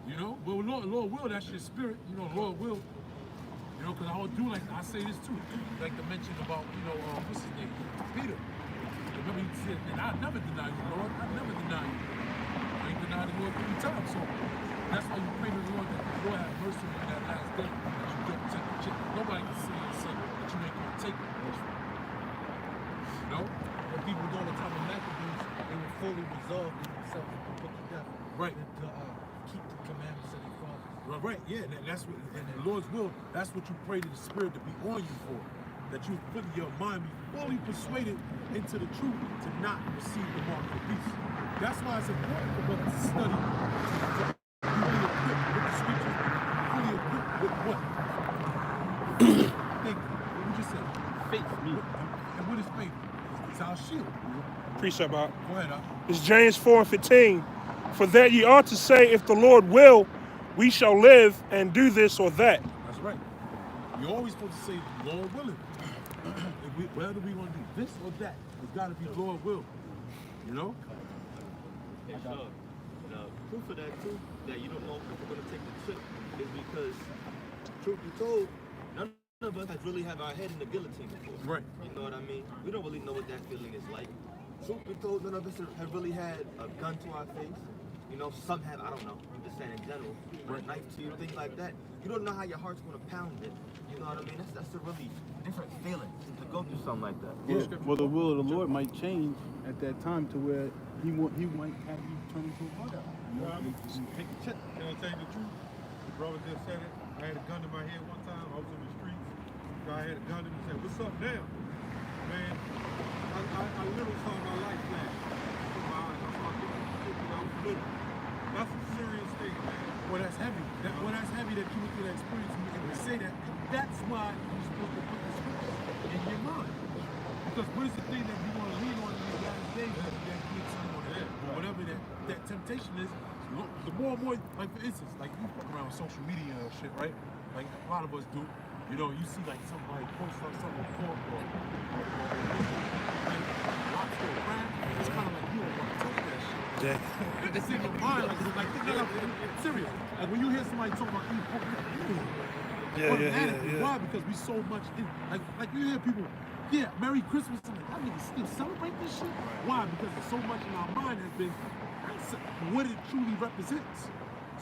You know, but Lord will, that's your spirit. You know, Lord will. You know, because I would do like, I say this too. Like to mention about, you know, what's his name? Peter. Remember he said, and I never deny you, Lord. I never deny you. I ain't denied the Lord 3 times. So that's why you pray to the Lord that the Lord have mercy on that last day. That you don't take the chip. Nobody can see and say that you ain't gonna take it. You know? When people during the time of Maccabees, they were fully resolved in themselves to put to death. Right. And to keep the commandments of their fathers. Right, yeah. That's what, and the Lord's will, that's what you pray to the Spirit to be on you for. That you put your mind be fully persuaded into the truth to not receive the mark of the beast. That's why it's important for brothers to study, to be fully equipped with the scriptures, fully equipped with what? Thank you. What you just said? Faith. And what is faith? It's our shield. Precept out. Go ahead, It's James 4:15. For that ye ought to say, if the Lord will, we shall live and do this or that. That's right. You're always supposed to say, Lord willing. Whether we want to do this or that, it's got to be Lord will. You know? Hey, Sean, now, proof of that, too, that you don't know if we're going to take the trip is because, truth be told, none of us have really had our head in the guillotine before. Right. You know what I mean? We don't really know what that feeling is like. Truth be told, none of us have really had a gun to our face. You know, some have, I don't know, I'm just saying in general, a knife to you, things like that. You don't know how your heart's going to pound it. You know what I mean? That's a really different feeling to go through something like that. Yeah. Well, the will of the Lord might change at that time to where he might have you turn into a mother. You know, take a check. Can I tell you the truth? The brother just said it. I had a gun to my head one time. I was in the streets. The guy had a gun to me and said, "What's up now?" Man, I literally saw my life flash in my eyes. I saw little. That's a serious thing, man. Well, that's heavy. That's heavy that you went through that experience and to say that. That's why you're supposed to put the scriptures in your mind. Because what is the thing that you want to lean on in these last days that makes you want to or whatever that temptation is? The more and more, like for instance, like you fuck around with social media and shit, right? Like a lot of us do. You know, you see like somebody post like something pork or lobster or crab. It's kind of like you don't want to touch that shit. Yeah. It's in your mind, like serious. Like when you hear somebody talking about eating pork, Yeah. why? Because we so much in, like you hear people there, Merry Christmas. I'm like, that niggas still celebrate this shit? Why? Because there's so much in our mind has been what it truly represents.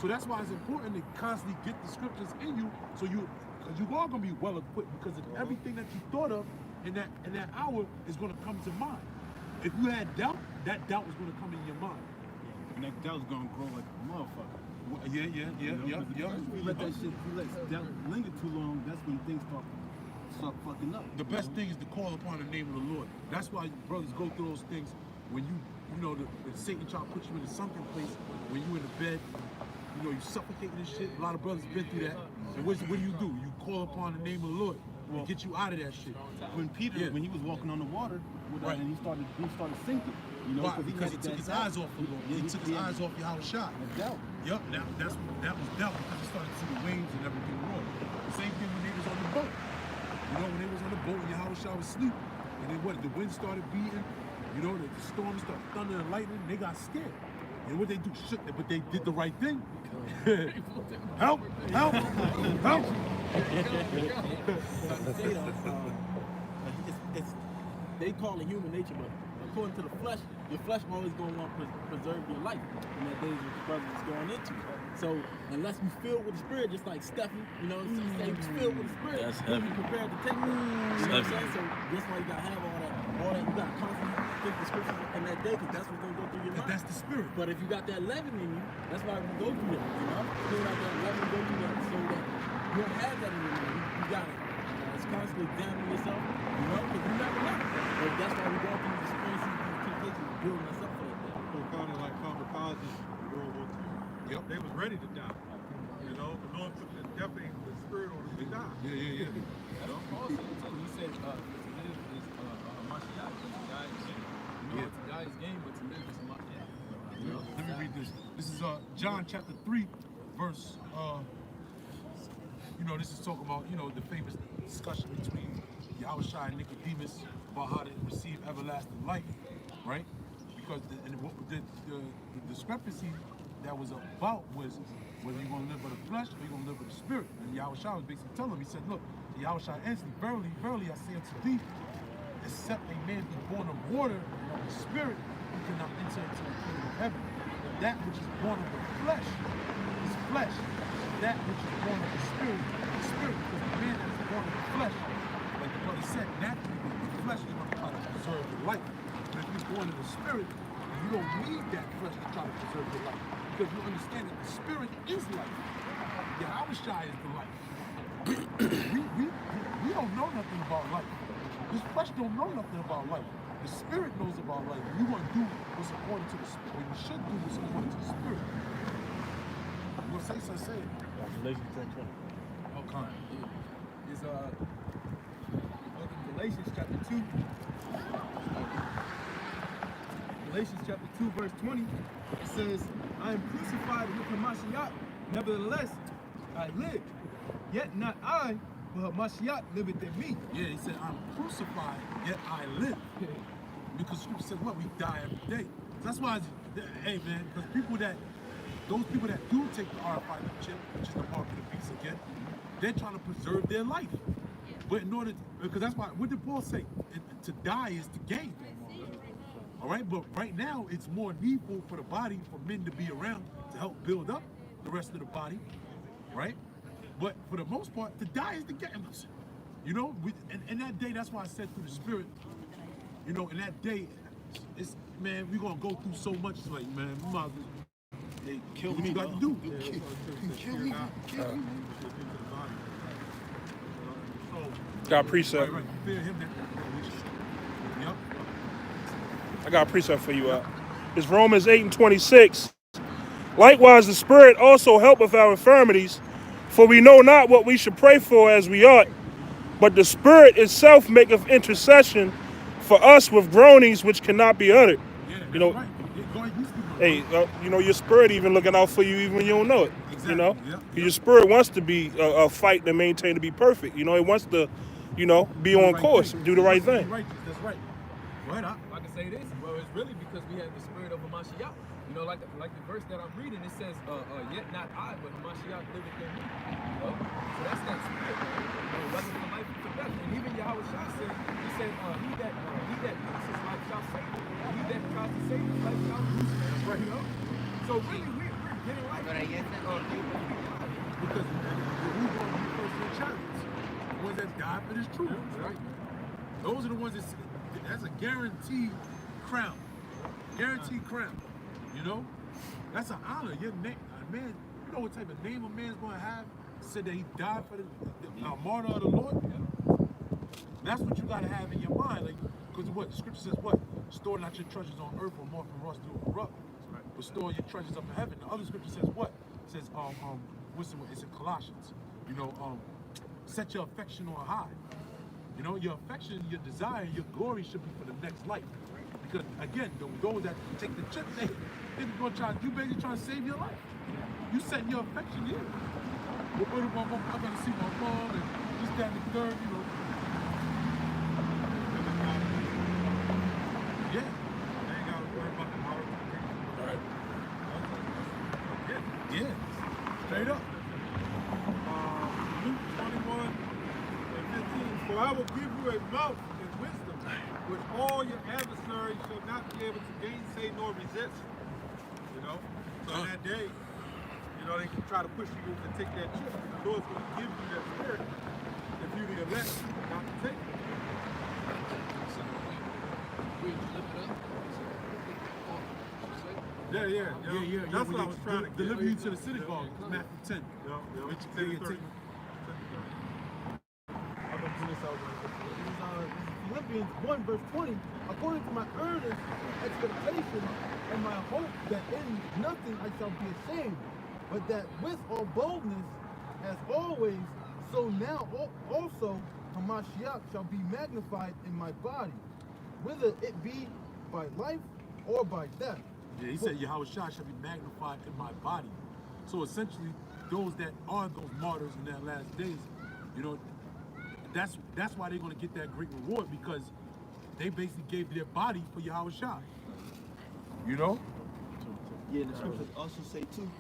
So that's why it's important to constantly get the scriptures in you, so because you are gonna be well equipped, because everything that you thought of in that hour is gonna come to mind. If you had doubt, that doubt is gonna come in your mind. And that doubt's gonna grow like a motherfucker. Well, yeah. If you let that shit, if you let doubt linger too long, that's when things start fucking up. The best thing is to call upon the name of the Lord. That's why brothers go through those things when you know, the Satan try to put you in a sunken place when you in the bed, you know, you suffocating and shit. A lot of brothers been through that. And what do? You call upon the name of the Lord to get you out of that shit. When Peter, when he was walking on the water, and he started sinking. You know, because he took his eyes off the Lord. He took his eyes off Yahushua. Doubt. Yep, that was doubt, because he started to see the waves and everything wrong. The same thing when they was on the boat. You know, when they was on the boat and Yahushua was asleep, and then the wind started beating, you know, the storm started thunder and lightning, they got scared. And what they do, shook them, but they did the right thing. Help! They call it human nature, but according to the flesh, your flesh always going to want to preserve your life in that days what the brother is going into. So unless you filled with the Spirit, just like Stephen, you know, say he's filled with the Spirit, he'll be prepared to take it. You know what I'm saying? So that's why you got to have all that. You got to constantly think the scriptures in that day, because that's what's going to go through your mind. That's the Spirit. But if you got that leaven in you, that's why we go through that, you know? You got that leaven, go through that, so that you don't have that in your mind. You got it. It's constantly examining yourself, you know, because you never know. But that's why we go through these experiences, these temptations, building us up for that. So kind of like kamikaze in World War II. Yep. They was ready to die. You know, the Lord took the definitely the spirit on them to die. Yeah. That's what Paul said too. He said, to live is Mashiach, but to die is gain. You know, to die is gain, but to live is Mashiach. Let me read this. This is John chapter 3, verse, you know, this is talking about, you know, the famous discussion between Yahushua and Nicodemus about how to receive everlasting life, right? Because the discrepancy that was about was whether you're going to live by the flesh or you're going to live by the spirit. And Yahushua was basically telling him, he said, look, Yahushua answered, verily, verily, I say unto thee, except a man be born of water and of the spirit, he cannot enter into the kingdom of heaven. And that which is born of the flesh is flesh. That which is born of the spirit is spirit. Because the man that is born of the flesh, like the brother said, naturally the flesh is going to try to preserve your life. But if you're born of the spirit, you don't need that flesh to try to preserve your life. Because you understand that the spirit is life. Yahushua is the life. We don't know nothing about life. This flesh don't know nothing about life. The spirit knows about life. You want to do what's according to the spirit. What you should do what's according to the spirit. You gonna say something? Say it. Galatians 10:20. Okay. It's Galatians chapter 2. Galatians chapter 2, verse 20, it says, I am crucified with Hamashiach, nevertheless I live. Yet not I, but Hamashiach liveth in me. Yeah, he said, I'm crucified, yet I live. Because scripture said, what? We die every day. That's why, hey man, because those people that do take the RFID chip, which is the mark of the beast again, they're trying to preserve their life. But in order, because that's why, what did Paul say? To die is to gain. All right, but right now it's more needful for the body, for men to be around to help build up the rest of the body, right? But for the most part, to die is to gain. You know, in that day, that's why I said through the spirit, you know, in that day, it's, man, we're going to go through so much, it's like, man, we might as well, hey, kill me, what you got to do. Kill me. Got a precept. Right. Fear him that yep. I got a precept for you. It's Romans 8:26. Likewise, the Spirit also helpeth our infirmities, for we know not what we should pray for as we ought, but the Spirit itself maketh intercession for us with groanings which cannot be uttered. You know, right. hey, you know, your spirit even looking out for you even when you don't know it. Exactly. You know, Yep. Your spirit wants to be fight and maintain to be perfect. You know, it wants to, you know, be on course, do the right thing. That's right. Go ahead, I can say this. Well, it's really because we have the spirit of Hamashiach. You know, like the verse that I'm reading, it says, yet not I, but Hamashiach liveth in me. You know? So that's that spirit. You know, whether for life or for death. And even Yahweh Shah said, he said, he that loses his life shall save it. And he that tries to save his life shall lose it. That's right. You know? So really, we're getting life. Because who going to be first in chariots? The ones that died for this truth, right? Those are the ones that's a guaranteed crown. Guaranteed crown. You know? That's an honor. Your name, man, you know what type of name a man's going to have? Said that he died for the martyr of the Lord? That's what you got to have in your mind. Like, because what? The scripture says what? Store not your treasures on earth or more from rust to corrupt. But store your treasures up in heaven. The other scripture says what? It says, it's in Colossians. You know, set your affection on high. You know, your affection, your desire, your glory should be for the next life. Because again, those that take the chip, they're gonna try. You basically trying to save your life. You set your affection here. I gotta see my mom and this, that, and the third. You know. Yeah. They ain't gotta worry about the heart. All right. Yeah. Straight up. Luke 21:15. For I will give you a mouth and wisdom, which all your adversaries shall not be able to gainsay nor resist. You know? So in that day, you know, they can try to push you to take that chip. The Lord's going to give you that spirit if you the elect not to take it. Yeah. That's what I was trying to deliver you to the synagogue. Matthew 10. Philippians 1 verse 20, according to my earnest expectation and my hope that in nothing I shall be ashamed, but that with all boldness, as always, so now also Hamashiach shall be magnified in my body, whether it be by life or by death. Yeah, he said Yahweh Shah shall be magnified in my body. So essentially, those that are those martyrs in their last days, you know, that's why they're going to get that great reward, because they basically gave their body for Yahweh Shah. You know? Yeah, the scriptures also say too,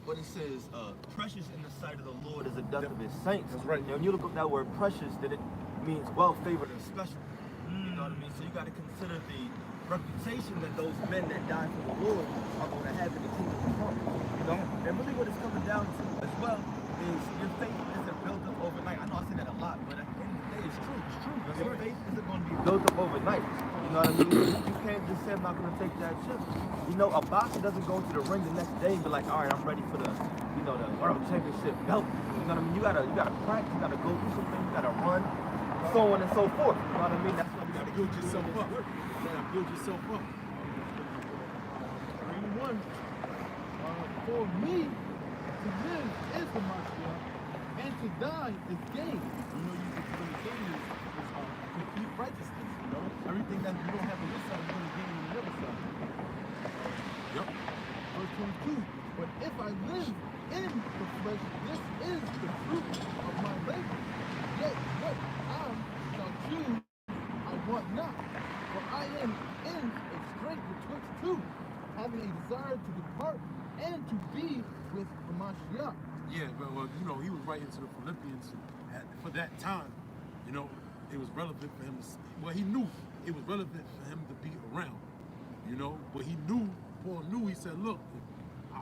but it says, precious in the sight of the Lord is the death of his saints. That's right. Now, when you look up that word precious, then it means well-favored and special. You know what I mean? So you got to consider the reputation that those men that died for the Lord are going to have in the kingdom to come. You know? And really what it's coming down to as well is your faith isn't built up overnight. I know I say that a lot, but at the end of the day, it's true. It's true. Your faith isn't going to be built up overnight. You know what I mean? You can't just say I'm not going to take that chip. You know, a boxer doesn't go to the ring the next day and be like, all right, I'm ready for the, you know, the world championship belt. You know what I mean? You gotta practice. You gotta go through some things. You gotta run, so on and so forth. You know what I mean? That's why you gotta build yourself up. You gotta build yourself up. 31. For me to live is the Mashiach, and to die is gain. You know, the gain is complete righteousness. You know, everything that you don't have on this side, you're going to gain on the other side. Yep. Verse 22. But if I live in the flesh, this is the fruit of my labor. Yet what I shall choose, I want not. For I am in a strait betwixt two, having a desire to depart and to be with the Mashiach. Yeah, but well, you know, he was writing to the Philippians for that time. You know, it was relevant for him to, well, he knew it was relevant for him to be around. You know, but Paul knew, he said, look,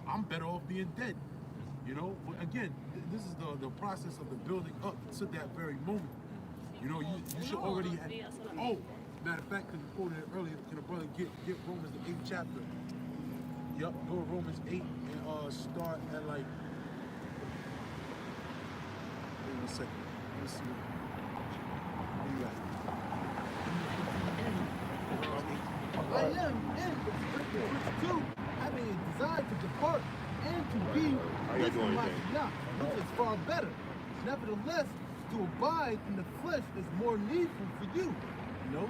I'm better off being dead. You know, but again, this is the process of the building up to that very moment. You know, you should already have, matter of fact, because you quoted it earlier, can a brother get Romans the 8th chapter? Yep, go to Romans 8 and start at like, wait 1 second. Let's see. Where you at? I am in the strait betwixt two, having a desire to depart and to be with the Mashiach, which is far better. Nevertheless, to abide in the flesh is more needful for you. You know?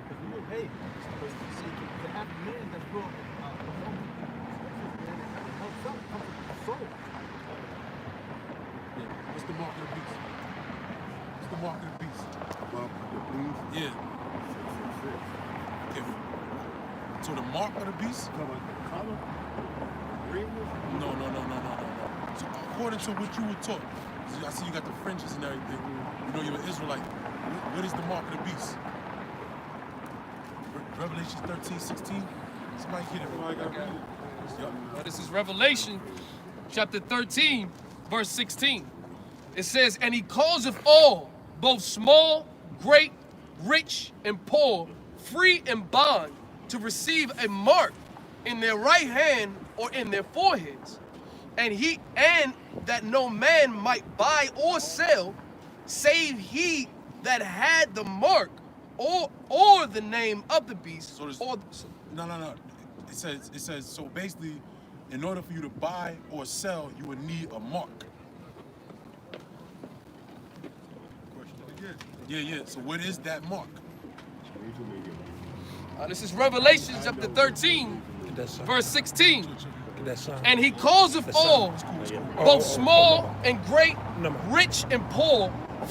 Because we look, hey, to have a man that's brought helps out, comes with the soul. Yeah. What's the mark of the beast? What's the mark of the beast? Mark of the beast? Yeah. 666. Okay, So the mark of the beast? No. So according to what you were taught, I see you got the fringes and everything. You know you're an Israelite. What is the mark of the beast? Revelation 13:16. Somebody get it. Well, this is Revelation chapter 13, verse 16. It says, and he causeth all, both small, great, rich, and poor, free and bond, to receive a mark in their right hand or in their foreheads. And that no man might buy or sell, save he that had the mark or the name of the beast. So no. It says so basically, in order for you to buy or sell, you would need a mark. Yeah. So what is that mark? This is Revelation chapter 13, verse 16. And he causeth all, both small and great, rich and poor,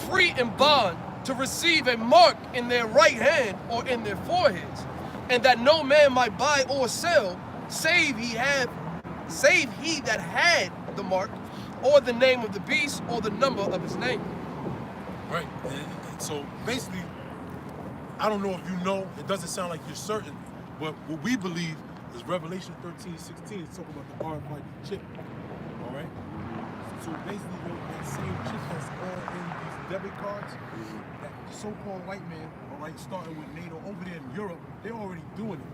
free and bond, to receive a mark in their right hand or in their foreheads, and that no man might buy or sell, save he that had the mark, or the name of the beast, or the number of his name. Right. And so basically, I don't know if you know, it doesn't sound like you're certain, but what we believe is Revelation 13:16 is talking about the RFID chip. All right? So basically, that same chip that's all in these debit cards, that so-called white man, all right, starting with NATO over there in Europe, they're already doing it.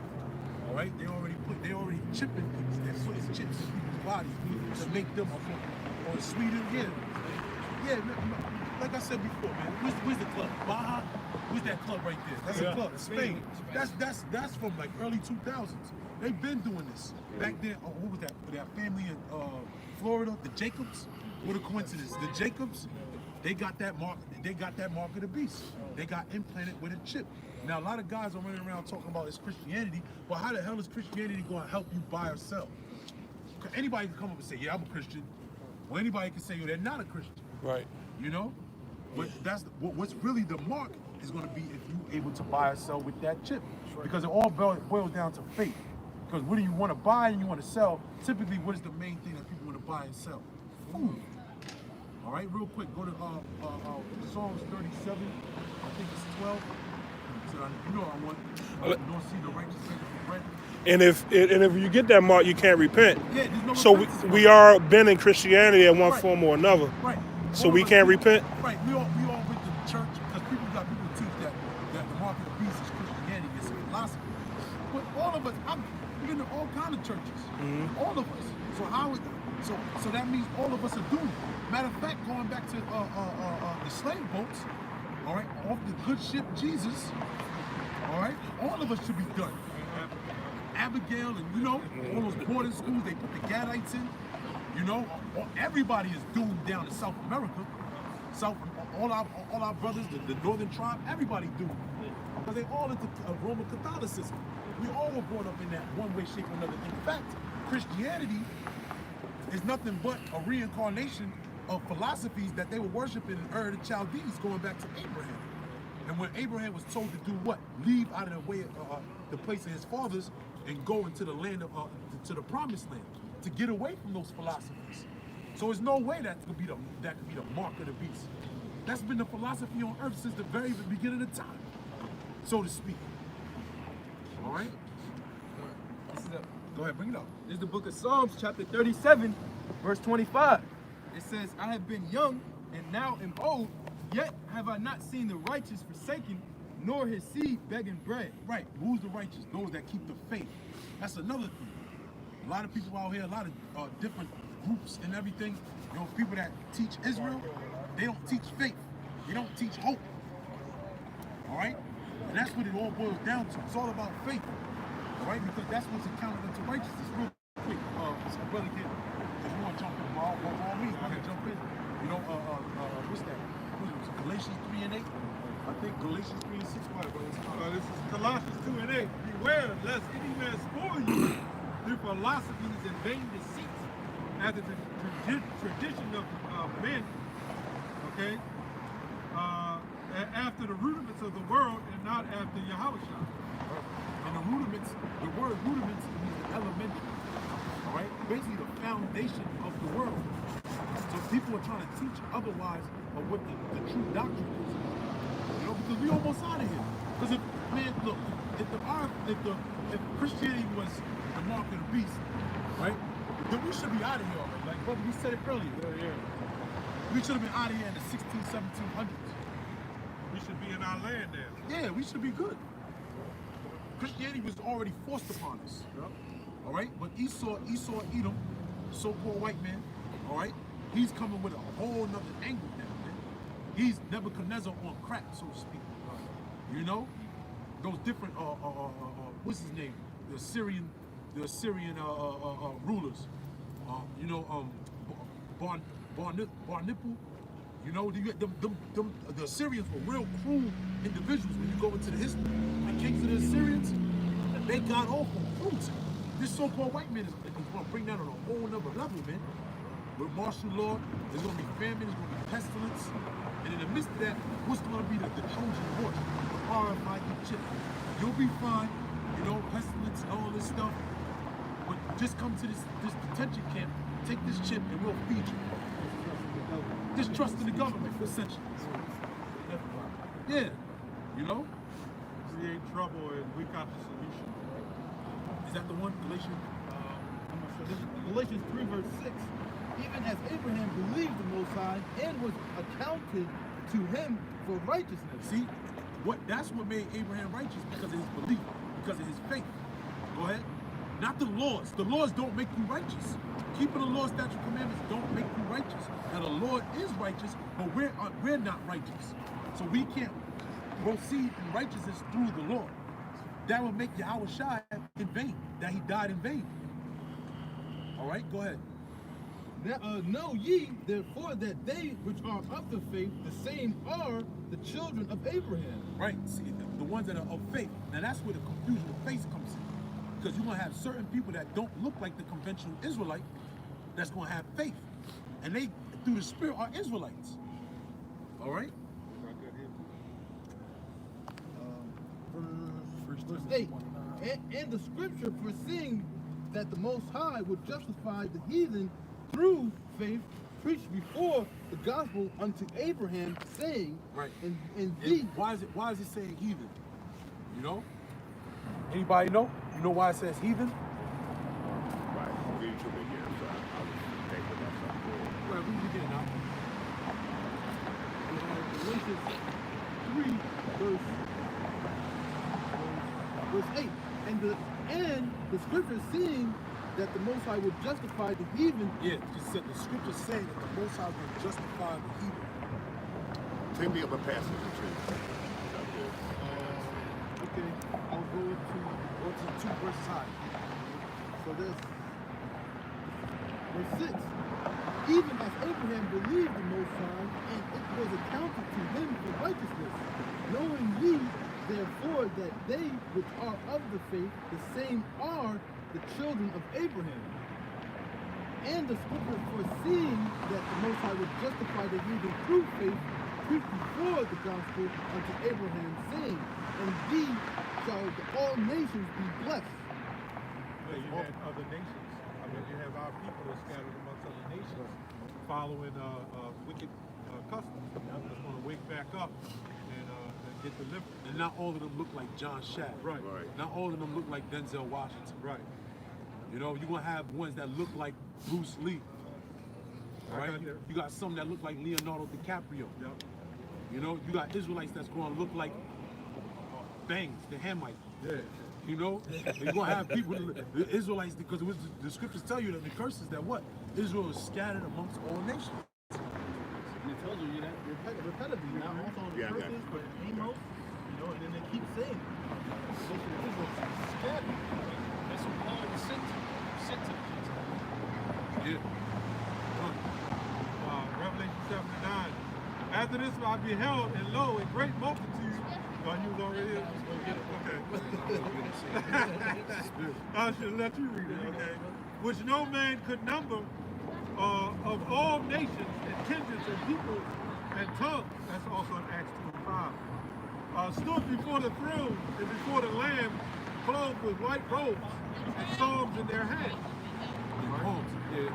All right? They already chipping things. They're putting chips in people's bodies to make them, or Sweden, yeah, like I said before, man, where's the club? Baja? Where's that club right there? That's a club, Spain. That's from like early 2000s. They've been doing this. Back then, what was that? That family in Florida, the Jacobs? What a coincidence. The Jacobs, they got that mark of the beast. They got implanted with a chip. Now, a lot of guys are running around talking about it's Christianity, but how the hell is Christianity going to help you buy or sell? Anybody can come up and say, yeah, I'm a Christian. Well, anybody can say, they're not a Christian. Right. You know? But what's really the mark is going to be if you're able to buy or sell with that chip. Because it all boils down to faith. Because what do you want to buy and you want to sell? Typically, what is the main thing that people want to buy and sell? Food. All right, real quick, go to Psalms 37, I think it's 12. So you know I want, don't see the righteous for bread. And if you get that mark, you can't repent. Yeah, there's no so we are been in Christianity in one form or another. Right. So we can't repent. Right. We all went to church because people teach that the mark of the beast is Christianity, it's a philosophy. But all of us, I'm been to all kind of churches. All of us. So that means all of us are doomed. Matter of fact, going back to the slave boats, all right, off the good ship Jesus, all right, all of us should be done. Abigail and all those boarding schools they put the Gadites in, everybody is doomed down in South America. All our brothers, the northern tribe, everybody doomed. Because they all into Roman Catholicism. We all were brought up in that one way, shape, or another. In fact, Christianity is nothing but a reincarnation of philosophies that they were worshiping in Ur the Chaldees going back to Abraham. And when Abraham was told to do what? Leave out of the way the place of his fathers and go into the land to the promised land to get away from those philosophies. So there's no way that could be the mark of the beast. That's been the philosophy on earth since the very beginning of time, so to speak. All right? Go ahead, bring it up. This is the book of Psalms, chapter 37, verse 25. It says, I have been young and now am old, yet have I not seen the righteous forsaken, nor his seed begging bread. Right. Who's the righteous? Those that keep the faith. That's another thing. A lot of people out here, a lot of different groups and everything, people that teach Israel, they don't teach faith. They don't teach hope. All right? And that's what it all boils down to. It's all about faith. All right? Because that's what's accounted unto righteousness. Real quick, so brother, if you want to jump in, by all means, go ahead, jump in. What's that? Galatians 3 and 8? I think Galatians 3 and 6. Go ahead, brother. This is Colossians 2 and 8. Beware lest any man spoil you through philosophies and vain deceits, after the tradition of men, okay? After the rudiments of the world and not after Yahweh. And the rudiments, the word word rudiments means the elementary. All right, basically the foundation of the world. So people are trying to teach otherwise of what the true doctrine is. You know, because we almost out of here. Because look, if Christianity was the mark of the beast, right? Then we should be out of here already. Like, brother, we said it earlier. We should have been out of here in the 1700s. We should be in our land now. Yeah, we should be good. Christianity was already forced upon us. All right, but Esau, Edom, so-called white man, all right, he's coming with a whole nother angle now, man. He's Nebuchadnezzar on crack, so to speak. You know, those different what's his name? The Assyrian rulers. You know, Barnipple. You know, the Assyrians were real cruel individuals. When you go into the history, the kings of the Assyrians, they got off on cruelty. This so-called white man is going to bring that on a whole nother level, man. With martial law, there's going to be famine, there's going to be pestilence, and in the midst of that, what's going to be the Trojan horse, the RFID chip? You'll be fine, you know, pestilence and all this stuff, but just come to this detention camp, take this chip, and we'll feed you. Just trust in the government, essentially. Yeah, you know? Create trouble and we got the solution. Is that the one? Galatians? I'm not sure. This is Galatians 3 verse 6. Even as Abraham believed the Most High and was accounted to him for righteousness. See, that's what made Abraham righteous, because of his belief, because of his faith. Go ahead. Not the laws. The laws don't make you righteous. Keeping the law, statute, commandments don't make you righteous. Now the Lord is righteous, but we're not righteous. So we can't proceed in righteousness through the Lord. That will make Yahweh Shai in vain, that he died in vain. All right, go ahead. Know ye, therefore, that they which are of the faith, the same are the children of Abraham. Right, see, the ones that are of faith. Now that's where the confusion of faith comes in. Because you're going to have certain people that don't look like the conventional Israelite that's going to have faith. And they, through the Spirit, are Israelites. All right? Verse 8. And the scripture, foreseeing that the Most High would justify the heathen through faith, preached before the gospel unto Abraham, saying, right. And thee. Why is it saying heathen? You know? Anybody know? You know why it says heathen? Right. Read to me here, so I was thinking about something. Right, we begin now. Galatians 3 verse 8. And the scripture seeing that the Most High would justify the heathen. Yeah, just said the scripture saying that the Most High would justify the heathen. Take me up a passage or two. Okay, I'll go to 2 verses high. So there's verse 6. Even as Abraham believed the Most High, and it was accounted to him for righteousness, knowing ye therefore that they which are of the faith, the same are the children of Abraham. And the scripture foreseeing that the Most High would justify the heathen through faith, preached before the gospel unto Abraham, saying, and thee shall all nations be blessed. Well, you had other nations. I mean, you have our people that are scattered amongst other nations following wicked customs. That's going to wake back up and get delivered. And not all of them look like John Shadd. Right. Not all of them look like Denzel Washington. Right. You know, you're going to have ones that look like Bruce Lee. Right? You got some that look like Leonardo DiCaprio. Yep. You know, you got Israelites that's going to look like Bangs, the Hamite. Yeah. You know, you're going to have people, the Israelites, because the scriptures tell you that the curses that what? Israel is scattered amongst all nations. And it tells you that repetitively, not also on the curses, but Amos, you know, and then they keep saying it. The nation of Israel is scattered. That's what Paul was sent to. Yeah. Revelation 7:9. After this I beheld, and lo, a great multitude. Oh, you was already here? Okay. I should let you read it, okay. Which no man could number, of all nations and kindreds and peoples and tongues. That's also in Acts 2:5. Stood before the throne and before the Lamb, clothed with white robes, and psalms in their hands. Palms, yeah.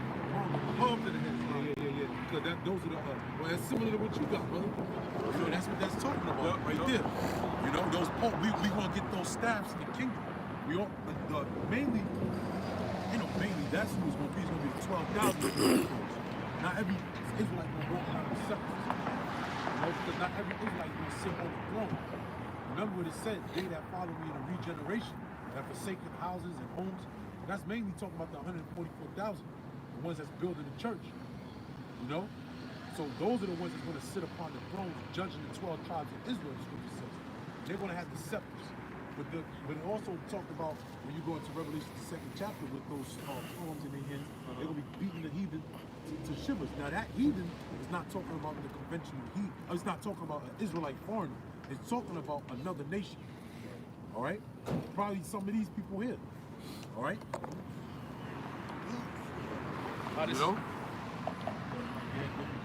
Palms in the hands. Yeah. Because those are the, well, that's similar to what you got, brother. You know, that's what that's talking about right there. You know, those palms, we want to get those staffs in the kingdom. We all, mainly, that's who's going to be. It's going to be the 12,000. Not every Israelite going to walk around with scepters. You know, because not every Israelite is going to sit on the throne. Remember what it said, they that follow me in a regeneration, that forsaken houses and homes. That's mainly talking about the 144,000, the ones that's building the church. You know? So those are the ones that's going to sit upon the thrones judging the 12 tribes of Israel, the scripture says. They're going to have the scepters. But it also talked about when you go into Revelation, the 2nd chapter, with those palms in their hands, they're going to be beating the heathen to shivers. Now that heathen is not talking about the conventional heathen. It's not talking about an Israelite foreigner. It's talking about another nation. All right? Probably some of these people here. All right? You know?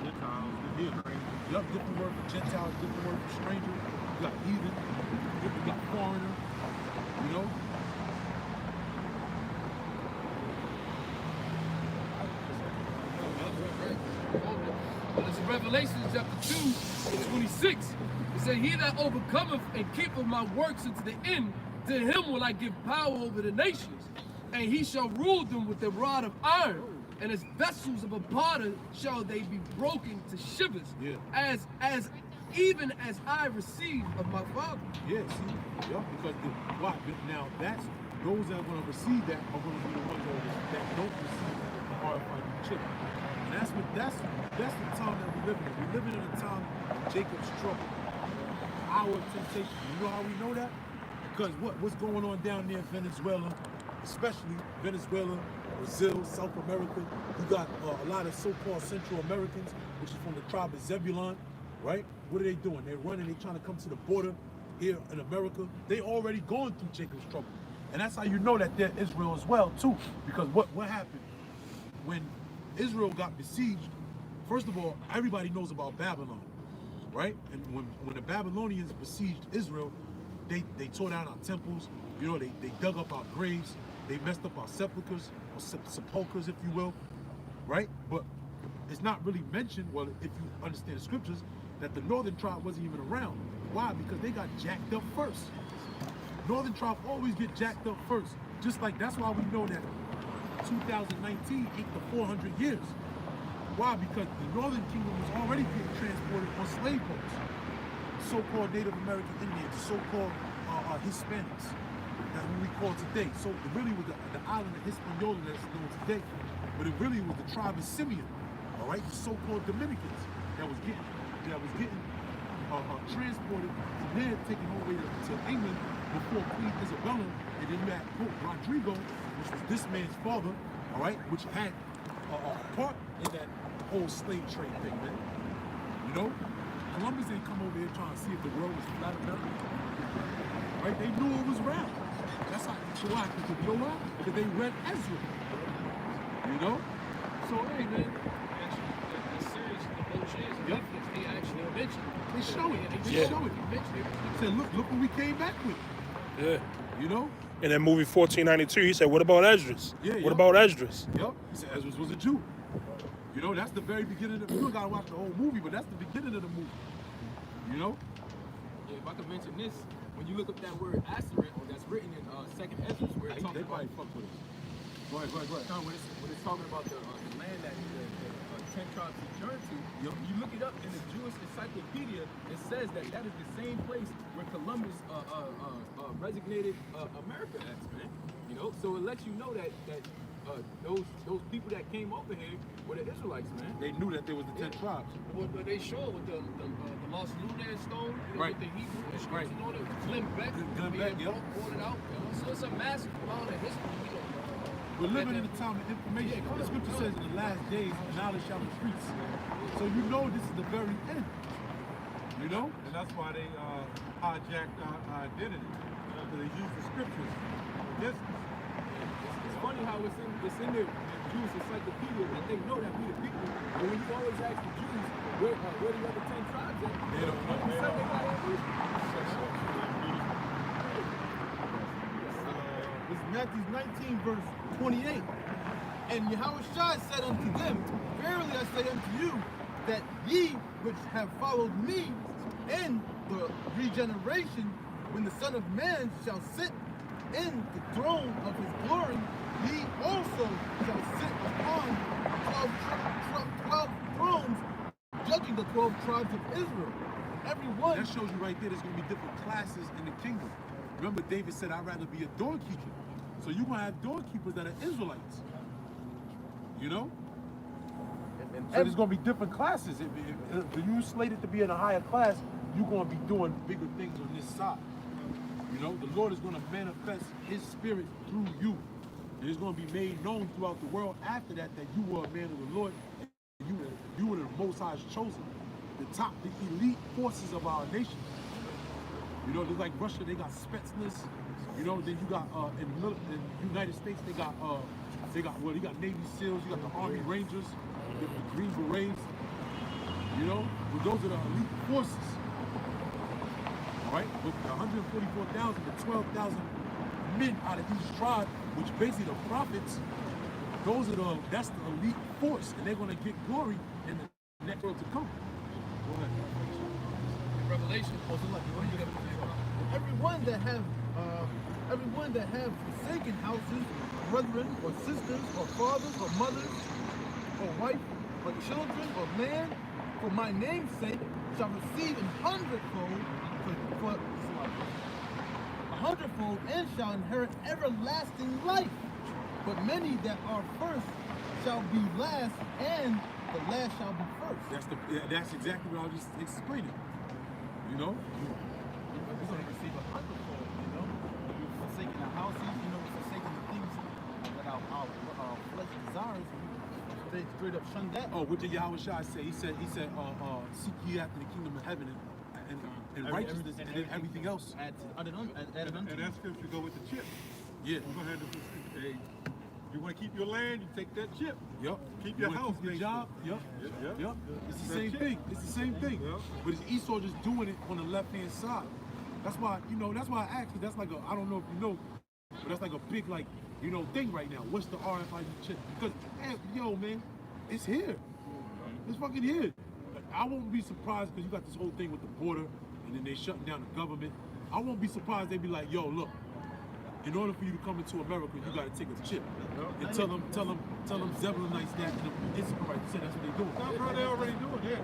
Gentiles, yep, different word for Gentiles, different word for stranger. You got heathen, you got foreigner, you know? Well, it's in Revelation chapter 2 and 26. It said, he that overcometh and keepeth my works unto the end, to him will I give power over the nations, and he shall rule them with a rod of iron, and as vessels of a potter shall they be broken to shivers, as even as I received of my Father. Yeah, see, yeah, because why? Now that's those that are going to receive that are going to be the ones that don't receive the RFID chip. And that's the time that we live in. We're living in a time of Jacob's trouble, our temptation. You know how we know that? Because what's going on down there in Venezuela, especially Venezuela, Brazil, South America. You got a lot of so-called Central Americans, which is from the tribe of Zebulon, right? What are they doing? They're running, they're trying to come to the border here in America. They already going through Jacob's trouble. And that's how you know that they're Israel as well, too. Because what happened? When Israel got besieged, first of all, everybody knows about Babylon, right? And when the Babylonians besieged Israel, they tore down our temples, you know, they dug up our graves, they messed up our sepulchres, or sepulchres, if you will, right? But it's not really mentioned, well, if you understand the scriptures, that the northern tribe wasn't even around. Why? Because they got jacked up first. Northern tribe always get jacked up first. Just like that's why we know that 2019 ain't the 400 years. Why? Because the northern kingdom was already being transported on slave boats. So-called Native American Indians, so-called Hispanics. That's what we call today. So it really was the island of Hispaniola that's known today. But it really was the tribe of Simeon, all right? The so-called Dominicans that was getting transported and then taken all the way to England before Queen Isabella. And then you had Pope Rodrigo, which was this man's father, all right, which had a part in that whole slave trade thing, man. You know? Columbus didn't come over here trying to see if the world was flat America. Right? They knew it was round. That's how why? Because you know why? Because they read Ezra. You know? So hey man. The series, the Moshes, they actually mentioned it. They show it. They show it. They said, look what we came back with. Yeah. You know? In that movie 1492, he said, what about Esdras? Yeah, what about Esdras? Yep. He said Esdras was a Jew. You know, that's the very beginning of the movie. You gotta watch the whole movie, but that's the beginning of the movie. You know? Yeah, if I could mention this, when you look up that word Assyrian, that's written in 2nd Ezra, where it's talking about fuck with us. Go ahead. When it's talking about the land that the 10 tribes sojourned to, you look it up in the Jewish Encyclopedia, it says that is the same place where Columbus resignated America as, man. You know, so it lets you know that those people that came over here were the Israelites, man. They knew that there was the 10 tribes. But they show with the lost lunar stone, right? With the Hebrew inscription on it, Glenn Beck, brought it out. So it's a massive amount of history. We're living in a time of information. The scripture says in the last days, knowledge shall increase. So you know this is the very end. You know? And that's why they hijacked our identity. Because they use the scriptures against us. It's funny how it's in the Jewish encyclopedia that they know that we the people. But when you always ask the Jews, where the other 10 tribes at? They don't know. They got This is Matthew 19, verse 28. And Yahushua said unto them, verily I say unto you, that ye which have followed me in the regeneration, when the Son of Man shall sit in the throne of his glory, ye also shall sit upon 12 thrones, judging the 12 tribes of Israel. Everyone. That shows you right there there's going to be different classes in the kingdom. Remember, David said, I'd rather be a doorkeeper. So you're going to have doorkeepers that are Israelites. You know? So there's going to be different classes. If you slated to be in a higher class, you're going to be doing bigger things on this side. You know, the Lord is going to manifest his spirit through you. And it's going to be made known throughout the world after that you were a man of the Lord. And you were the Most High's chosen. The elite forces of our nation. You know, there's like Russia, they got Spetsnaz. You know, then you got in the United States, they got Navy SEALs, you got the Army Rangers, you got the Green Berets. You know, well, those are the elite forces. All right, with the 144,000 to 12,000 men out of each tribe, which basically the prophets, that's the elite force, and they're going to get glory in the next world to come. Go ahead. Revelation. Everyone that have forsaken houses, brethren, or sisters, or fathers, or mothers, or wife, or children, or man, for my name's sake, shall receive an hundredfold, and shall inherit everlasting life. But many that are first shall be last, and the last shall be first. That's exactly what I was just explaining. You know? You're going to receive a hundredfold, you know? You're forsaking the houses, you know, forsaking the things that our flesh desires. They straight up shun that. Oh, what did Yahushua say? He said, seek ye after the kingdom of heaven and righteousness, and then everything else. And that scripture go with the chip. Yeah. We're going to have to, you want to keep your land, you take that chip. Yep. Keep your house. Keep your job. Yep. Yep. It's the same thing. It's the same thing. Yep. But it's Esau just doing it on the left-hand side. That's why, that's why I asked you. That's like I don't know if you know, but that's like a big, thing right now. What's the RFID chip? Because, yo, man, it's here. It's fucking here. I won't be surprised because you got this whole thing with the border, and then they shutting down the government. I won't be surprised they be like, yo, look. In order for you to come into America, you got to take a chip and tell them Zebulonites that. It's right. You said that's what they're doing. That's what they're already doing. Yeah.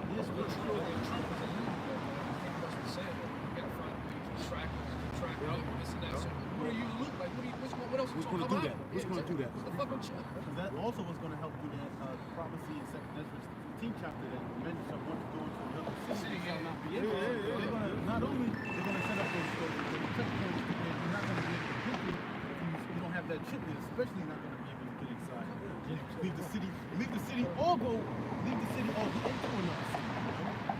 What do you look like? What else? What's going to do that? What's going to do that? The fucking chip. Because that also was going to help do that prophecy in 2 Ezra 15 chapter that men shall want to go into another city. Shall not be able. They're going to not only they're going to set up those checkpoints, you're not going to be able to get there. You don't have that chip there, especially not going to be able to get inside. Leave the city or go into another city.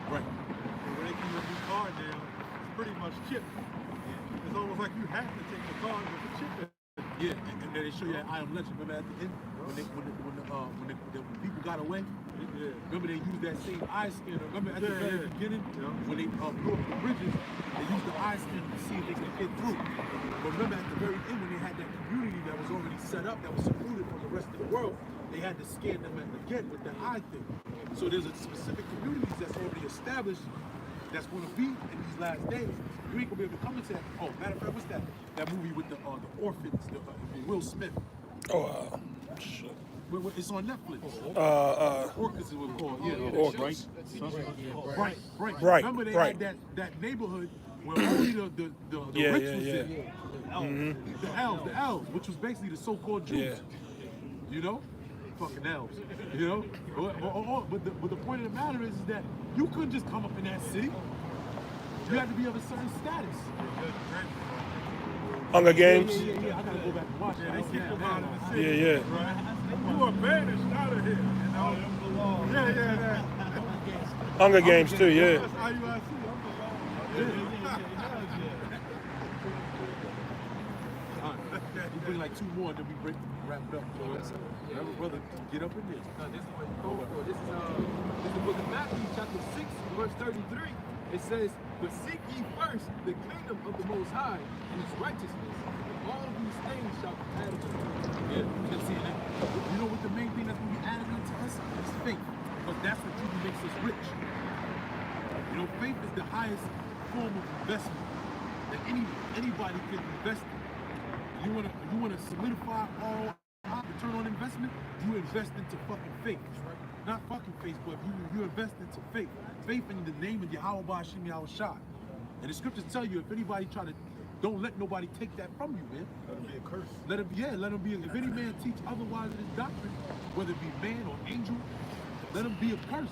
Right. So when they keep your new card down, it's pretty much chipped. It's almost like you have to take the card with the chip in. Yeah, and then they show you that I am legend. Remember at the end when people got away? Yeah. Remember they used that same eye scanner. Remember at the very beginning when they blew up the bridges, they used the eye scanner to see if they could get through. But remember at the very end when they had that community that was already set up, that was secluded from the rest of the world, they had to scan them again with the eye thing. So there's a specific communities that's already established that's going to be in these last days. You ain't going to be able to come into that. Oh, matter of fact, what's that? That movie with the orphans, Will Smith. Oh, shit. It's on Netflix. Orphans is what it's called. Yeah, Orphans. Right. Remember they had that neighborhood where only the rich was there. The elves, which was basically the so-called Jews. Yeah. You know? Fucking elves. You know? But the point of the matter is that you couldn't just come up in that city. You had to be of a certain status. Hunger Games. Yeah. I gotta go back and watch it. They kicked them out of the city. Yeah. Right? You are banished out of here. You know? Yeah. Hunger Games too. Yeah. That's IUIC. I'm the law. You bring like two more, and then we wrap it up. Remember, brother, get up in there. This is what you go for. This is the book of Matthew, chapter 6, verse 33. It says, "But seek ye first the kingdom of the Most High and His righteousness, and all these things shall highest form of investment that anybody can invest in. You wanna solidify all return on investment? You invest into fucking faith, right? Not fucking faith, but you invest into faith. Faith in the name of Yahweh Ba'ashim Yahweh Shai. And the scriptures tell you if anybody try to, don't let nobody take that from you, man. Let it be a curse. Let him be. If any man teach otherwise in his doctrine, whether it be man or angel, let him be a curse.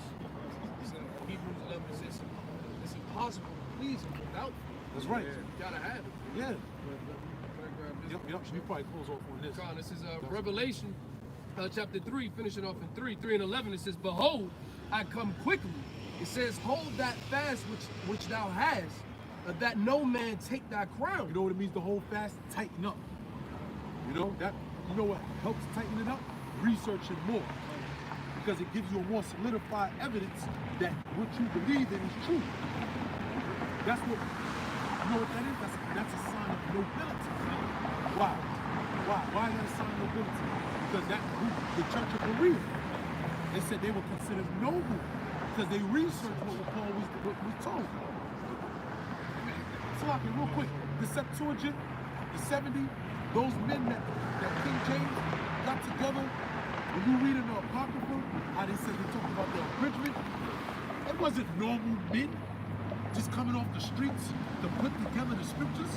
Hebrews 11 says it's impossible to please him without faith. That's right. You gotta have it. Yeah. Yep, we probably close off on this. This is Revelation chapter 3, finishing off in 3 and 11. It says, behold, I come quickly. It says, hold that fast which thou hast, that no man take thy crown. You know what it means to hold fast? Tighten up. You know what helps tighten it up? Researching more. Because it gives you a more solidified evidence that what you believe in is true. That's what, you know what that is? That's a sign of nobility. Why? Why is that a sign of nobility? Because that group, the Church of Berea, they said they were considered noble because they researched what Paul was told. So real quick, the Septuagint, the 70, those men that King James got together, when you read in the Apocrypha, how they said they talked about the abridgment, it wasn't normal men just coming off the streets to put together the scriptures.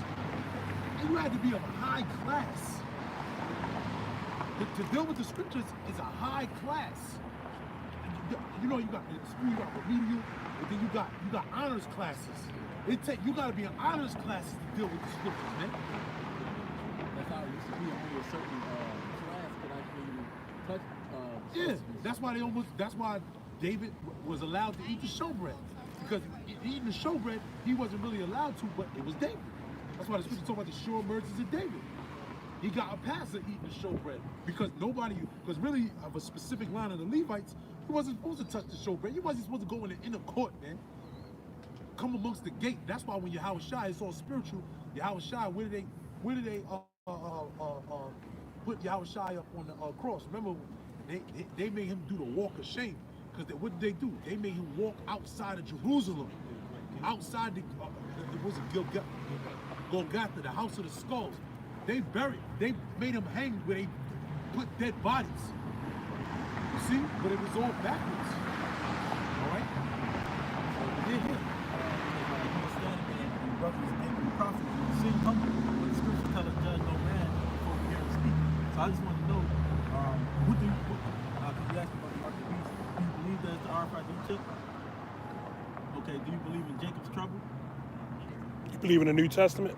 You had to be of high class. To deal with the scriptures is a high class. You know, you got in school, you got remedial, and then you got honors classes. You gotta be in honors classes to deal with the scriptures, man. That's how it used to be. Only a certain class could actually touch. Yeah, that's why David was allowed to eat the showbread. Because eating the showbread, he wasn't really allowed to, but it was David. That's why the scripture talk about the sure mercies of David. He got a pass at eating the showbread because really of a specific line of the Levites, he wasn't supposed to touch the showbread. He wasn't supposed to go in the inner court, man. Come amongst the gate. That's why when Yahweh Shai, it's all spiritual. Yahweh Shai, where did they put Yahweh Shai up on the cross? Remember, they made him do the walk of shame. Because what did they do? They made him walk outside of Jerusalem. Outside the, it was a Golgotha, the house of the skulls. They made him hang where they put dead bodies. You see? But it was all backwards. All right? But the scripture tells us judge no man before we hear him speak. So I just want to know, because you asked about the Ark of the Beast, do you believe that's the RFID chip? Okay, do you believe in Jacob's trouble? You believe in the New Testament?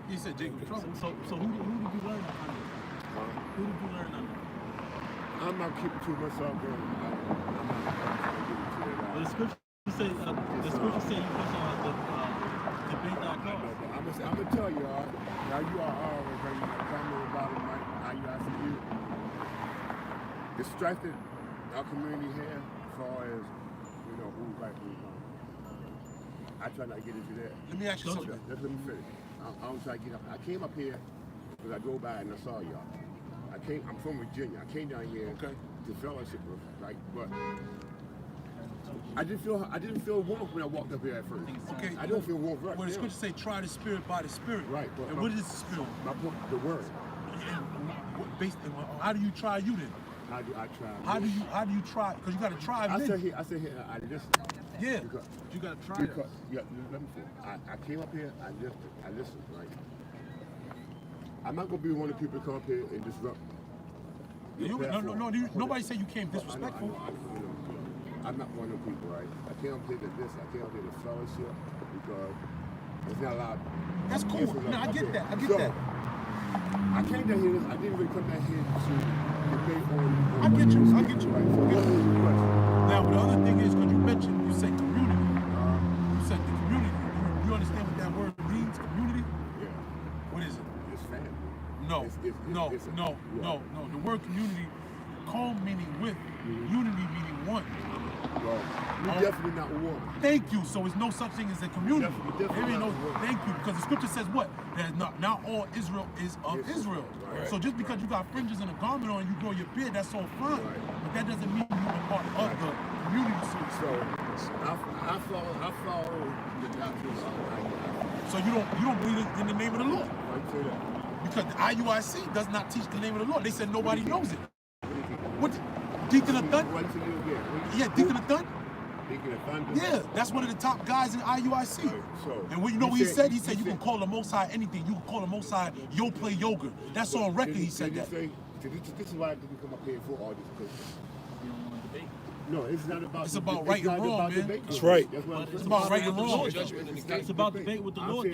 He said Jacob's trouble. So who did you learn under? Who did you learn under? I'm not keeping too much on going. But the scripture says you push on the debate.com. I'm gonna tell you, now you are always comment about it, Mike. Now you asking you. The strife that our community has, as far as who's right, who's wrong. I try not to get into that. Let me ask you something. Let me finish. I don't try to get up. I came up here because I drove by and I saw y'all. I'm from Virginia. I came down here to fellowship with, right? But I didn't feel warm when I walked up here at first. Okay. I don't feel warm right Well, the scripture say, try the spirit by the spirit. Right. And what is the spirit? The word. How do you try you then? How do I try? How do you try? Because you got to try. I sit here. I listen. Yeah. Because you got to try it. Yeah. Let me finish. I came up here. I listened. Right. I'm not gonna be one of the people who come up here and disrupt. Nobody said you came disrespectful. I'm not one of them people, right? I came up here to listen. I came up here to fellowship because there's not a lot. That's cool. No, I get that. I get that. I came down here. I didn't really come down here to debate on. I get you. Right. Now, the other thing is, because you said community. You said the community. You understand what that word means? Community. Yeah. What is it? It's family. No. The word community, calm meaning with, unity meaning one. Well, we're definitely not one. Thank you. So it's no such thing as a community. Definitely not one. Thank you. Because the scripture says what? That not all Israel is of Israel. Right. So just because you got fringes and a garment on and you grow your beard, that's all fine. Right. But that doesn't mean you're a part of the community. So sense. I follow the doctrine of So you don't believe in the name of the Lord? Why you say that? Because the IUIC does not teach the name of the Lord. They said nobody knows it. What? Deacon of Thun? Yeah, Deacon of Thun? Deacon of Thun? Yeah, that's one of the top guys in IUIC. And what you know what he said? He said you can call the Most High anything. You can call the Most High Yo Play Yoga. That's on record. He said that. This is why I didn't come up here for all this because you don't want to debate. No, it's not about. It's about right and wrong, man. That's right. It's about right and wrong. It's about debate with the Lord.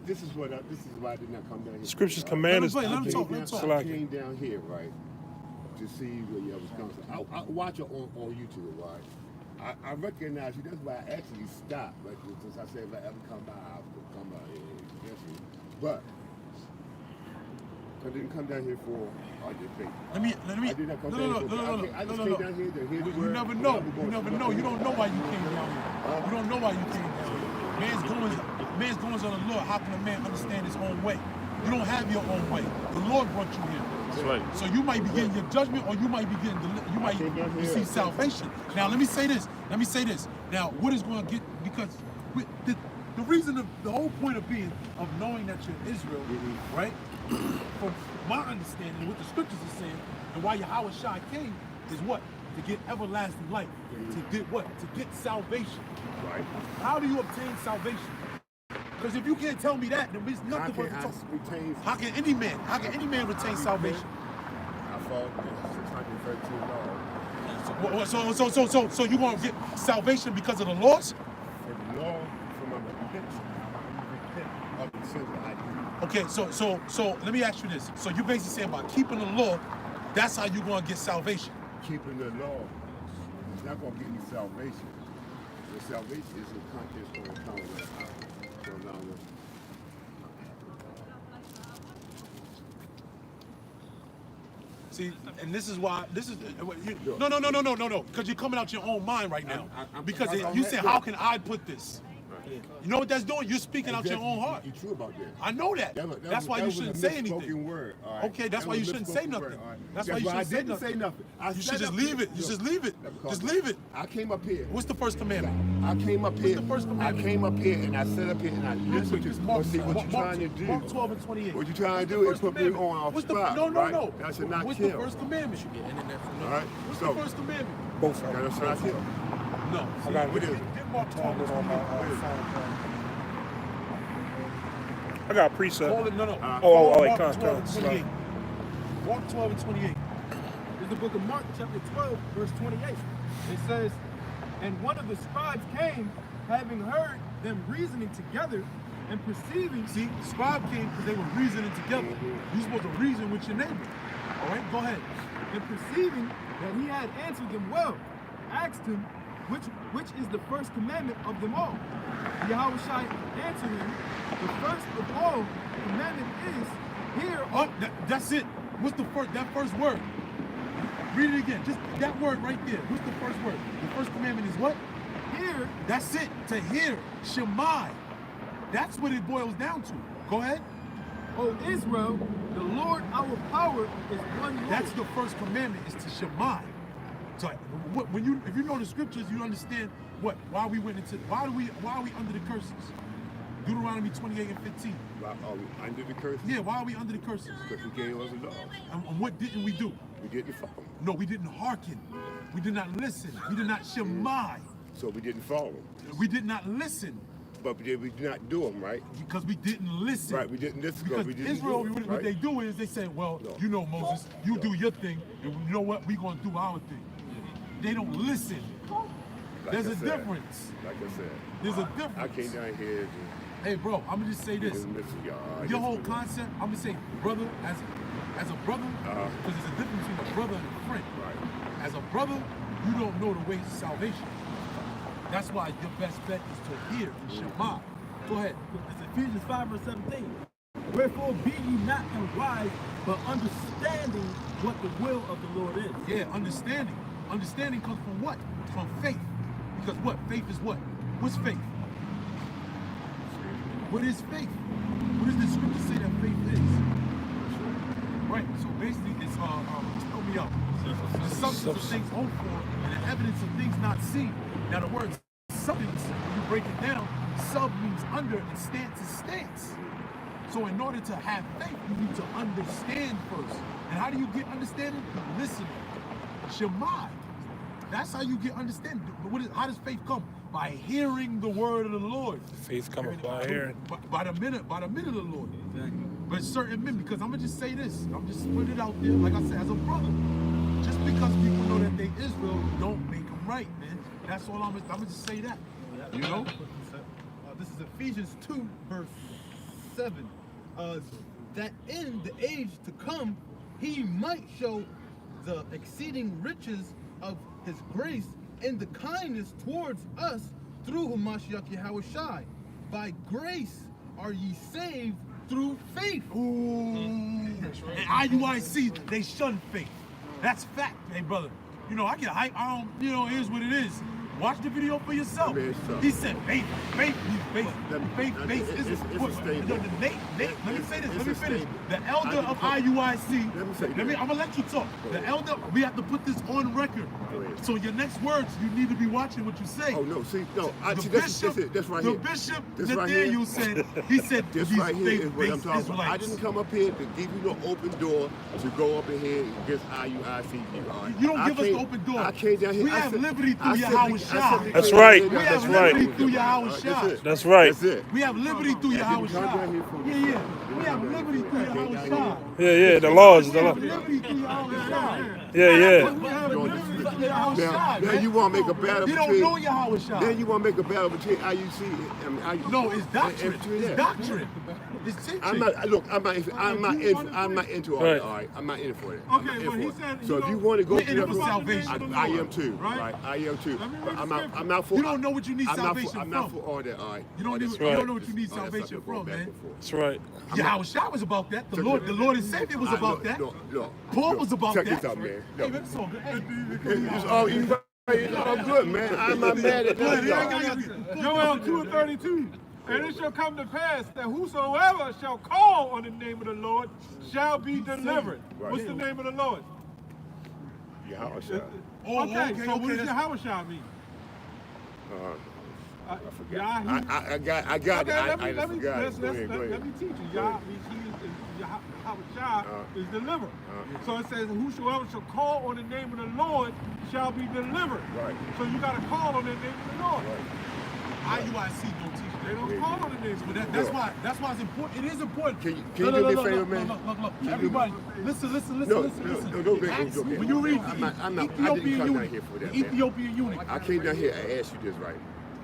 This is why I did not come down here. Scriptures command us. Let him talk. I came down here, right, to see where you was coming from. I watch it on YouTube, right. I recognize you. That's why I actually stopped. Right, since I said if I ever come by, I will come by here eventually. But I didn't come down here for a debate. Let me. I did not come down here for. I just came down here to hear the word. You never know. You never know. You don't know why you came down here. You don't know why you came down here. Man's going on the Lord. How can a man understand his own way? You don't have your own way. The Lord brought you here. That's right. So you might be getting your judgment, or you might be getting you might receive salvation. Now let me say this. Now what is going to get, because the reason the whole point of being of knowing that you're Israel, right? From my understanding, what the scriptures are saying, and why Yahweh Shai came is what? To get everlasting life. To get what? To get salvation. Right. How do you obtain salvation? Because if you can't tell me that, then there's nothing for it to talk. How can any man retain salvation? I followed the 613 laws. So you gonna get salvation because of the laws? For the law, for my repentance of the sins that I do. Okay, so let me ask you this. So you basically saying by keeping the law, that's how you gonna get salvation. Keeping the law is not gonna get me salvation. The salvation is a contest on account of that. See, and this is why, no, because you're coming out your own mind right now. Because you say, how can I put this? You know what that's doing? You're speaking out your own heart. You're true about that. I know that. That's why you shouldn't say anything. Word, okay, that's why you shouldn't say nothing. That's why you shouldn't say nothing. You should just leave it. You just leave it. Just leave it. I came up here. What's the first commandment? I came up here. What's the first commandment? I came up here and I sat up here and I listened to what you're trying to do. Mark 12 and 28. What you're trying to do is put me on off spot. No. That's a not What's kill. the first commandment? All right. What's the first commandment? Both of them. That's not kill. No. I got What is it? Get Mark 12 and 28. I got a precept. No. Mark 12 and 28. Mark 12 and 28. It's the book of Mark, chapter 12, verse 28. It says, and one of the scribes came, having heard them reasoning together, and perceiving. See, the scribe came because they were reasoning together. You're supposed to reason with your neighbor. All right, go ahead. And perceiving that he had answered them well, asked him, which is the first commandment of them all? Yahweh Shai answered him, the first of all commandment is, hear. Oh, that's it. What's that first word? Read it again. Just that word right there. What's the first word? The first commandment is what? Hear. That's it. To hear. Shemai. That's what it boils down to. Go ahead. O Israel, the Lord our power is one Lord. That's the first commandment, is to Shemai. So if you know the scriptures, you understand why are we under the curses? Deuteronomy 28 and 15. Why are we under the curses? Yeah, why are we under the curses? Because he gave us the law. And what didn't we do? We didn't follow. No, we didn't hearken. We did not listen. We did not Shemai. So we didn't follow. We did not listen. But we did not do them, right? Because we didn't listen. Right, we didn't listen because we didn't Israel, do it, what they do is they say, well, you know, Moses, you do your thing, and you know what? We're going to do our thing. They don't listen. There's a difference. Like I said. There's a difference. I came down here. Hey, bro, I'm going to just say this. Your whole concept, I'm going to say, brother, as a brother, because there's a difference between a brother and a friend. Right. As a brother, you don't know the ways of salvation. That's why your best bet is to hear and Shema. Go ahead. It's Ephesians 5 verse 17. Wherefore be ye not unwise, but understanding what the will of the Lord is. Yeah, understanding. Understanding comes from what? From faith. Because what? Faith is what? What's faith? What is faith? What does the scripture say that faith is? Right. So basically, it's help me out. The substance of things hoped for and the evidence of things not seen. Now the word substance, when you break it down, sub means under and stance is stance. So in order to have faith, you need to understand first. And how do you get understanding? Listening. Shemai. That's how you get understanding. How does faith come? By hearing the word of the Lord. Faith coming by hearing. By the minute of the Lord. Exactly. But certain men, because I'm gonna just say this, I'm just putting it out there, like I said, as a brother. Just because people know that they Israel, don't make them right, man. That's all I'm gonna just say that. You know? This is Ephesians 2, verse 7. That in the age to come, he might show the exceeding riches of his grace and the kindness towards us through Hamashiach Yahushai. By grace are ye saved through faith. Ooh. And IUIC, they shun faith. That's fact, hey brother. You know, I get hype. Here's what it is. Watch the video for yourself. He said faith is Nate, let me say this, let me finish. The elder of IUIC, I'm gonna let you talk. The elder, we have to put this on record. So your next words, you need to be watching what you say. Oh no, see, no, the bishop, Nathaniel said, he said, this right here is what I'm talking about. I didn't come up here to give you no open door to go up in here against IUIC. You don't give us the open door. I came down here. We have liberty through Yahweh. That's right. We have liberty through Yahweh. That's right. That's it. We have liberty through Yahweh. Yeah. We have liberty through Yahweh. Yeah, the laws. We have liberty through Yahweh. Yeah. Now you want to make a battle between... You don't know Yahweh Shah. Then you want to make a battle between IUC and IUC. No, it's doctrine. It's doctrine. It's teaching. I'm not into all that, all right? I'm not in for it. Okay, well, he said... So if you want to go to the salvation, I am too, right? I am too. But I'm not for... You don't know what you need salvation from. I'm not for all that, all right? You don't know what you need salvation from, man. That's right. Yahweh Shah was about that. The Lord and Savior was about that. Paul was about that. Check this out, man. Hey, it's all good. It's all good, man. I'm not mad at that. Joel 2:32. And it shall come to pass that whosoever shall call on the name of the Lord shall be delivered. Right. What's the name of the Lord? Yahweh Shah. Okay, so what does Yahweh Shah mean? I forgot. I got it. Let me teach you. Yahweh Shah is delivered. So it says, whosoever shall call on the name of the Lord shall be delivered. Right. So you got to call on the name of the Lord. Right. IUIC don't teach that. They don't call on the name of the Lord. That's why it's important. It is important. Can you do me a favor, man? Look. Everybody, listen. No, when you read the Ethiopian eunuch. I came down here and asked you this, right?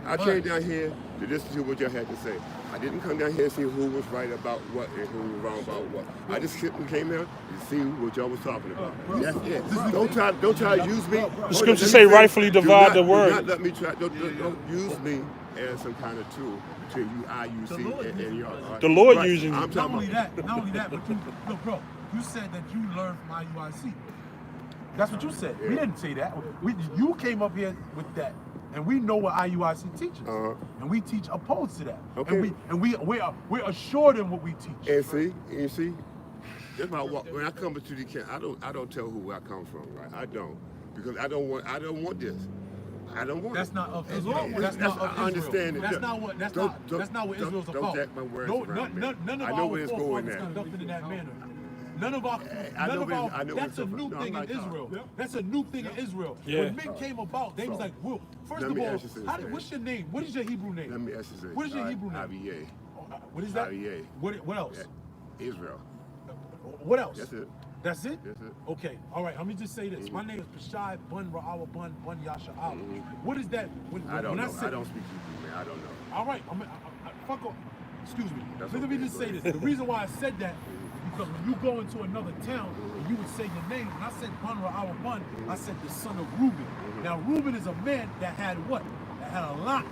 I came down here to listen to what y'all had to say. I didn't come down here and see who was right about what and who was wrong about what. I just came out to see what y'all was talking about. That's it. Don't try to use me. The scriptures say rightfully divide the word. Do not let me try. Don't use me as some kind of tool to you IUC and y'all. The Lord using you. Not only that, but you, look, bro, you said that you learned from IUIC. That's what you said. We didn't say that. You came up here with that. And we know what IUIC teaches, and we teach opposed to that. Okay. And we're assured in what we teach. And you see, that's why when I come to the camp, I don't tell who I come from, right? I don't, because I don't want this. I don't want. That's not of Israel. That's not of Israel. Understand it. That's not what Israel's about. Don't jack my words around, none of our forefathers conducted in that manner. That's a new thing in Israel. That's a new thing in Israel. When men came about, they was like, well, first of all, what's your name? What is your Hebrew name? Let me ask you this. What is your Hebrew name? Avier. What is that? Avier. What else? Israel. What else? That's it. That's it? That's it. Okay, all right, let me just say this. My name is Pashai Bun Ra'awa Bun Yasha Allah. What is that? I don't know. I don't speak Hebrew, man. I don't know. All right, fuck off. Excuse me. Let me just say this. The reason why I said that, because when you go into another town and you would say your name, when I said Bun Ra'awa Bun, I said the son of Reuben. Now, Reuben is a man that had what? That had a lot.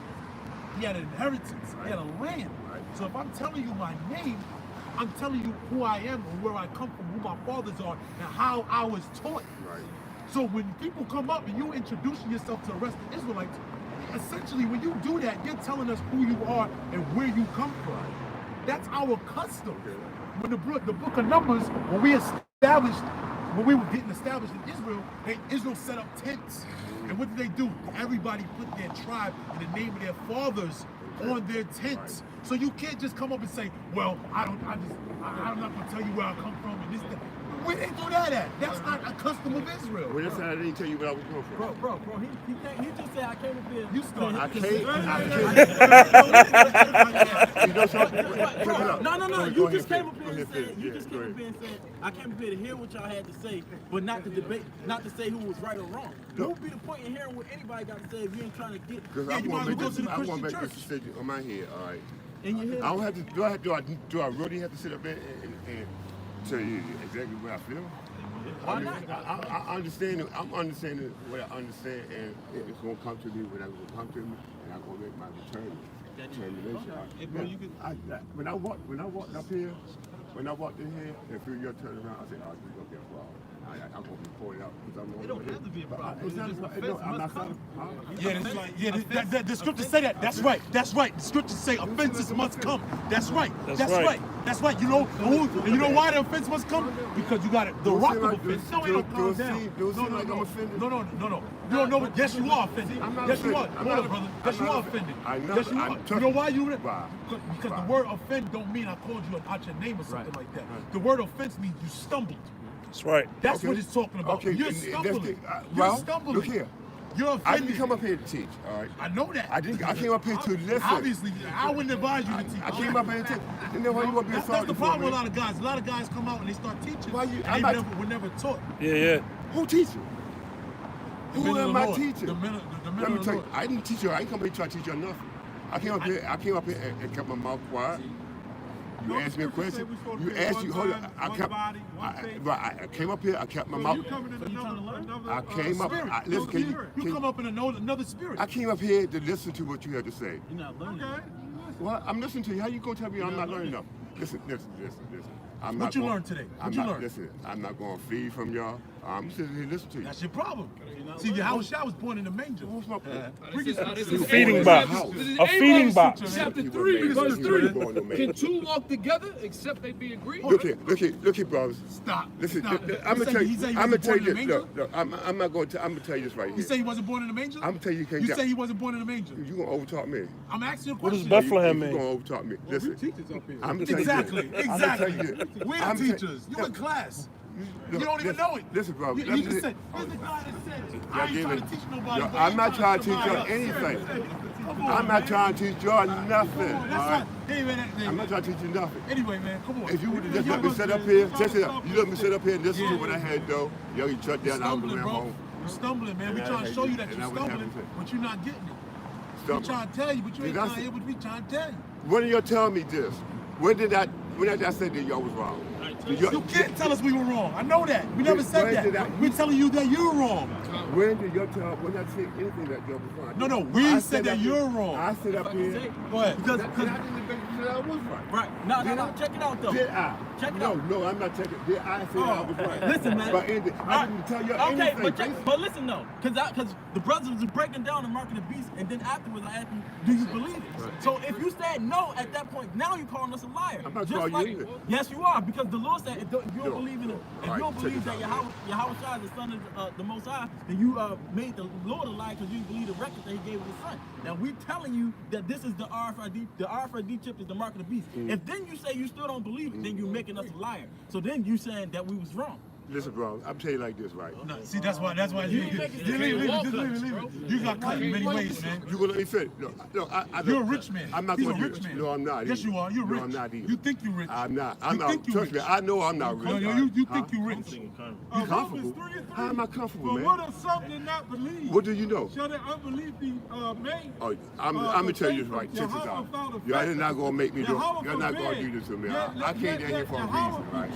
He had an inheritance. He had a land. So if I'm telling you my name, I'm telling you who I am and where I come from, who my fathers are, and how I was taught. Right. So when people come up and you introducing yourself to the rest of the Israelites, essentially when you do that, you're telling us who you are and where you come from. That's our custom. When the book of Numbers, when we established, when we were getting established in Israel, Israel set up tents. And what did they do? Everybody put their tribe and the name of their fathers on their tents. So you can't just come up and say, well, I'm not gonna tell you where I come from and this, that. Where they do that at? That's not a custom of Israel. Well, that's I didn't tell you where I was going from. Bro, he just said I came up here. You started. I can't. You know something? No. You just came up here and said, I came up here to hear what y'all had to say, but not to debate, not to say who was right or wrong. What would be the point in hearing what anybody got to say if you ain't trying to get? Because I want to make this decision on my head. All right. In your head. I don't have to. Do I really have to sit up there and tell you exactly what I feel? Why not? I'm understanding what I understand, and it's going to come to me when it's going to come to me, and I'm going to make my determination. When I walked up here, when I walked in here, and through your turnaround, I said, oh, you're going to get a problem. I'm going to be pointed out because I'm. It don't have to be a problem. The scriptures say that. That's right. The scriptures say offenses must come. That's right. You know why the offense must come? Because you got it. The rock of offense. No, it don't calm down. No. You don't know what? Yes, you are offended. Yes, you are. Hold on, brother. Yes, you are offended. Yes, you are. You know why you? Because the word offend don't mean I called you out your name or something like that. The word offense means you stumbled. That's right. That's what it's talking about. Okay. You're stumbling. You're stumbling. Look here. You're offended. I didn't come up here to teach, all right? I know that. I came up here to listen. Obviously, I wouldn't advise you to teach. I came up here to teach. And then why you want to be That's the problem with a lot of guys. A lot of guys come out and they start teaching. And they were never taught. Yeah. Who teaching? Who am I teaching? The men Let me tell you, I didn't teach you. I didn't come here to try to teach you nothing. I came up here and kept my mouth quiet. You asked me a question. You asked you. Hold on. I came up here. I kept my mouth. I came up. Listen, you come up in another spirit. I came up here to listen to what you had to say. You're not learning. Okay. Well, I'm listening to you. How you gonna tell me I'm not learning enough? Listen. What you learned today? What you learned? Listen, I'm not going to feed from y'all. I'm sitting here listening to you. That's your problem. See, Yahushua was born in the manger. What's my problem? A feeding box. A feeding box. Chapter 3, verse 3. Can two walk together except they be agreed? Look here, brothers. Stop. Listen, Stop. I'm gonna tell you this. I'm gonna tell you this right here. You say he wasn't born in the manger? I'm gonna tell you. You say he wasn't born in the manger? You gonna overtalk me? I'm asking you a What question. does Bethlehem mean? You gonna overtalk me? Listen. Exactly. We're teachers. You in class. You don't even know it. Listen, bro. You just said, where's the guy that said, I ain't trying to teach nobody. I'm not trying to teach y'all anything. I'm not trying to teach y'all nothing. I'm not trying to teach you nothing. Anyway, man, come on. If you would have just let me sit up here, you let me sit up here and listen to what I had to do, yo, you shut down, I was home. You're stumbling, man. We're trying to show you that you're stumbling, but you're not getting it. We're trying to tell you, but you ain't trying to hear what we trying to tell you. When are you telling me this? When did I say that y'all was wrong? You can't tell us we were wrong. I know that. We never said that. We're telling you that you're wrong. When did you tell? When I said anything that y'all was wrong? No. We said that you're wrong. I said up here. Go ahead. Because I didn't think you said I was right. Right. No. Check it out though. Did I? Check it out. No, I'm not checking. Did I say I was right? Listen, man. But I didn't tell you anything. Okay, but listen though, because the brothers was breaking down the mark of the beast, and then afterwards I asked you, do you believe it? Right. So if you said no at that point, now you're calling us a liar. I'm not calling you either. Yes, you are, because the Lord said if you don't believe in it, if you don't believe that Yahushua is the son of the Most High, then you made the Lord a liar because you believe the record that He gave His Son. Now we're telling you that this is the RFID. The RFID chip is the mark of the beast. If then you say you still don't believe it, then you're making us a liar. So then you saying that we was wrong. Listen, bro, I'm telling you like this, right? No, see, that's why you leave it. You got cut in many ways, man. You gonna let me finish? No, you're a rich man. I'm not He's going a rich man. No, I'm not. Yes, you are. You're rich. No, I'm not either. You think you're rich. I'm not. Trust me, I know I'm not rich. No, you think you're rich. You comfortable? How am I comfortable, man? What if something not believed? What do you know? Shall that unbelief be made? Oh, I'm gonna tell you this right. Check this out. Y'all not gonna make me do. Y'all not gonna do this to me. I came down here for a reason, right?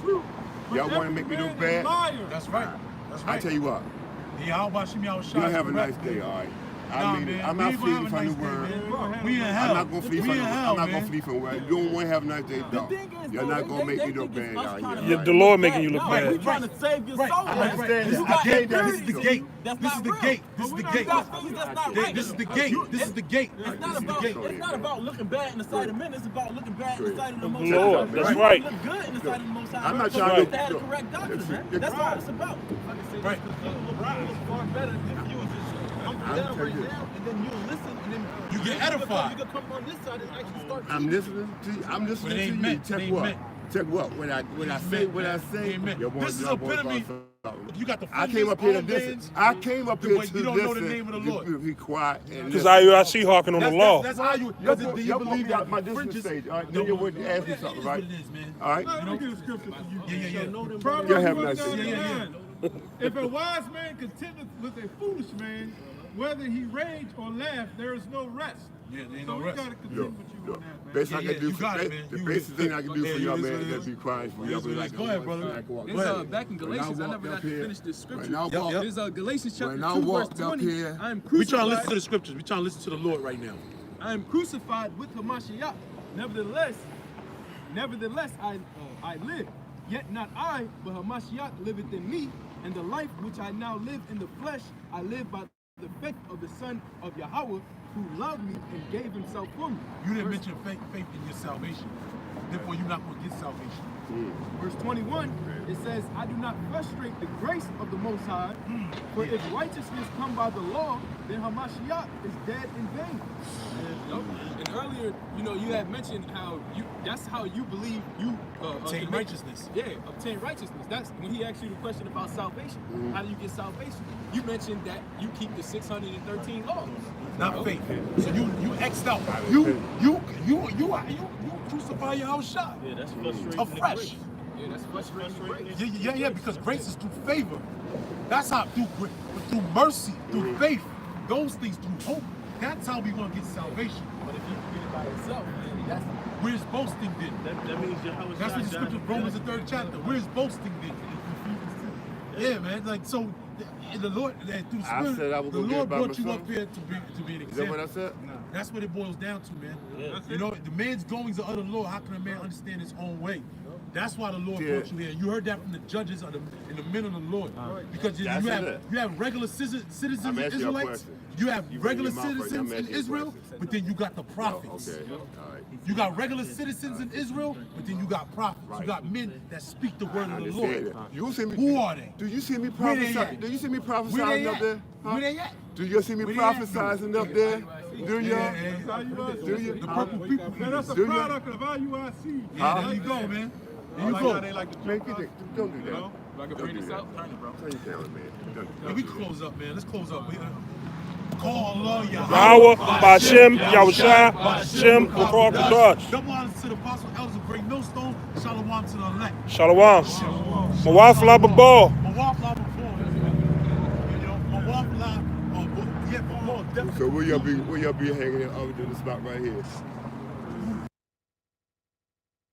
Y'all want to make me look bad? That's right. I tell you what. Y'all have a nice day, all right? I'm not fleeing from the word. We in hell. I'm not gonna flee from the word. I'm not gonna flee from the word. You don't want to have a nice day, dog. You're not gonna make me look bad out here. Yeah, the Lord making you look No, bad. we trying to save your soul. I understand This is that. the gate. This is the gate. That's This is not the real. gate. This is the gate. You got things that's not right. This is the gate. This is the gate. It's not about. It's not about looking bad in the sight of men. It's about looking bad in the sight of the Most High. Lord, that's You right. Look good in the sight of the Most High. I'm not But trying you to- have the correct doctrine, man. That's what it's about. Right. far better if you was just hunker down right now, and then you'll listen, and then You get edified. You can come on this side and actually start. I'm listening to you. I'm listening But it to ain't you. meant. Check It ain't what? meant. Check what? When I say what I say, Amen. your boy This is John Boy epitome. about something. You got the I came up here to armbands, listen. I came up but here you to don't listen. know the name of the Lord. You be quiet and Because listen. IUIC hawking on the law. That's how you. Y'all Do you y'all believe out that my listening fringes? stage? All right, then you would ask me something, right? It is, man. All right. Let me get a scripture for you. Yeah. Proverbs You'll have a nice 1:9. If a wise man contendeth with a foolish man, whether he rage or laugh, there is no rest. Yeah, there ain't So no we rest. gotta contend with you on that, man. Best I Yeah, can do you got it, for man. the You basic thing I can do yeah, for you y'all, is man, what it is is. be quiet for It y'all. is what it is. Go ahead, brother. There's back in Galatians. I never got to finish this scripture. There's Galatians chapter 2, verse 20. I am We trying to listen to crucified. the scriptures. We trying to listen to the Lord right now. I am crucified with Hamashiach. Nevertheless, I live. Yet not I, but Hamashiach liveth in me. And the life which I now live in the flesh, I live by the faith of the Son of Yahweh, who loved me and gave himself for me. You didn't mention faith in your salvation. Therefore, you're not going to get salvation. Verse 21, it says, I do not frustrate the grace of the Most High, for if righteousness come by the law, then Hamashiach is dead in vain. And earlier, you had mentioned how that's how you believe you Obtain righteousness. Yeah, obtain righteousness. That's when he asked you the question about salvation. How do you get salvation? You mentioned that you keep the 613 laws. Not faith. So you X'd out. You crucify your house shot. Yeah, that's frustrating. Afresh. Yeah, that's frustrating grace. Yeah, because grace is through favor. That's how through mercy, through faith, those things through hope. That's how we gonna get salvation. But if you get it by yourself, then that's Where's boasting then? That means your house. That's what the scripture, Romans the 3rd chapter. Where's boasting then? Yeah, man. Like so, the Lord through I Spirit, said I was the gonna get Lord by brought you myself. up here to be an example. Is that what I said? That's what it boils down to, man. Yeah. You know, the man's goings are of the Lord. How can a man understand his own way? That's why the Lord Yeah. brought you here. You heard that from the judges and the men of the Lord. Because you That's have it. you have regular citizens I'm in asking you a Israelites. question. You have You regular bring your mouth right now, I'm citizens in asking you a Israel, question. but then you got the prophets. Okay. All right. You got regular citizens in Israel, but then you got prophets. You got men that speak the word I of the understand Lord. that. You see me? Who are they? Do you see me Where they prophesying? at? Do you see me Where they prophesying up at? there? Where they at? Do you see me Where they at? prophesying up there? Do you? Do you? The purple people. Man, that's a Do you? product of IUIC. Yeah, there you go, man. There you Like go. how they like to Man, joke get out, that. Don't do that. know? like a Don't bring do this that. out. Turn it, bro. Turn it down, man. Yeah, we can close up, man. Let's close up. Call Allah Yahweh, Bashem, Yahushua, Shem, B'Kar Kadash. Double honors to the apostle, elders of Great Millstone. Shalom to the elect. Shalom. Mawafla Babal. Mawafla before. Mawafla, yeah, before. So will y'all be hanging out over to the spot right here?